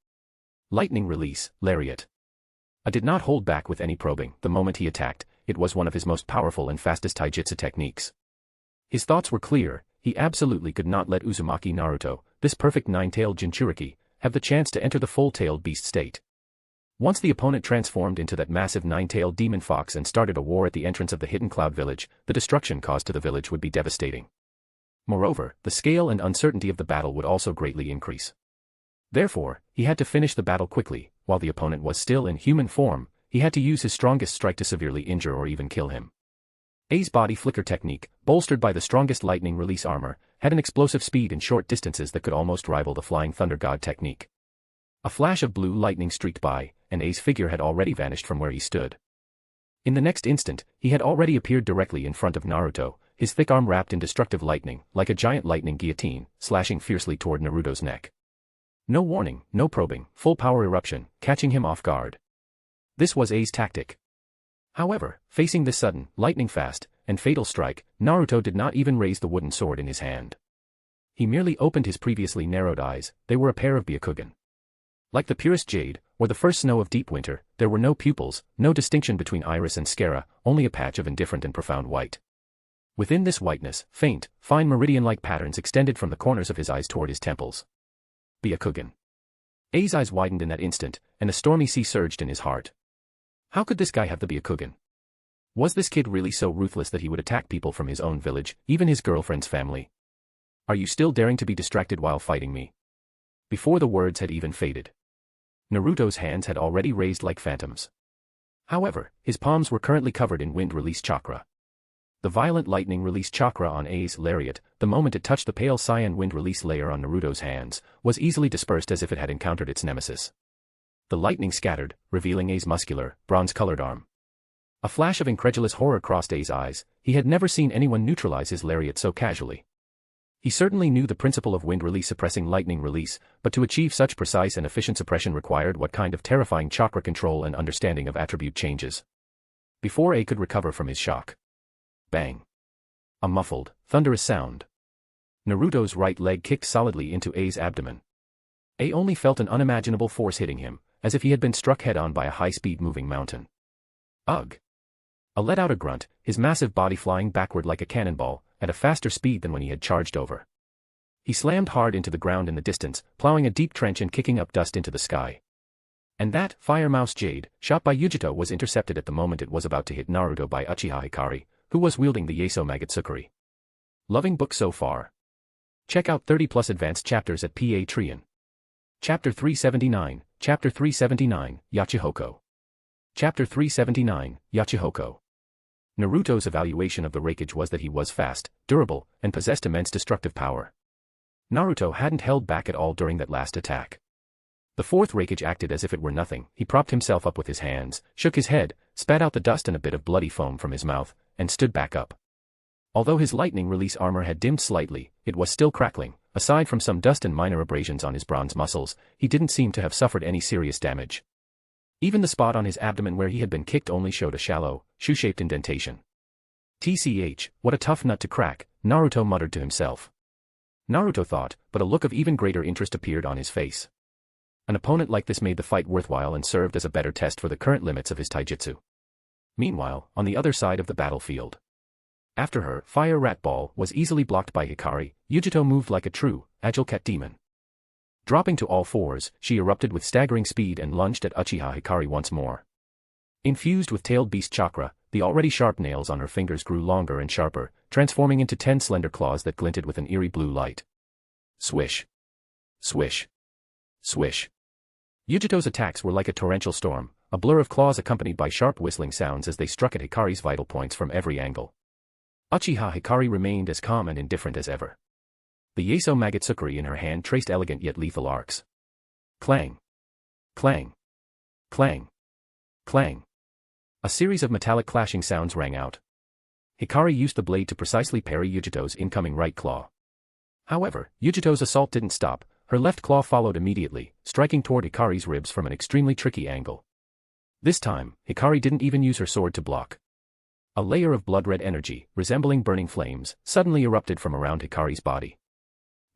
Lightning release, lariat. I did not hold back with any probing. The moment he attacked, it was one of his most powerful and fastest taijutsu techniques. His thoughts were clear. He absolutely could not let Uzumaki Naruto, this perfect nine-tailed Jinchuriki, have the chance to enter the full-tailed beast state. Once the opponent transformed into that massive nine-tailed demon fox and started a war at the entrance of the Hidden Cloud Village, the destruction caused to the village would be devastating. Moreover, the scale and uncertainty of the battle would also greatly increase. Therefore, he had to finish the battle quickly. While the opponent was still in human form, he had to use his strongest strike to severely injure or even kill him. A's body flicker technique, bolstered by the strongest lightning release armor, had an explosive speed in short distances that could almost rival the Flying Thunder God technique. A flash of blue lightning streaked by, and A's figure had already vanished from where he stood. In the next instant, he had already appeared directly in front of Naruto, his thick arm wrapped in destructive lightning, like a giant lightning guillotine, slashing fiercely toward Naruto's neck. No warning, no probing, full power eruption, catching him off guard. This was A's tactic. However, facing this sudden, lightning-fast, and fatal strike, Naruto did not even raise the wooden sword in his hand. He merely opened his previously narrowed eyes. They were a pair of Byakugan. Like the purest jade, or the first snow of deep winter, there were no pupils, no distinction between iris and sclera, only a patch of indifferent and profound white. Within this whiteness, faint, fine meridian-like patterns extended from the corners of his eyes toward his temples. Byakugan. A's eyes widened in that instant, and a stormy sea surged in his heart. How could this guy have the Byakugan? Was this kid really so ruthless that he would attack people from his own village, even his girlfriend's family? Are you still daring to be distracted while fighting me? Before the words had even faded, Naruto's hands had already raised like phantoms. However, his palms were currently covered in wind-release chakra. The violent lightning released chakra on A's lariat, the moment it touched the pale cyan wind-release layer on Naruto's hands, was easily dispersed as if it had encountered its nemesis. The lightning scattered, revealing A's muscular, bronze-colored arm. A flash of incredulous horror crossed A's eyes. He had never seen anyone neutralize his lariat so casually. He certainly knew the principle of wind release suppressing lightning release, but to achieve such precise and efficient suppression required what kind of terrifying chakra control and understanding of attribute changes. Before A could recover from his shock. Bang. A muffled, thunderous sound. Naruto's right leg kicked solidly into A's abdomen. A only felt an unimaginable force hitting him, as if he had been struck head-on by a high-speed moving mountain. Ugh. A let out a grunt, his massive body flying backward like a cannonball, at a faster speed than when he had charged over. He slammed hard into the ground in the distance, plowing a deep trench and kicking up dust into the sky. And that Fire Mouse Jade, shot by Yujito, was intercepted at the moment it was about to hit Naruto by Uchiha Hikari, who was wielding the Naruto. Loving book so far? Check out 30+ advanced chapters at Patreon. Chapter 379, Chapter 379, Yachihoko. Chapter 379, Yachihoko. Naruto's evaluation of the Raikage was that he was fast, durable, and possessed immense destructive power. Naruto hadn't held back at all during that last attack. The fourth Raikage acted as if it were nothing. He propped himself up with his hands, shook his head, spat out the dust and a bit of bloody foam from his mouth, and stood back up. Although his lightning release armor had dimmed slightly, it was still crackling. Aside from some dust and minor abrasions on his bronze muscles, he didn't seem to have suffered any serious damage. Even the spot on his abdomen where he had been kicked only showed a shallow, shoe-shaped indentation. TCH, what a tough nut to crack, Naruto muttered to himself. Naruto thought, but a look of even greater interest appeared on his face. An opponent like this made the fight worthwhile and served as a better test for the current limits of his taijutsu. Meanwhile, on the other side of the battlefield. After her fire rat ball was easily blocked by Hikari, Yujito moved like a true, agile cat demon. Dropping to all fours, she erupted with staggering speed and lunged at Uchiha Hikari once more. Infused with tailed beast chakra, the already sharp nails on her fingers grew longer and sharper, transforming into 10 slender claws that glinted with an eerie blue light. Swish. Swish. Swish. Yujito's attacks were like a torrential storm, a blur of claws accompanied by sharp whistling sounds as they struck at Hikari's vital points from every angle. Uchiha Hikari remained as calm and indifferent as ever. The Naruto in her hand traced elegant yet lethal arcs. Clang. Clang. Clang. Clang. A series of metallic clashing sounds rang out. Hikari used the blade to precisely parry Yujito's incoming right claw. However, Yujito's assault didn't stop. Her left claw followed immediately, striking toward Hikari's ribs from an extremely tricky angle. This time, Hikari didn't even use her sword to block. A layer of blood-red energy, resembling burning flames, suddenly erupted from around Hikari's body.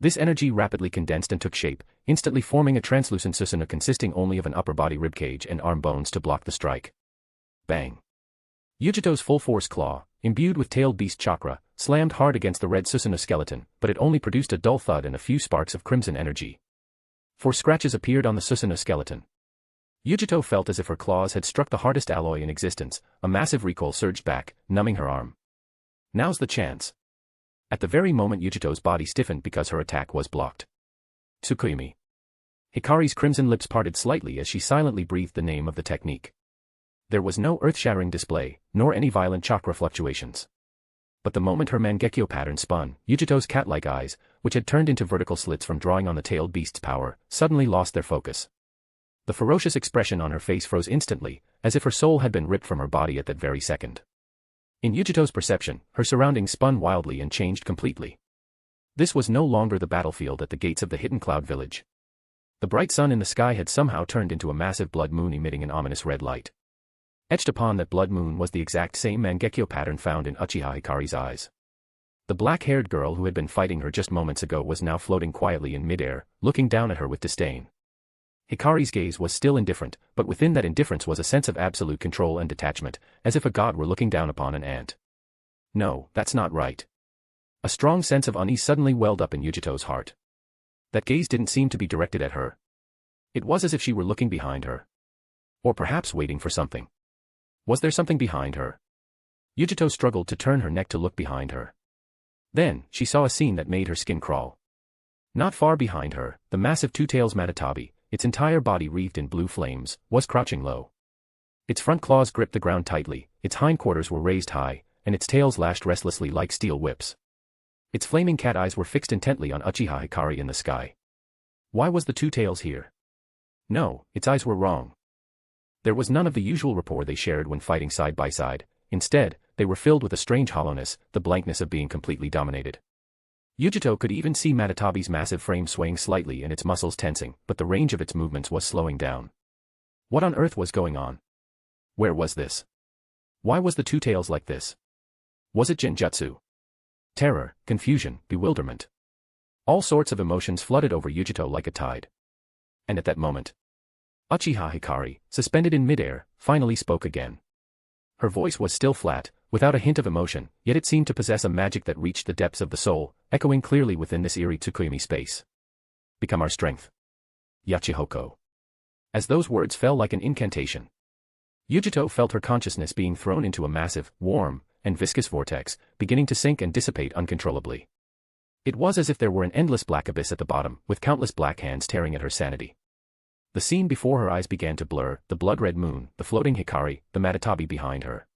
This energy rapidly condensed and took shape, instantly forming a translucent Susanoo consisting only of an upper body ribcage and arm bones to block the strike. Bang. Yujito's full-force claw, imbued with tailed beast chakra, slammed hard against the red Susanoo skeleton, but it only produced a dull thud and a few sparks of crimson energy. 4 scratches appeared on the Susanoo skeleton. Yujito felt as if her claws had struck the hardest alloy in existence. A massive recoil surged back, numbing her arm. Now's the chance. At the very moment Yujito's body stiffened because her attack was blocked. Tsukuyomi. Hikari's crimson lips parted slightly as she silently breathed the name of the technique. There was no earth-shattering display, nor any violent chakra fluctuations. But the moment her Mangekyo pattern spun, Yujito's cat-like eyes, which had turned into vertical slits from drawing on the tailed beast's power, suddenly lost their focus. The ferocious expression on her face froze instantly, as if her soul had been ripped from her body at that very second. In Yujito's perception, her surroundings spun wildly and changed completely. This was no longer the battlefield at the gates of the hidden cloud village. The bright sun in the sky had somehow turned into a massive blood moon emitting an ominous red light. Etched upon that blood moon was the exact same Mangekyo pattern found in Uchiha Hikari's eyes. The black-haired girl who had been fighting her just moments ago was now floating quietly in midair, looking down at her with disdain. Hikari's gaze was still indifferent, but within that indifference was a sense of absolute control and detachment, as if a god were looking down upon an ant. No, that's not right. A strong sense of unease suddenly welled up in Yujito's heart. That gaze didn't seem to be directed at her. It was as if she were looking behind her. Or perhaps waiting for something. Was there something behind her? Yujito struggled to turn her neck to look behind her. Then, she saw a scene that made her skin crawl. Not far behind her, the massive two-tails Matatabi, its entire body wreathed in blue flames, was crouching low. Its front claws gripped the ground tightly, its hindquarters were raised high, and its tails lashed restlessly like steel whips. Its flaming cat eyes were fixed intently on Uchiha Hikari in the sky. Why was the two tails here? No, its eyes were wrong. There was none of the usual rapport they shared when fighting side by side. Instead, they were filled with a strange hollowness, the blankness of being completely dominated. Yujito could even see Matatabi's massive frame swaying slightly and its muscles tensing, but the range of its movements was slowing down. What on earth was going on? Where was this? Why was the two tails like this? Was it genjutsu? Terror, confusion, bewilderment. All sorts of emotions flooded over Yujito like a tide. And at that moment, Uchiha Hikari, suspended in midair, finally spoke again. Her voice was still flat, without a hint of emotion, yet it seemed to possess a magic that reached the depths of the soul, echoing clearly within this eerie Tsukuyomi space. Become our strength. Yachihoko. As those words fell like an incantation, Yujito felt her consciousness being thrown into a massive, warm, and viscous vortex, beginning to sink and dissipate uncontrollably. It was as if there were an endless black abyss at the bottom, with countless black hands tearing at her sanity. The scene before her eyes began to blur, the blood-red moon, the floating Hikari, the Matatabi behind her.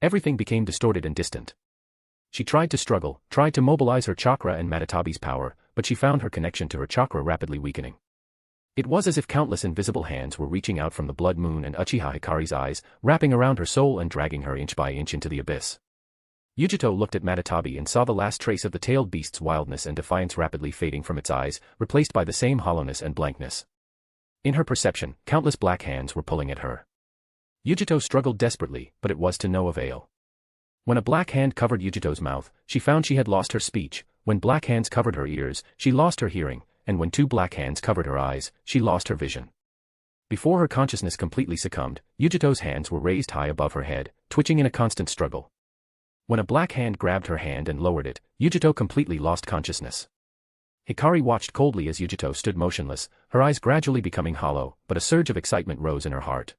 Everything became distorted and distant. She tried to struggle, tried to mobilize her chakra and Matatabi's power, but she found her connection to her chakra rapidly weakening. It was as if countless invisible hands were reaching out from the blood moon and Uchiha Hikari's eyes, wrapping around her soul and dragging her inch by inch into the abyss. Yujito looked at Matatabi and saw the last trace of the tailed beast's wildness and defiance rapidly fading from its eyes, replaced by the same hollowness and blankness. In her perception, countless black hands were pulling at her. Yujito struggled desperately, but it was to no avail. When a black hand covered Yujito's mouth, she found she had lost her speech. When black hands covered her ears, she lost her hearing, and when two black hands covered her eyes, she lost her vision. Before her consciousness completely succumbed, Yujito's hands were raised high above her head, twitching in a constant struggle. When a black hand grabbed her hand and lowered it, Yujito completely lost consciousness. Hikari watched coldly as Yujito stood motionless, her eyes gradually becoming hollow, but a surge of excitement rose in her heart.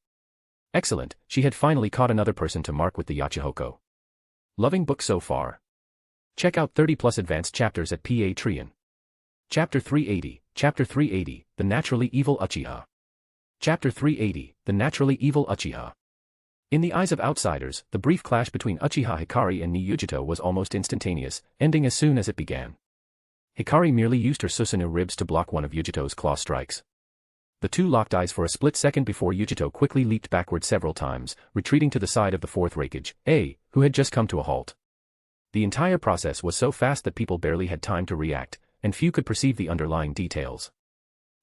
Excellent, she had finally caught another person to mark with the Yachihoko. Loving book so far. Check out 30+ advanced chapters at Patreon. Chapter 380, The Naturally Evil Uchiha. Chapter 380, The Naturally Evil Uchiha. In the eyes of outsiders, the brief clash between Uchiha Hikari and Yujito was almost instantaneous, ending as soon as it began. Hikari merely used her Susanoo ribs to block one of Yujito's claw strikes. The two locked eyes for a split second before Yujito quickly leaped backward several times, retreating to the side of the fourth Raikage, who had just come to a halt. The entire process was so fast that people barely had time to react, and few could perceive the underlying details.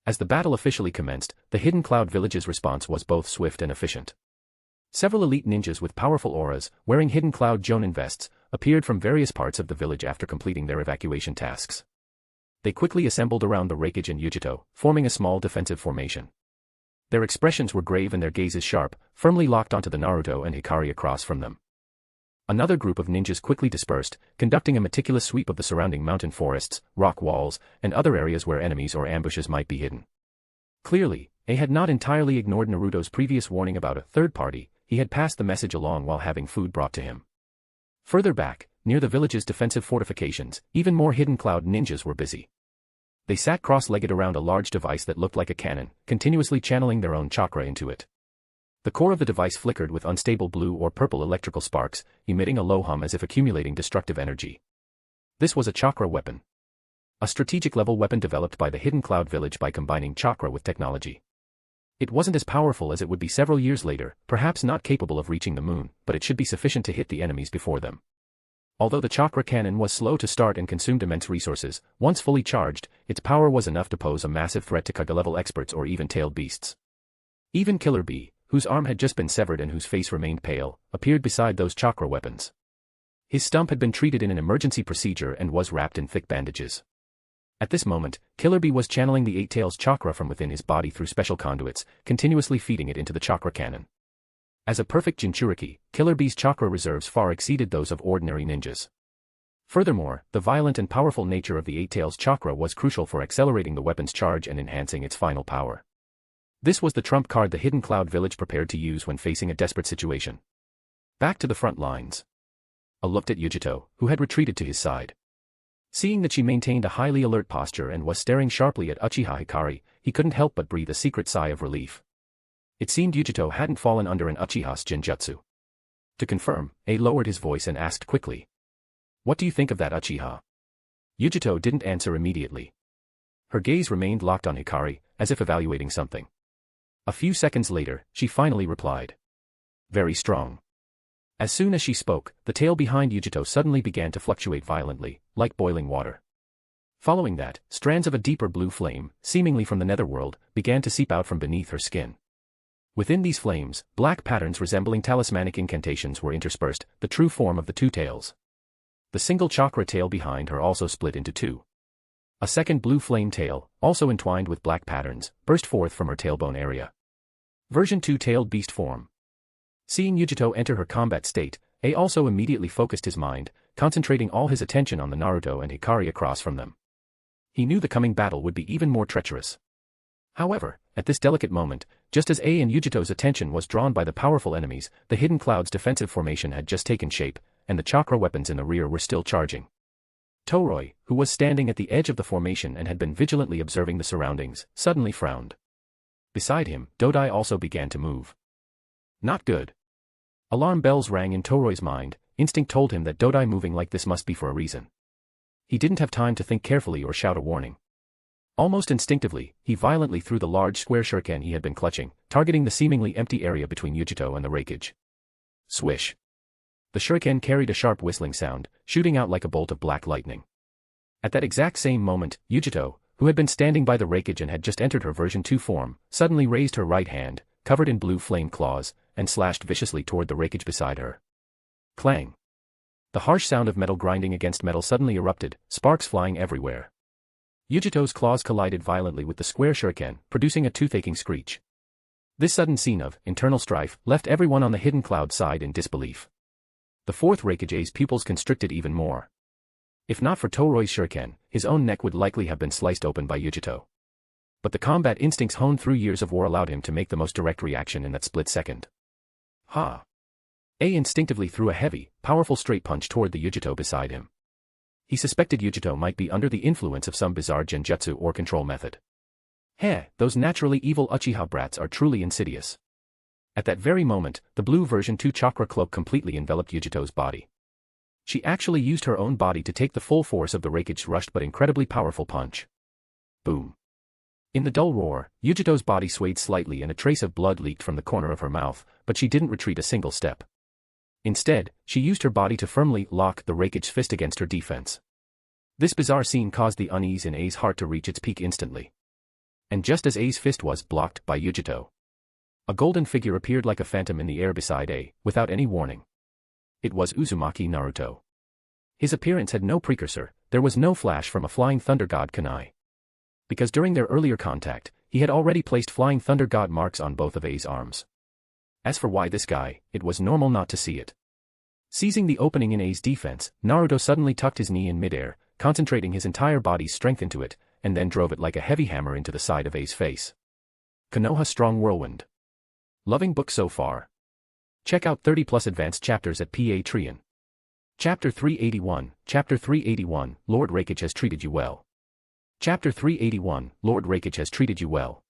As the battle officially commenced, the Hidden Cloud Village's response was both swift and efficient. Several elite ninjas with powerful auras, wearing Hidden Cloud Jonin vests, appeared from various parts of the village after completing their evacuation tasks. They quickly assembled around the Raikage and Yujito, forming a small defensive formation. Their expressions were grave and their gazes sharp, firmly locked onto the Naruto and Hikari across from them. Another group of ninjas quickly dispersed, conducting a meticulous sweep of the surrounding mountain forests, rock walls, and other areas where enemies or ambushes might be hidden. Clearly, A had not entirely ignored Naruto's previous warning about a third party. He had passed the message along while having food brought to him. Further back, near the village's defensive fortifications, even more Hidden Cloud ninjas were busy. They sat cross-legged around a large device that looked like a cannon, continuously channeling their own chakra into it. The core of the device flickered with unstable blue or purple electrical sparks, emitting a low hum as if accumulating destructive energy. This was a chakra weapon. A strategic-level weapon developed by the Hidden Cloud Village by combining chakra with technology. It wasn't as powerful as it would be several years later, perhaps not capable of reaching the moon, but it should be sufficient to hit the enemies before them. Although the chakra cannon was slow to start and consumed immense resources, once fully charged, its power was enough to pose a massive threat to Kage-level experts or even tailed beasts. Even Killer Bee, whose arm had just been severed and whose face remained pale, appeared beside those chakra weapons. His stump had been treated in an emergency procedure and was wrapped in thick bandages. At this moment, Killer Bee was channeling the Eight-Tails chakra from within his body through special conduits, continuously feeding it into the chakra cannon. As a perfect Jinchuriki, Killer Bee's chakra reserves far exceeded those of ordinary ninjas. Furthermore, the violent and powerful nature of the Eight-Tails chakra was crucial for accelerating the weapon's charge and enhancing its final power. This was the trump card the hidden cloud village prepared to use when facing a desperate situation. Back to the front lines. A looked at Yujito, who had retreated to his side. Seeing that she maintained a highly alert posture and was staring sharply at Uchiha Hikari, he couldn't help but breathe a secret sigh of relief. It seemed Yujito hadn't fallen under an Uchiha's genjutsu. To confirm, A lowered his voice and asked quickly. What do you think of that, Uchiha? Yujito didn't answer immediately. Her gaze remained locked on Hikari, as if evaluating something. A few seconds later, she finally replied. Very strong. As soon as she spoke, the tail behind Yujito suddenly began to fluctuate violently, like boiling water. Following that, strands of a deeper blue flame, seemingly from the netherworld, began to seep out from beneath her skin. Within these flames, black patterns resembling talismanic incantations were interspersed, the true form of the two tails. The single chakra tail behind her also split into two. A second blue flame tail, also entwined with black patterns, burst forth from her tailbone area. Version 2 Tailed Beast Form. Seeing Yujito enter her combat state, A also immediately focused his mind, concentrating all his attention on the Naruto and Hikari across from them. He knew the coming battle would be even more treacherous. However, at this delicate moment, just as A and Yujito's attention was drawn by the powerful enemies, the Hidden Cloud's defensive formation had just taken shape, and the chakra weapons in the rear were still charging. Toroi, who was standing at the edge of the formation and had been vigilantly observing the surroundings, suddenly frowned. Beside him, Dodai also began to move. Not good. Alarm bells rang in Toroi's mind. Instinct told him that Dodai moving like this must be for a reason. He didn't have time to think carefully or shout a warning. Almost instinctively, he violently threw the large square shuriken he had been clutching, targeting the seemingly empty area between Yujito and the wreckage. Swish. The shuriken carried a sharp whistling sound, shooting out like a bolt of black lightning. At that exact same moment, Yujito, who had been standing by the wreckage and had just entered her version 2 form, suddenly raised her right hand, covered in blue flame claws, and slashed viciously toward the wreckage beside her. Clang. The harsh sound of metal grinding against metal suddenly erupted, sparks flying everywhere. Yujito's claws collided violently with the square shuriken, producing a toothacheing screech. This sudden scene of internal strife left everyone on the Hidden Cloud side in disbelief. The fourth Reikage's pupils constricted even more. If not for Toroi's shuriken, his own neck would likely have been sliced open by Yujito. But the combat instincts honed through years of war allowed him to make the most direct reaction in that split second. Ha! A instinctively threw a heavy, powerful straight punch toward the Yujito beside him. He suspected Yujito might be under the influence of some bizarre genjutsu or control method. Heh, those naturally evil Uchiha brats are truly insidious. At that very moment, the blue version 2 chakra cloak completely enveloped Yujito's body. She actually used her own body to take the full force of the Reikage's rushed but incredibly powerful punch. Boom. In the dull roar, Yujito's body swayed slightly and a trace of blood leaked from the corner of her mouth, but she didn't retreat a single step. Instead, she used her body to firmly lock the Reikage's fist against her defense. This bizarre scene caused the unease in A's heart to reach its peak instantly. And just as A's fist was blocked by Yujito, a golden figure appeared like a phantom in the air beside A, without any warning. It was Uzumaki Naruto. His appearance had no precursor, there was no flash from a flying thunder god kunai. Because during their earlier contact, he had already placed flying thunder god marks on both of A's arms. As for why this guy, it was normal not to see it. Seizing the opening in A's defense, Naruto suddenly tucked his knee in midair, concentrating his entire body's strength into it, and then drove it like a heavy hammer into the side of A's face. Konoha Strong Whirlwind. Loving book so far? Check out 30+ advanced chapters at Patreon. Chapter 381, Chapter 381, Lord Reikage has treated you well. Chapter 381, Lord Reikage has treated you well.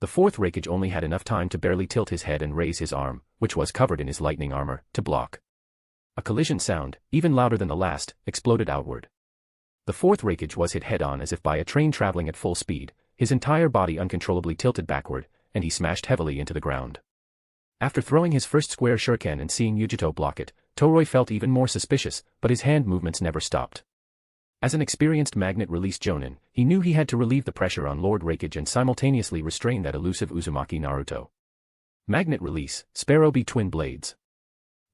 The fourth Reikage only had enough time to barely tilt his head and raise his arm, which was covered in his lightning armor, to block. A collision sound, even louder than the last, exploded outward. The fourth Reikage was hit head-on as if by a train traveling at full speed, his entire body uncontrollably tilted backward, and he smashed heavily into the ground. After throwing his first square shuriken and seeing Yujito block it, Toroi felt even more suspicious, but his hand movements never stopped. As an experienced magnet-release jonin, he knew he had to relieve the pressure on Lord Reikage and simultaneously restrain that elusive Uzumaki Naruto. Magnet release, Sparrow B twin blades.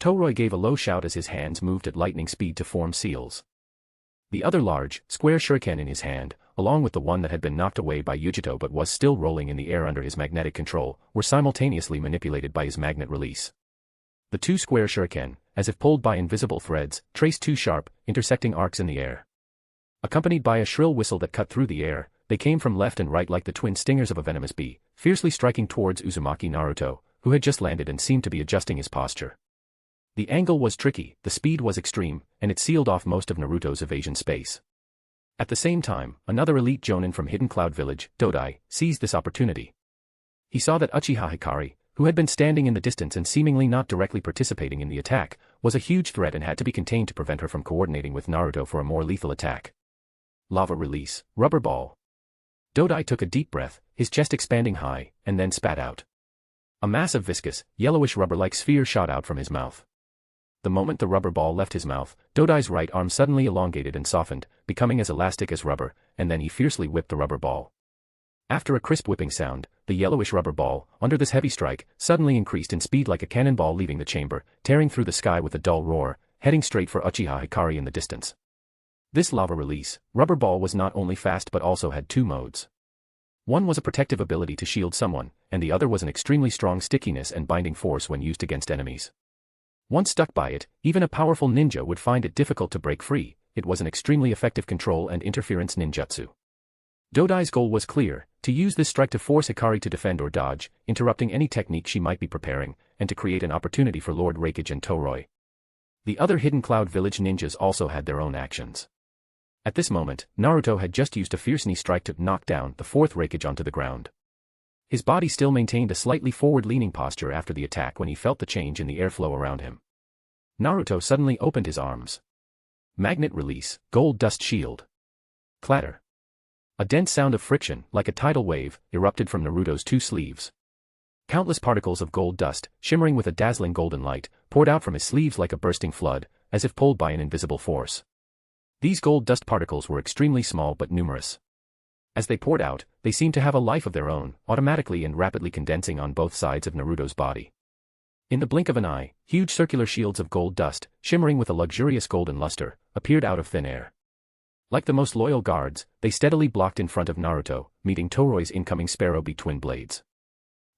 Toroi gave a low shout as his hands moved at lightning speed to form seals. The other large, square shuriken in his hand, along with the one that had been knocked away by Yujito but was still rolling in the air under his magnetic control, were simultaneously manipulated by his magnet release. The two square shuriken, as if pulled by invisible threads, traced two sharp, intersecting arcs in the air. Accompanied by a shrill whistle that cut through the air, they came from left and right like the twin stingers of a venomous bee, fiercely striking towards Uzumaki Naruto, who had just landed and seemed to be adjusting his posture. The angle was tricky, the speed was extreme, and it sealed off most of Naruto's evasion space. At the same time, another elite jonin from Hidden Cloud Village, Dodai, seized this opportunity. He saw that Uchiha Hikari, who had been standing in the distance and seemingly not directly participating in the attack, was a huge threat and had to be contained to prevent her from coordinating with Naruto for a more lethal attack. Lava release, rubber ball. Dodai took a deep breath, his chest expanding high, and then spat out. A mass of viscous, yellowish rubber-like sphere shot out from his mouth. The moment the rubber ball left his mouth, Dodai's right arm suddenly elongated and softened, becoming as elastic as rubber, and then he fiercely whipped the rubber ball. After a crisp whipping sound, the yellowish rubber ball, under this heavy strike, suddenly increased in speed like a cannonball leaving the chamber, tearing through the sky with a dull roar, heading straight for Uchiha Hikari in the distance. This lava release, rubber ball was not only fast but also had two modes. One was a protective ability to shield someone, and the other was an extremely strong stickiness and binding force when used against enemies. Once stuck by it, even a powerful ninja would find it difficult to break free. It was an extremely effective control and interference ninjutsu. Dodai's goal was clear, to use this strike to force Hikari to defend or dodge, interrupting any technique she might be preparing, and to create an opportunity for Lord Raikage and Toroi. The other Hidden Cloud Village ninjas also had their own actions. At this moment, Naruto had just used a fierce knee strike to knock down the fourth Raikage onto the ground. His body still maintained a slightly forward-leaning posture after the attack when he felt the change in the airflow around him. Naruto suddenly opened his arms. Magnet release, gold dust shield. Clatter. A dense sound of friction, like a tidal wave, erupted from Naruto's two sleeves. Countless particles of gold dust, shimmering with a dazzling golden light, poured out from his sleeves like a bursting flood, as if pulled by an invisible force. These gold dust particles were extremely small but numerous. As they poured out, they seemed to have a life of their own, automatically and rapidly condensing on both sides of Naruto's body. In the blink of an eye, huge circular shields of gold dust, shimmering with a luxurious golden luster, appeared out of thin air. Like the most loyal guards, they steadily blocked in front of Naruto, meeting Toroi's incoming Sparrow Bee twin blades.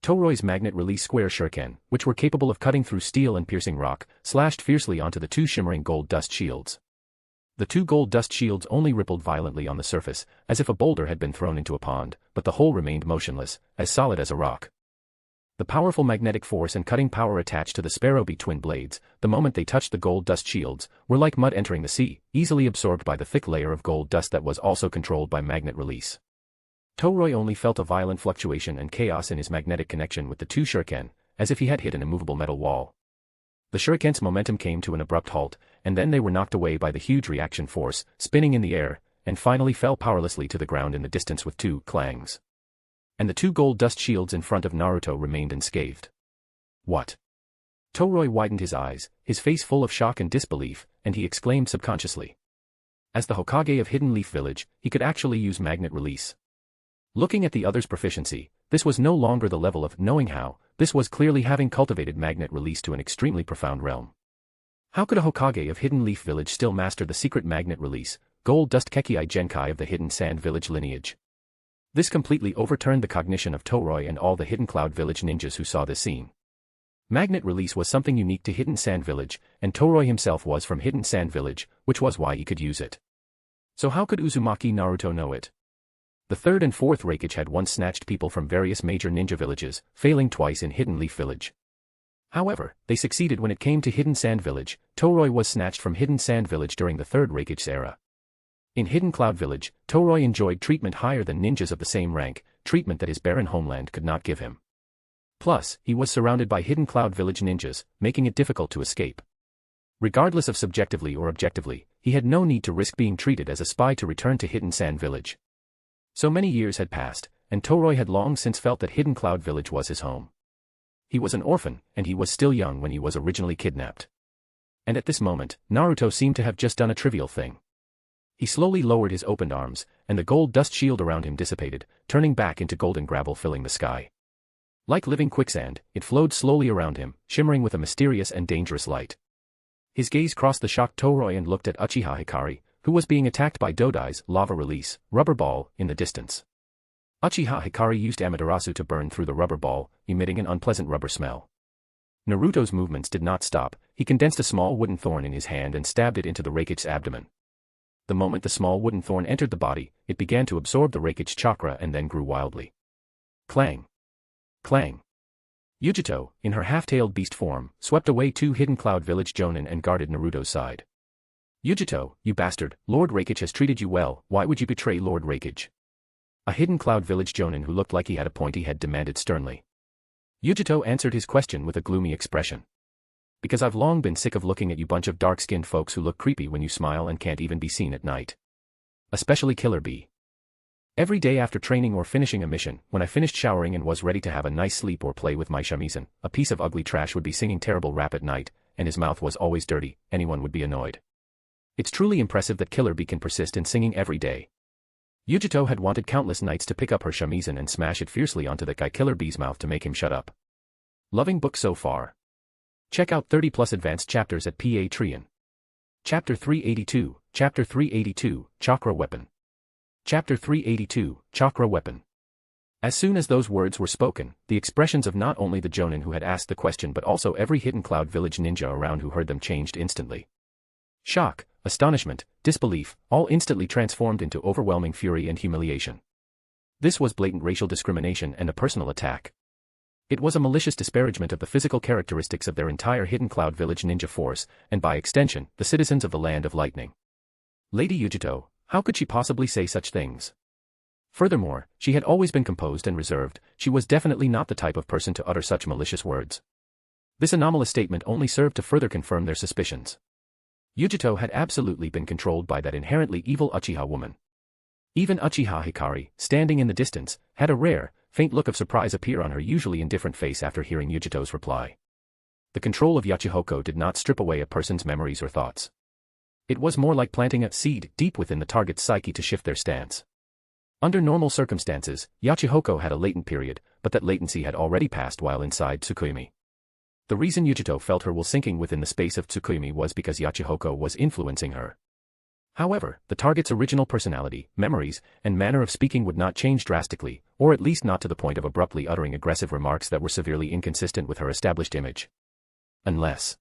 Toroi's magnet release square shuriken, which were capable of cutting through steel and piercing rock, slashed fiercely onto the two shimmering gold dust shields. The two gold dust shields only rippled violently on the surface, as if a boulder had been thrown into a pond, but the whole remained motionless, as solid as a rock. The powerful magnetic force and cutting power attached to the Sparrow Bee twin blades, the moment they touched the gold dust shields, were like mud entering the sea, easily absorbed by the thick layer of gold dust that was also controlled by magnet release. Toroi only felt a violent fluctuation and chaos in his magnetic connection with the two shuriken, as if he had hit an immovable metal wall. The shuriken's momentum came to an abrupt halt, and then they were knocked away by the huge reaction force, spinning in the air, and finally fell powerlessly to the ground in the distance with two clangs. And the two gold dust shields in front of Naruto remained unscathed. What? Toroi widened his eyes, his face full of shock and disbelief, and he exclaimed subconsciously. As the Hokage of Hidden Leaf Village, he could actually use magnet release. Looking at the other's proficiency, this was no longer the level of knowing how, this was clearly having cultivated magnet release to an extremely profound realm. How could a Hokage of Hidden Leaf Village still master the secret magnet release, gold dust Kekii Genkai of the Hidden Sand Village lineage? This completely overturned the cognition of Toroi and all the Hidden Cloud Village ninjas who saw this scene. Magnet release was something unique to Hidden Sand Village, and Toroi himself was from Hidden Sand Village, which was why he could use it. So how could Uzumaki Naruto know it? The third and fourth Raikage had once snatched people from various major ninja villages, failing twice in Hidden Leaf Village. However, they succeeded when it came to Hidden Sand Village. Toroi was snatched from Hidden Sand Village during the third Raikage's era. In Hidden Cloud Village, Toroi enjoyed treatment higher than ninjas of the same rank, treatment that his barren homeland could not give him. Plus, he was surrounded by Hidden Cloud Village ninjas, making it difficult to escape. Regardless of subjectively or objectively, he had no need to risk being treated as a spy to return to Hidden Sand Village. So many years had passed, and Toroi had long since felt that Hidden Cloud Village was his home. He was an orphan, and he was still young when he was originally kidnapped. And at this moment, Naruto seemed to have just done a trivial thing. He slowly lowered his opened arms, and the gold dust shield around him dissipated, turning back into golden gravel filling the sky. Like living quicksand, it flowed slowly around him, shimmering with a mysterious and dangerous light. His gaze crossed the shocked Toroi and looked at Uchiha Hikari, who was being attacked by Dodai's lava release, rubber ball, in the distance. Uchiha Hikari used Amaterasu to burn through the rubber ball, emitting an unpleasant rubber smell. Naruto's movements did not stop. He condensed a small wooden thorn in his hand and stabbed it into the Raikage's abdomen. The moment the small wooden thorn entered the body, it began to absorb the Raikage's chakra and then grew wildly. Clang! Clang. Yujito, in her half-tailed beast form, swept away 2 Hidden Cloud Village Jonin and guarded Naruto's side. Yujito, you bastard, Lord Raikage has treated you well, why would you betray Lord Raikage? A Hidden Cloud Village Jonin who looked like he had a pointy head demanded sternly. Yujito answered his question with a gloomy expression. Because I've long been sick of looking at you bunch of dark-skinned folks who look creepy when you smile and can't even be seen at night. Especially Killer Bee. Every day after training or finishing a mission, when I finished showering and was ready to have a nice sleep or play with my shamisen, a piece of ugly trash would be singing terrible rap at night, and his mouth was always dirty, anyone would be annoyed. It's truly impressive that Killer Bee can persist in singing every day. Yujito had wanted countless nights to pick up her shamisen and smash it fiercely onto that guy Killer Bee's mouth to make him shut up. Loving book so far. Check out 30+ advanced chapters at Patreon. Chapter 382, Chapter 382, Chakra Weapon. Chapter 382, Chakra Weapon. As soon as those words were spoken, the expressions of not only the Jonin who had asked the question but also every Hidden Cloud Village ninja around who heard them changed instantly. Shock, astonishment, disbelief, all instantly transformed into overwhelming fury and humiliation. This was blatant racial discrimination and a personal attack. It was a malicious disparagement of the physical characteristics of their entire Hidden Cloud Village ninja force, and by extension, the citizens of the Land of Lightning. Lady Yujito, how could she possibly say such things? Furthermore, she had always been composed and reserved, she was definitely not the type of person to utter such malicious words. This anomalous statement only served to further confirm their suspicions. Yujito had absolutely been controlled by that inherently evil Uchiha woman. Even Uchiha Hikari, standing in the distance, had a rare, faint look of surprise appear on her usually indifferent face after hearing Yujito's reply. The control of Yachihoko did not strip away a person's memories or thoughts. It was more like planting a seed deep within the target's psyche to shift their stance. Under normal circumstances, Yachihoko had a latent period, but that latency had already passed while inside Tsukuyomi. The reason Yujito felt her will sinking within the space of Tsukuyomi was because Yachihoko was influencing her. However, the target's original personality, memories, and manner of speaking would not change drastically, or at least not to the point of abruptly uttering aggressive remarks that were severely inconsistent with her established image. Unless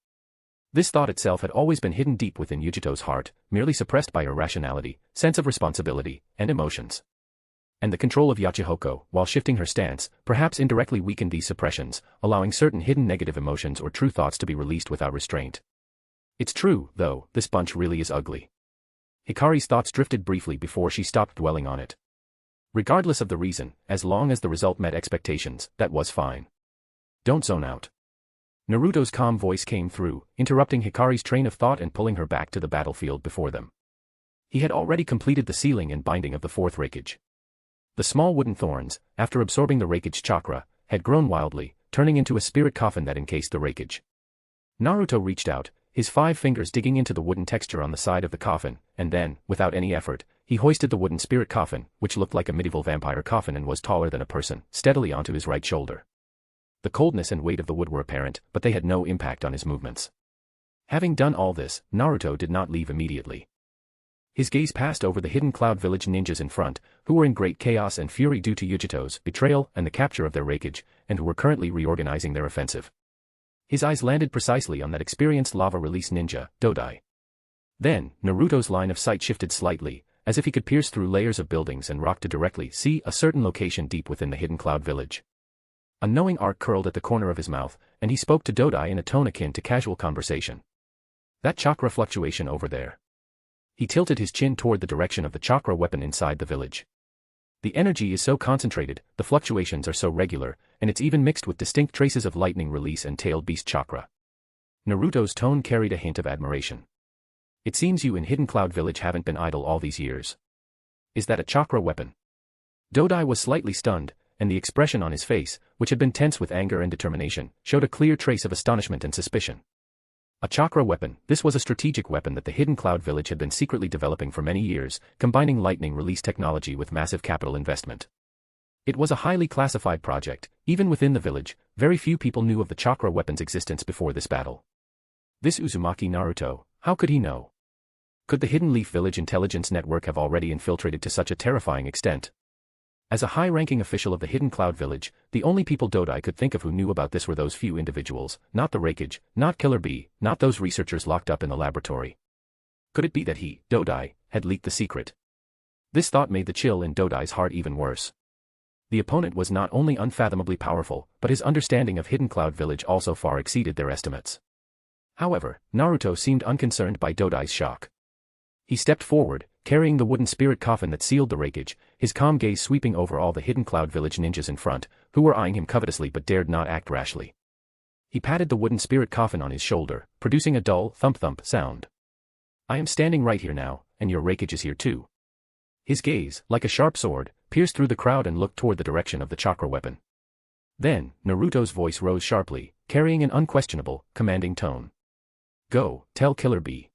this thought itself had always been hidden deep within Yujito's heart, merely suppressed by her rationality, sense of responsibility, and emotions. And the control of Yachihoko, while shifting her stance, perhaps indirectly weakened these suppressions, allowing certain hidden negative emotions or true thoughts to be released without restraint. It's true, though, this bunch really is ugly. Hikari's thoughts drifted briefly before she stopped dwelling on it. Regardless of the reason, as long as the result met expectations, that was fine. Don't zone out. Naruto's calm voice came through, interrupting Hikari's train of thought and pulling her back to the battlefield before them. He had already completed the sealing and binding of the 4th Raikage. The small wooden thorns, after absorbing the Raikage chakra, had grown wildly, turning into a spirit coffin that encased the Raikage. Naruto reached out, his 5 fingers digging into the wooden texture on the side of the coffin, and then, without any effort, he hoisted the wooden spirit coffin, which looked like a medieval vampire coffin and was taller than a person, steadily onto his right shoulder. The coldness and weight of the wood were apparent, but they had no impact on his movements. Having done all this, Naruto did not leave immediately. His gaze passed over the Hidden Cloud Village ninjas in front, who were in great chaos and fury due to Yujito's betrayal and the capture of their Raikage, and who were currently reorganizing their offensive. His eyes landed precisely on that experienced lava-release ninja, Dodai. Then, Naruto's line of sight shifted slightly, as if he could pierce through layers of buildings and rock to directly see a certain location deep within the Hidden Cloud Village. A knowing arc curled at the corner of his mouth, and he spoke to Dodai in a tone akin to casual conversation. That chakra fluctuation over there. He tilted his chin toward the direction of the chakra weapon inside the village. The energy is so concentrated, the fluctuations are so regular, and it's even mixed with distinct traces of lightning release and tailed beast chakra. Naruto's tone carried a hint of admiration. It seems you in Hidden Cloud Village haven't been idle all these years. Is that a chakra weapon? Dodai was slightly stunned, and the expression on his face, which had been tense with anger and determination, showed a clear trace of astonishment and suspicion. A chakra weapon, this was a strategic weapon that the Hidden Cloud Village had been secretly developing for many years, combining lightning release technology with massive capital investment. It was a highly classified project. Even within the village, very few people knew of the chakra weapon's existence before this battle. This Uzumaki Naruto, how could he know? Could the Hidden Leaf Village intelligence network have already infiltrated to such a terrifying extent? As a high-ranking official of the Hidden Cloud Village, the only people Dodai could think of who knew about this were those few individuals, not the Raikage, not Killer Bee, not those researchers locked up in the laboratory. Could it be that he, Dodai, had leaked the secret? This thought made the chill in Dodai's heart even worse. The opponent was not only unfathomably powerful, but his understanding of Hidden Cloud Village also far exceeded their estimates. However, Naruto seemed unconcerned by Dodai's shock. He stepped forward, carrying the wooden spirit coffin that sealed the rakeage, his calm gaze sweeping over all the Hidden Cloud Village ninjas in front, who were eyeing him covetously but dared not act rashly. He patted the wooden spirit coffin on his shoulder, producing a dull thump-thump sound. I am standing right here now, and your rakeage is here too. His gaze, like a sharp sword, pierced through the crowd and looked toward the direction of the chakra weapon. Then, Naruto's voice rose sharply, carrying an unquestionable, commanding tone. Go, tell Killer Bee.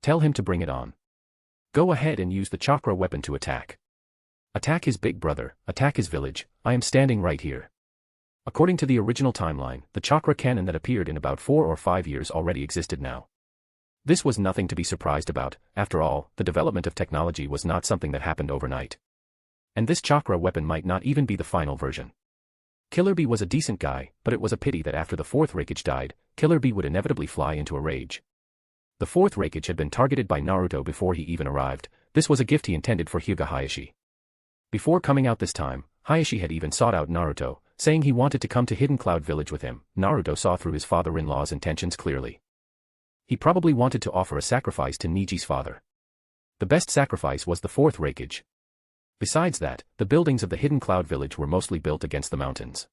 Tell him to bring it on. Go ahead and use the chakra weapon to attack. Attack his big brother, attack his village, I am standing right here. According to the original timeline, the chakra cannon that appeared in about 4 or 5 years already existed now. This was nothing to be surprised about, after all, the development of technology was not something that happened overnight. And this chakra weapon might not even be the final version. Killer Bee was a decent guy, but it was a pity that after the 4th rakeage died, Killer Bee would inevitably fly into a rage. The 4th rakeage had been targeted by Naruto before he even arrived. This was a gift he intended for Hyuga Hayashi. Before coming out this time, Hayashi had even sought out Naruto, saying he wanted to come to Hidden Cloud Village with him. Naruto saw through his father-in-law's intentions clearly. He probably wanted to offer a sacrifice to Niji's father. The best sacrifice was the 4th rakeage. Besides that, the buildings of the Hidden Cloud Village were mostly built against the mountains.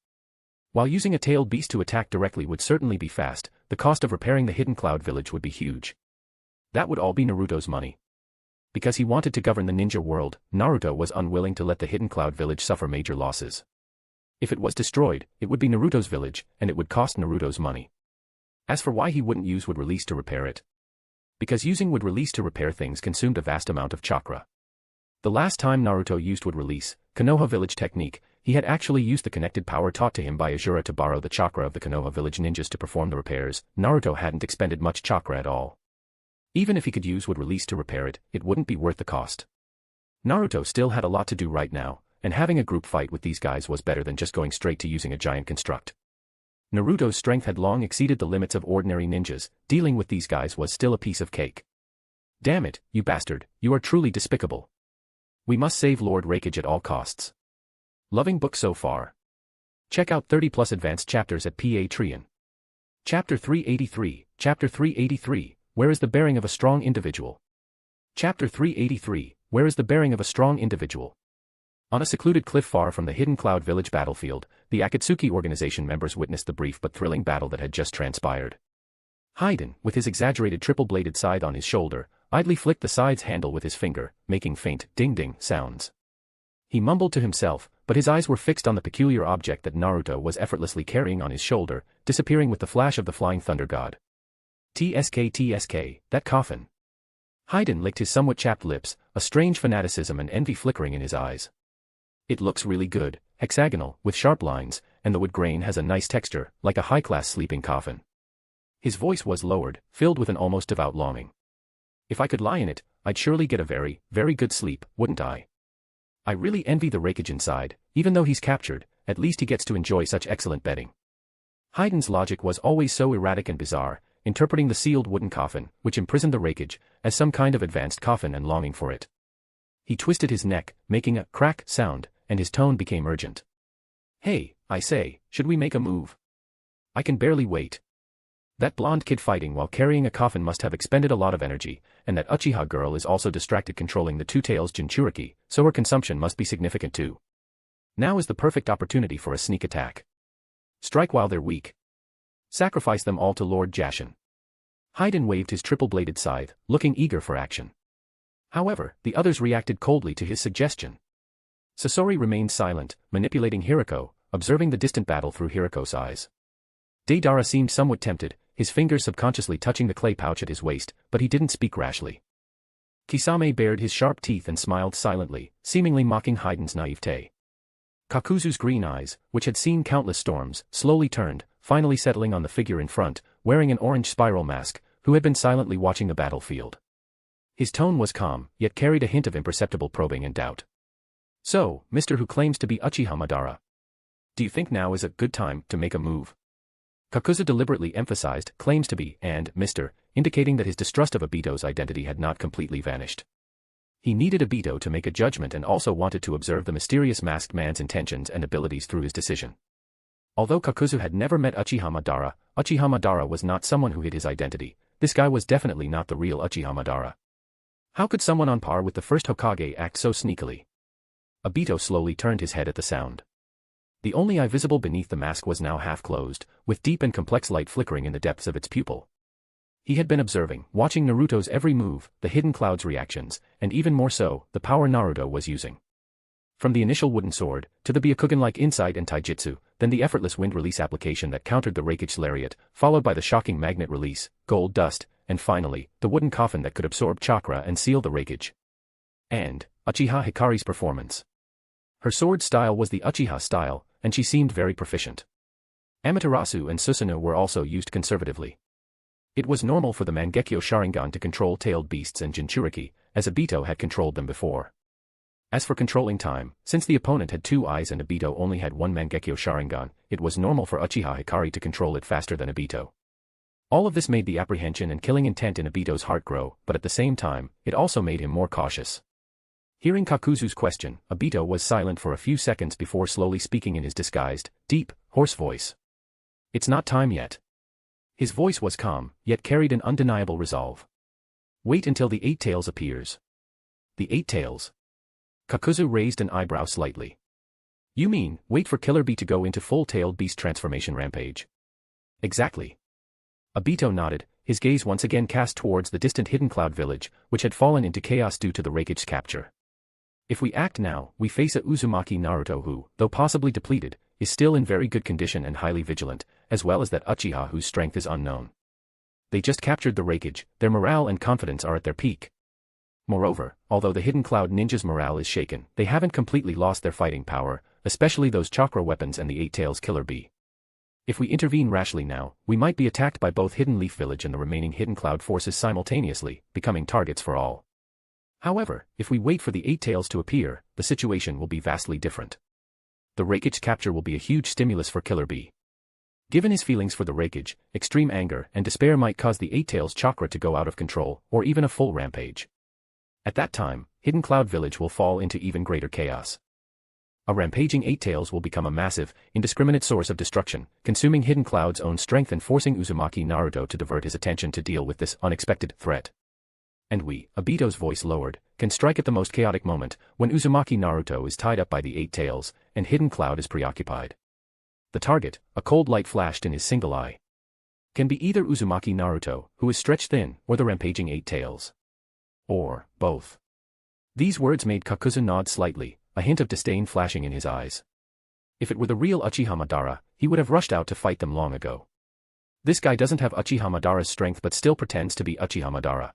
While using a tailed beast to attack directly would certainly be fast, the cost of repairing the Hidden Cloud Village would be huge. That would all be Naruto's money. Because he wanted to govern the ninja world, Naruto was unwilling to let the Hidden Cloud Village suffer major losses. If it was destroyed, it would be Naruto's village, and it would cost Naruto's money. As for why he wouldn't use wood release to repair it. Because using wood release to repair things consumed a vast amount of chakra. The last time Naruto used wood release, Konoha village technique, he had actually used the connected power taught to him by Azura to borrow the chakra of the Konoha village ninjas to perform the repairs. Naruto hadn't expended much chakra at all. Even if he could use wood release to repair it, it wouldn't be worth the cost. Naruto still had a lot to do right now, and having a group fight with these guys was better than just going straight to using a giant construct. Naruto's strength had long exceeded the limits of ordinary ninjas, dealing with these guys was still a piece of cake. Damn it, you bastard, you are truly despicable. We must save Lord Raikage at all costs. Loving book so far. Check out 30+ advanced chapters at Patreon. Chapter 383, Chapter 383, Where is the bearing of a strong individual? Chapter 383, Where is the bearing of a strong individual? On a secluded cliff far from the Hidden Cloud Village battlefield, the Akatsuki organization members witnessed the brief but thrilling battle that had just transpired. Haydn, with his exaggerated triple-bladed scythe on his shoulder, idly flicked the scythe's handle with his finger, making faint ding-ding sounds. He mumbled to himself, but his eyes were fixed on the peculiar object that Naruto was effortlessly carrying on his shoulder, disappearing with the flash of the flying thunder god. TSK, that coffin. Haydn licked his somewhat chapped lips, a strange fanaticism and envy flickering in his eyes. It looks really good, hexagonal, with sharp lines, and the wood grain has a nice texture, like a high-class sleeping coffin. His voice was lowered, filled with an almost devout longing. If I could lie in it, I'd surely get a very, very good sleep, wouldn't I? I really envy the Raikage inside, even though he's captured, at least he gets to enjoy such excellent bedding. Haydn's logic was always so erratic and bizarre, interpreting the sealed wooden coffin, which imprisoned the Raikage, as some kind of advanced coffin and longing for it. He twisted his neck, making a crack sound, and his tone became urgent. Hey, I say, should we make a move? I can barely wait. That blonde kid fighting while carrying a coffin must have expended a lot of energy, and that Uchiha girl is also distracted controlling the Nine-Tails Jinchuriki, so her consumption must be significant too. Now is the perfect opportunity for a sneak attack. Strike while they're weak. Sacrifice them all to Lord Jashin. Haydn waved his triple-bladed scythe, looking eager for action. However, the others reacted coldly to his suggestion. Sasori remained silent, manipulating Hirako, observing the distant battle through Hirako's eyes. Deidara seemed somewhat tempted, his fingers subconsciously touching the clay pouch at his waist, but he didn't speak rashly. Kisame bared his sharp teeth and smiled silently, seemingly mocking Haydn's naivete. Kakuzu's green eyes, which had seen countless storms, slowly turned, finally settling on the figure in front, wearing an orange spiral mask, who had been silently watching the battlefield. His tone was calm, yet carried a hint of imperceptible probing and doubt. So, Mr. Who claims to be Uchiha Madara. Do you think now is a good time to make a move? Kakuzu deliberately emphasized claims to be and Mr., indicating that his distrust of Obito's identity had not completely vanished. He needed Obito to make a judgment and also wanted to observe the mysterious masked man's intentions and abilities through his decision. Although Kakuzu had never met Uchiha Madara was not someone who hid his identity. This guy was definitely not the real Uchiha Madara. How could someone on par with the first Hokage act so sneakily? Obito slowly turned his head at the sound. The only eye visible beneath the mask was now half closed, with deep and complex light flickering in the depths of its pupil. He had been observing, watching Naruto's every move, the hidden cloud's reactions, and even more so, the power Naruto was using. From the initial wooden sword, to the Byakugan-like insight and taijutsu, then the effortless wind release application that countered the Raikage lariat, followed by the shocking magnet release, gold dust, and finally, the wooden coffin that could absorb chakra and seal the Raikage. And Uchiha Hikari's performance. Her sword style was the Uchiha style, and she seemed very proficient. Amaterasu and Susanoo were also used conservatively. It was normal for the Mangekyo Sharingan to control tailed beasts and Jinchuriki, as Obito had controlled them before. As for controlling time, since the opponent had 2 eyes and Obito only had 1 Mangekyo Sharingan, it was normal for Uchiha Hikari to control it faster than Obito. All of this made the apprehension and killing intent in Obito's heart grow, but at the same time, it also made him more cautious. Hearing Kakuzu's question, Obito was silent for a few seconds before slowly speaking in his disguised, deep, hoarse voice. "It's not time yet." His voice was calm, yet carried an undeniable resolve. "Wait until the 8 tails appears." The 8 tails? Kakuzu raised an eyebrow slightly. "You mean, wait for Killer Bee to go into full-tailed beast transformation rampage?" "Exactly." Obito nodded, his gaze once again cast towards the distant Hidden Cloud village, which had fallen into chaos due to the Raikage's capture. "If we act now, we face a Uzumaki Naruto who, though possibly depleted, is still in very good condition and highly vigilant, as well as that Uchiha whose strength is unknown. They just captured the Raikage, their morale and confidence are at their peak. Moreover, although the Hidden Cloud ninjas' morale is shaken, they haven't completely lost their fighting power, especially those chakra weapons and the 8 tails Killer Bee. If we intervene rashly now, we might be attacked by both Hidden Leaf Village and the remaining Hidden Cloud forces simultaneously, becoming targets for all. However, if we wait for the 8 tails to appear, the situation will be vastly different. The Raikage's capture will be a huge stimulus for Killer Bee. Given his feelings for the Raikage, extreme anger and despair might cause the 8 tails chakra to go out of control, or even a full rampage. At that time, Hidden Cloud Village will fall into even greater chaos. A rampaging 8 tails will become a massive, indiscriminate source of destruction, consuming Hidden Cloud's own strength and forcing Uzumaki Naruto to divert his attention to deal with this unexpected threat. And we, Obito's voice lowered, can strike at the most chaotic moment, when Uzumaki Naruto is tied up by the 8 tails, and Hidden Cloud is preoccupied. The target, a cold light flashed in his single eye, can be either Uzumaki Naruto, who is stretched thin, or the rampaging 8 tails. Or both. These words made Kakuzu nod slightly, a hint of disdain flashing in his eyes. If it were the real Uchiha Madara, he would have rushed out to fight them long ago. This guy doesn't have Uchiha Madara's strength but still pretends to be Uchiha Madara.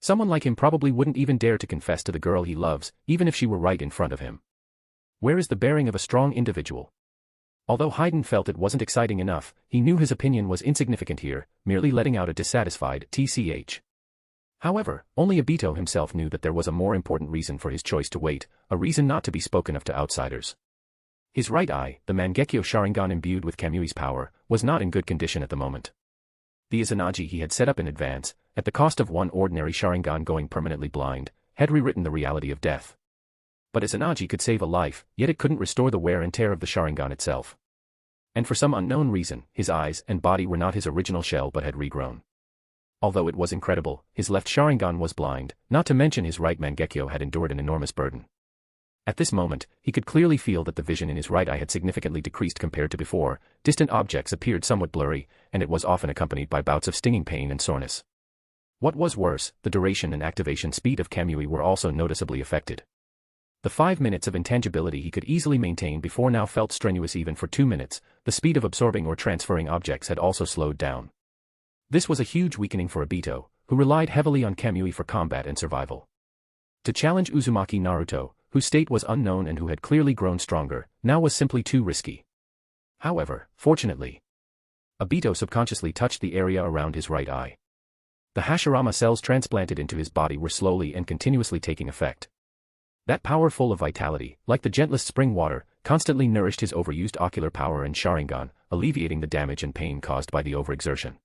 Someone like him probably wouldn't even dare to confess to the girl he loves, even if she were right in front of him. Where is the bearing of a strong individual? Although Hayden felt it wasn't exciting enough, he knew his opinion was insignificant here, merely letting out a dissatisfied tch. However, only Obito himself knew that there was a more important reason for his choice to wait, a reason not to be spoken of to outsiders. His right eye, the Mangekyo Sharingan imbued with Kamui's power, was not in good condition at the moment. The Izanagi he had set up in advance, at the cost of one ordinary Sharingan going permanently blind, had rewritten the reality of death. But Izanagi could save a life, yet it couldn't restore the wear and tear of the Sharingan itself. And for some unknown reason, his eyes and body were not his original shell but had regrown. Although it was incredible, his left Sharingan was blind, not to mention his right Mangekyo had endured an enormous burden. At this moment, he could clearly feel that the vision in his right eye had significantly decreased compared to before, distant objects appeared somewhat blurry, and it was often accompanied by bouts of stinging pain and soreness. What was worse, the duration and activation speed of Kamui were also noticeably affected. The 5 minutes of intangibility he could easily maintain before now felt strenuous even for 2 minutes, the speed of absorbing or transferring objects had also slowed down. This was a huge weakening for Obito, who relied heavily on Kamui for combat and survival. To challenge Uzumaki Naruto, whose state was unknown and who had clearly grown stronger, now was simply too risky. However, fortunately, Obito subconsciously touched the area around his right eye. The Hashirama cells transplanted into his body were slowly and continuously taking effect. That power full of vitality, like the gentlest spring water, constantly nourished his overused ocular power and Sharingan, alleviating the damage and pain caused by the overexertion.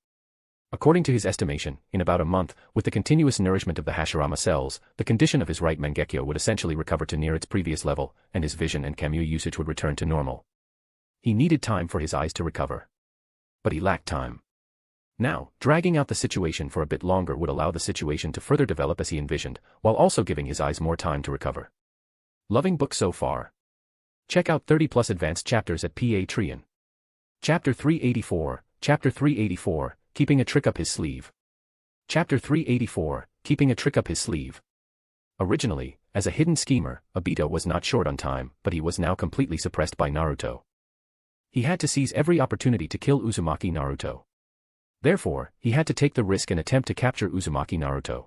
According to his estimation, in about a month, with the continuous nourishment of the Hashirama cells, the condition of his right Mangekyo would essentially recover to near its previous level, and his vision and Kamui usage would return to normal. He needed time for his eyes to recover. But he lacked time. Now, dragging out the situation for a bit longer would allow the situation to further develop as he envisioned, while also giving his eyes more time to recover. Loving book so far. Check out 30+ advanced chapters at Patreon. Chapter 384, Chapter 384, Keeping a Trick Up His Sleeve. Chapter 384, Keeping a Trick Up His Sleeve. Originally, as a hidden schemer, Obito was not short on time, but he was now completely suppressed by Naruto. He had to seize every opportunity to kill Uzumaki Naruto. Therefore, he had to take the risk and attempt to capture Uzumaki Naruto.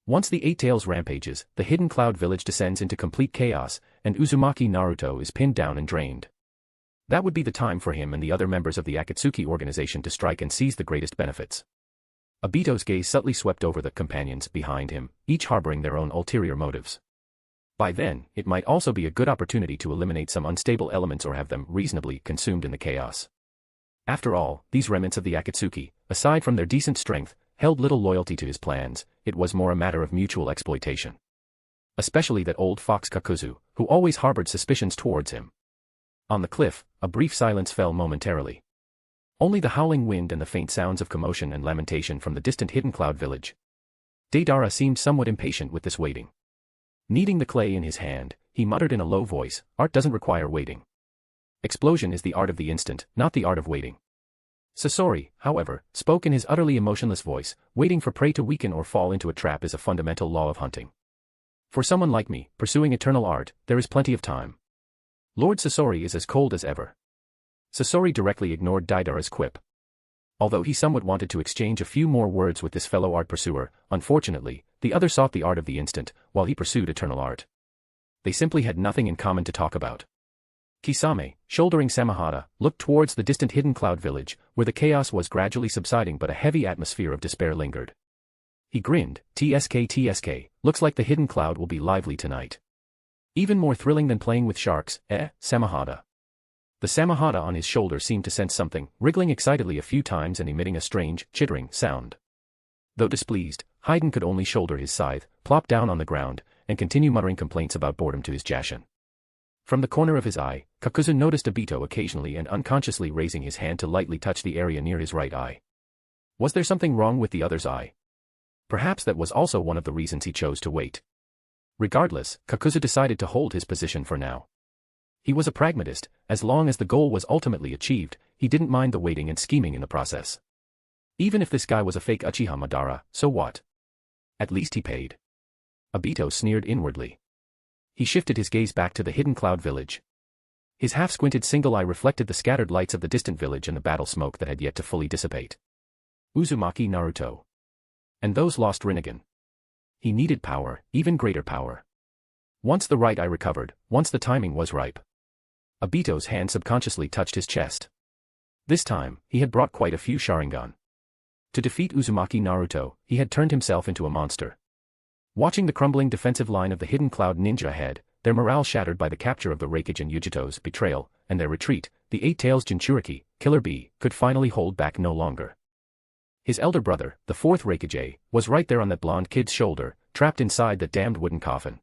Once the Eight Tails rampages, the hidden cloud village descends into complete chaos, and Uzumaki Naruto is pinned down and drained. That would be the time for him and the other members of the Akatsuki organization to strike and seize the greatest benefits. Obito's gaze subtly swept over the companions behind him, each harboring their own ulterior motives. By then, it might also be a good opportunity to eliminate some unstable elements or have them reasonably consumed in the chaos. After all, these remnants of the Akatsuki, aside from their decent strength, held little loyalty to his plans. It was more a matter of mutual exploitation. Especially that old fox Kakuzu, who always harbored suspicions towards him. On the cliff, a brief silence fell momentarily. Only the howling wind and the faint sounds of commotion and lamentation from the distant hidden cloud village. Deidara seemed somewhat impatient with this waiting. Kneading the clay in his hand, he muttered in a low voice, "Art doesn't require waiting. Explosion is the art of the instant, not the art of waiting." Sasori, however, spoke in his utterly emotionless voice, "Waiting for prey to weaken or fall into a trap is a fundamental law of hunting. For someone like me, pursuing eternal art, there is plenty of time." Lord Sasori is as cold as ever. Sasori directly ignored Deidara's quip. Although he somewhat wanted to exchange a few more words with this fellow art pursuer, unfortunately, the other sought the art of the instant, while he pursued eternal art. They simply had nothing in common to talk about. Kisame, shouldering Samahata, looked towards the distant hidden cloud village, where the chaos was gradually subsiding but a heavy atmosphere of despair lingered. He grinned, TSK, looks like the hidden cloud will be lively tonight. Even more thrilling than playing with sharks, Samahata. The Samahata on his shoulder seemed to sense something, wriggling excitedly a few times and emitting a strange, chittering sound. Though displeased, Haiden could only shoulder his scythe, plop down on the ground, and continue muttering complaints about boredom to his Jashin. From the corner of his eye, Kakuzu noticed Obito occasionally and unconsciously raising his hand to lightly touch the area near his right eye. Was there something wrong with the other's eye? Perhaps that was also one of the reasons he chose to wait. Regardless, Kakuzu decided to hold his position for now. He was a pragmatist. As long as the goal was ultimately achieved, he didn't mind the waiting and scheming in the process. Even if this guy was a fake Uchiha Madara, so what? At least he paid. Obito sneered inwardly. He shifted his gaze back to the hidden cloud village. His half-squinted single eye reflected the scattered lights of the distant village and the battle smoke that had yet to fully dissipate. Uzumaki Naruto. And those lost Rinnegan. He needed power, even greater power. Once the right eye recovered, once the timing was ripe. Obito's hand subconsciously touched his chest. This time, he had brought quite a few Sharingan. To defeat Uzumaki Naruto, he had turned himself into a monster. Watching the crumbling defensive line of the hidden cloud ninja ahead, their morale shattered by the capture of the Reikage and Yujito's betrayal, and their retreat, the Eight-Tails Jinchuriki, Killer Bee, could finally hold back no longer. His elder brother, the fourth Reikage, was right there on that blonde kid's shoulder, trapped inside that damned wooden coffin.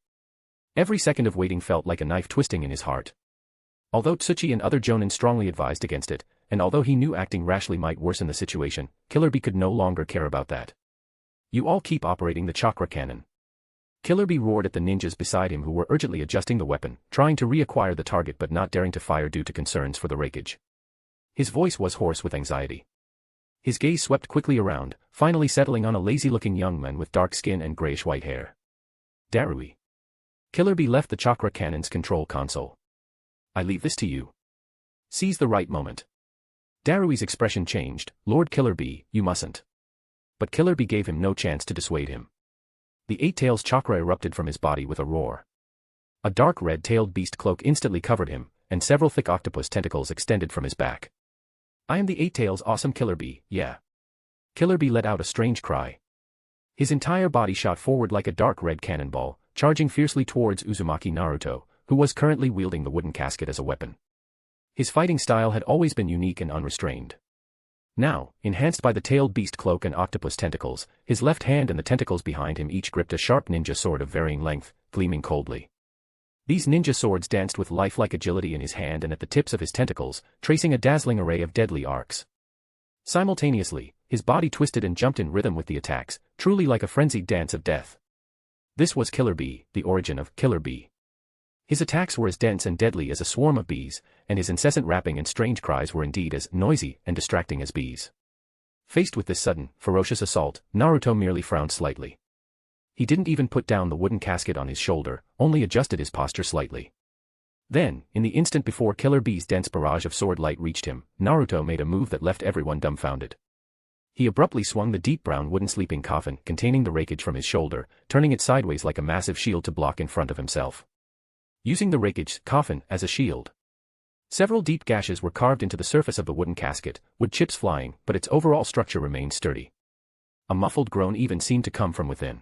Every second of waiting felt like a knife twisting in his heart. Although Tsuchi and other jonin strongly advised against it, and although he knew acting rashly might worsen the situation, Killer Bee could no longer care about that. "You all keep operating the chakra cannon." Killer Bee roared at the ninjas beside him who were urgently adjusting the weapon, trying to reacquire the target but not daring to fire due to concerns for the Reikage. His voice was hoarse with anxiety. His gaze swept quickly around, finally settling on a lazy-looking young man with dark skin and grayish-white hair. Darui. Killer Bee left the chakra cannon's control console. "I leave this to you. Seize the right moment." Darui's expression changed. "Lord Killer Bee, you mustn't." But Killer Bee gave him no chance to dissuade him. The Eight-Tails chakra erupted from his body with a roar. A dark red-tailed beast cloak instantly covered him, and several thick octopus tentacles extended from his back. "I am the Eight-Tails awesome Killer Bee, yeah." Killer Bee let out a strange cry. His entire body shot forward like a dark red cannonball, charging fiercely towards Uzumaki Naruto, who was currently wielding the wooden casket as a weapon. His fighting style had always been unique and unrestrained. Now, enhanced by the tailed beast cloak and octopus tentacles, his left hand and the tentacles behind him each gripped a sharp ninja sword of varying length, gleaming coldly. These ninja swords danced with lifelike agility in his hand and at the tips of his tentacles, tracing a dazzling array of deadly arcs. Simultaneously, his body twisted and jumped in rhythm with the attacks, truly like a frenzied dance of death. This was Killer Bee, the origin of Killer Bee. His attacks were as dense and deadly as a swarm of bees, and his incessant rapping and strange cries were indeed as noisy and distracting as bees. Faced with this sudden, ferocious assault, Naruto merely frowned slightly. He didn't even put down the wooden casket on his shoulder, only adjusted his posture slightly. Then, in the instant before Killer Bee's dense barrage of sword light reached him, Naruto made a move that left everyone dumbfounded. He abruptly swung the deep brown wooden sleeping coffin containing the raikage from his shoulder, turning it sideways like a massive shield to block in front of himself. Using the raikage coffin as a shield. Several deep gashes were carved into the surface of the wooden casket, wood chips flying, but its overall structure remained sturdy. A muffled groan even seemed to come from within.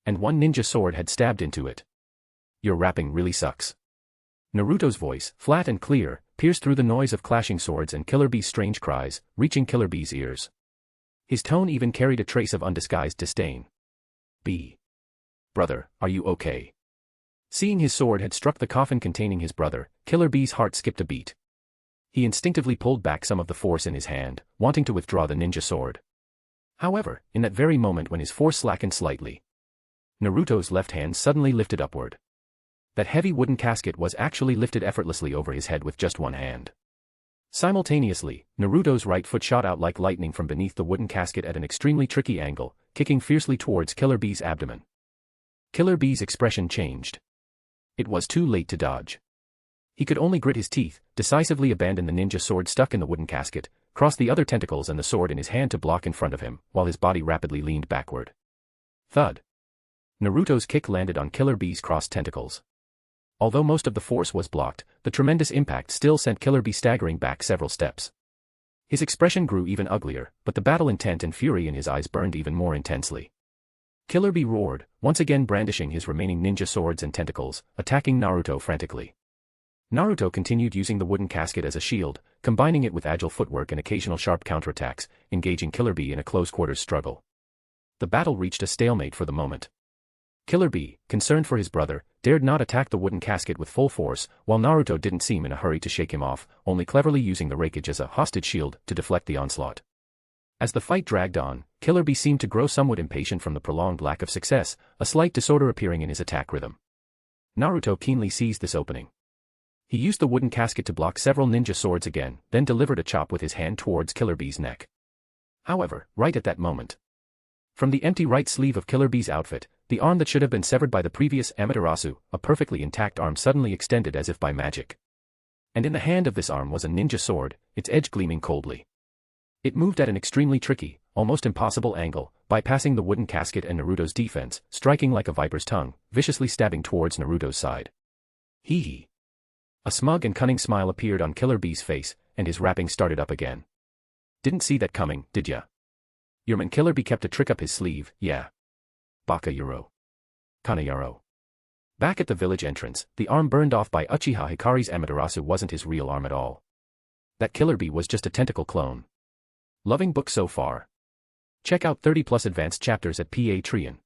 And one ninja sword had stabbed into it. "Your rapping really sucks." Naruto's voice, flat and clear, pierced through the noise of clashing swords and Killer Bee's strange cries, reaching Killer Bee's ears. His tone even carried a trace of undisguised disdain. "Bee. Brother, are you okay?" Seeing his sword had struck the coffin containing his brother, Killer Bee's heart skipped a beat. He instinctively pulled back some of the force in his hand, wanting to withdraw the ninja sword. However, in that very moment when his force slackened slightly, Naruto's left hand suddenly lifted upward. That heavy wooden casket was actually lifted effortlessly over his head with just one hand. Simultaneously, Naruto's right foot shot out like lightning from beneath the wooden casket at an extremely tricky angle, kicking fiercely towards Killer Bee's abdomen. Killer Bee's expression changed. It was too late to dodge. He could only grit his teeth, decisively abandon the ninja sword stuck in the wooden casket, cross the other tentacles and the sword in his hand to block in front of him, while his body rapidly leaned backward. Thud. Naruto's kick landed on Killer Bee's crossed tentacles. Although most of the force was blocked, the tremendous impact still sent Killer Bee staggering back several steps. His expression grew even uglier, but the battle intent and fury in his eyes burned even more intensely. Killer Bee roared, once again brandishing his remaining ninja swords and tentacles, attacking Naruto frantically. Naruto continued using the wooden casket as a shield, combining it with agile footwork and occasional sharp counterattacks, engaging Killer Bee in a close-quarters struggle. The battle reached a stalemate for the moment. Killer Bee, concerned for his brother, dared not attack the wooden casket with full force, while Naruto didn't seem in a hurry to shake him off, only cleverly using the raikage as a hostage shield to deflect the onslaught. As the fight dragged on, Killer Bee seemed to grow somewhat impatient from the prolonged lack of success, a slight disorder appearing in his attack rhythm. Naruto keenly seized this opening. He used the wooden casket to block several ninja swords again, then delivered a chop with his hand towards Killer Bee's neck. However, right at that moment, from the empty right sleeve of Killer Bee's outfit, the arm that should have been severed by the previous Amaterasu, a perfectly intact arm suddenly extended as if by magic. And in the hand of this arm was a ninja sword, its edge gleaming coldly. It moved at an extremely tricky, almost impossible angle, bypassing the wooden casket and Naruto's defense, striking like a viper's tongue, viciously stabbing towards Naruto's side. Hee hee. A smug and cunning smile appeared on Killer Bee's face, and his rapping started up again. "Didn't see that coming, did ya? Your man Killer Bee kept a trick up his sleeve, yeah. Baka Yuro. Kanayaro." Back at the village entrance, the arm burned off by Uchiha Hikari's Amaterasu wasn't his real arm at all. That Killer Bee was just a tentacle clone. Loving book so far? Check out 30+ advanced chapters at Patreon.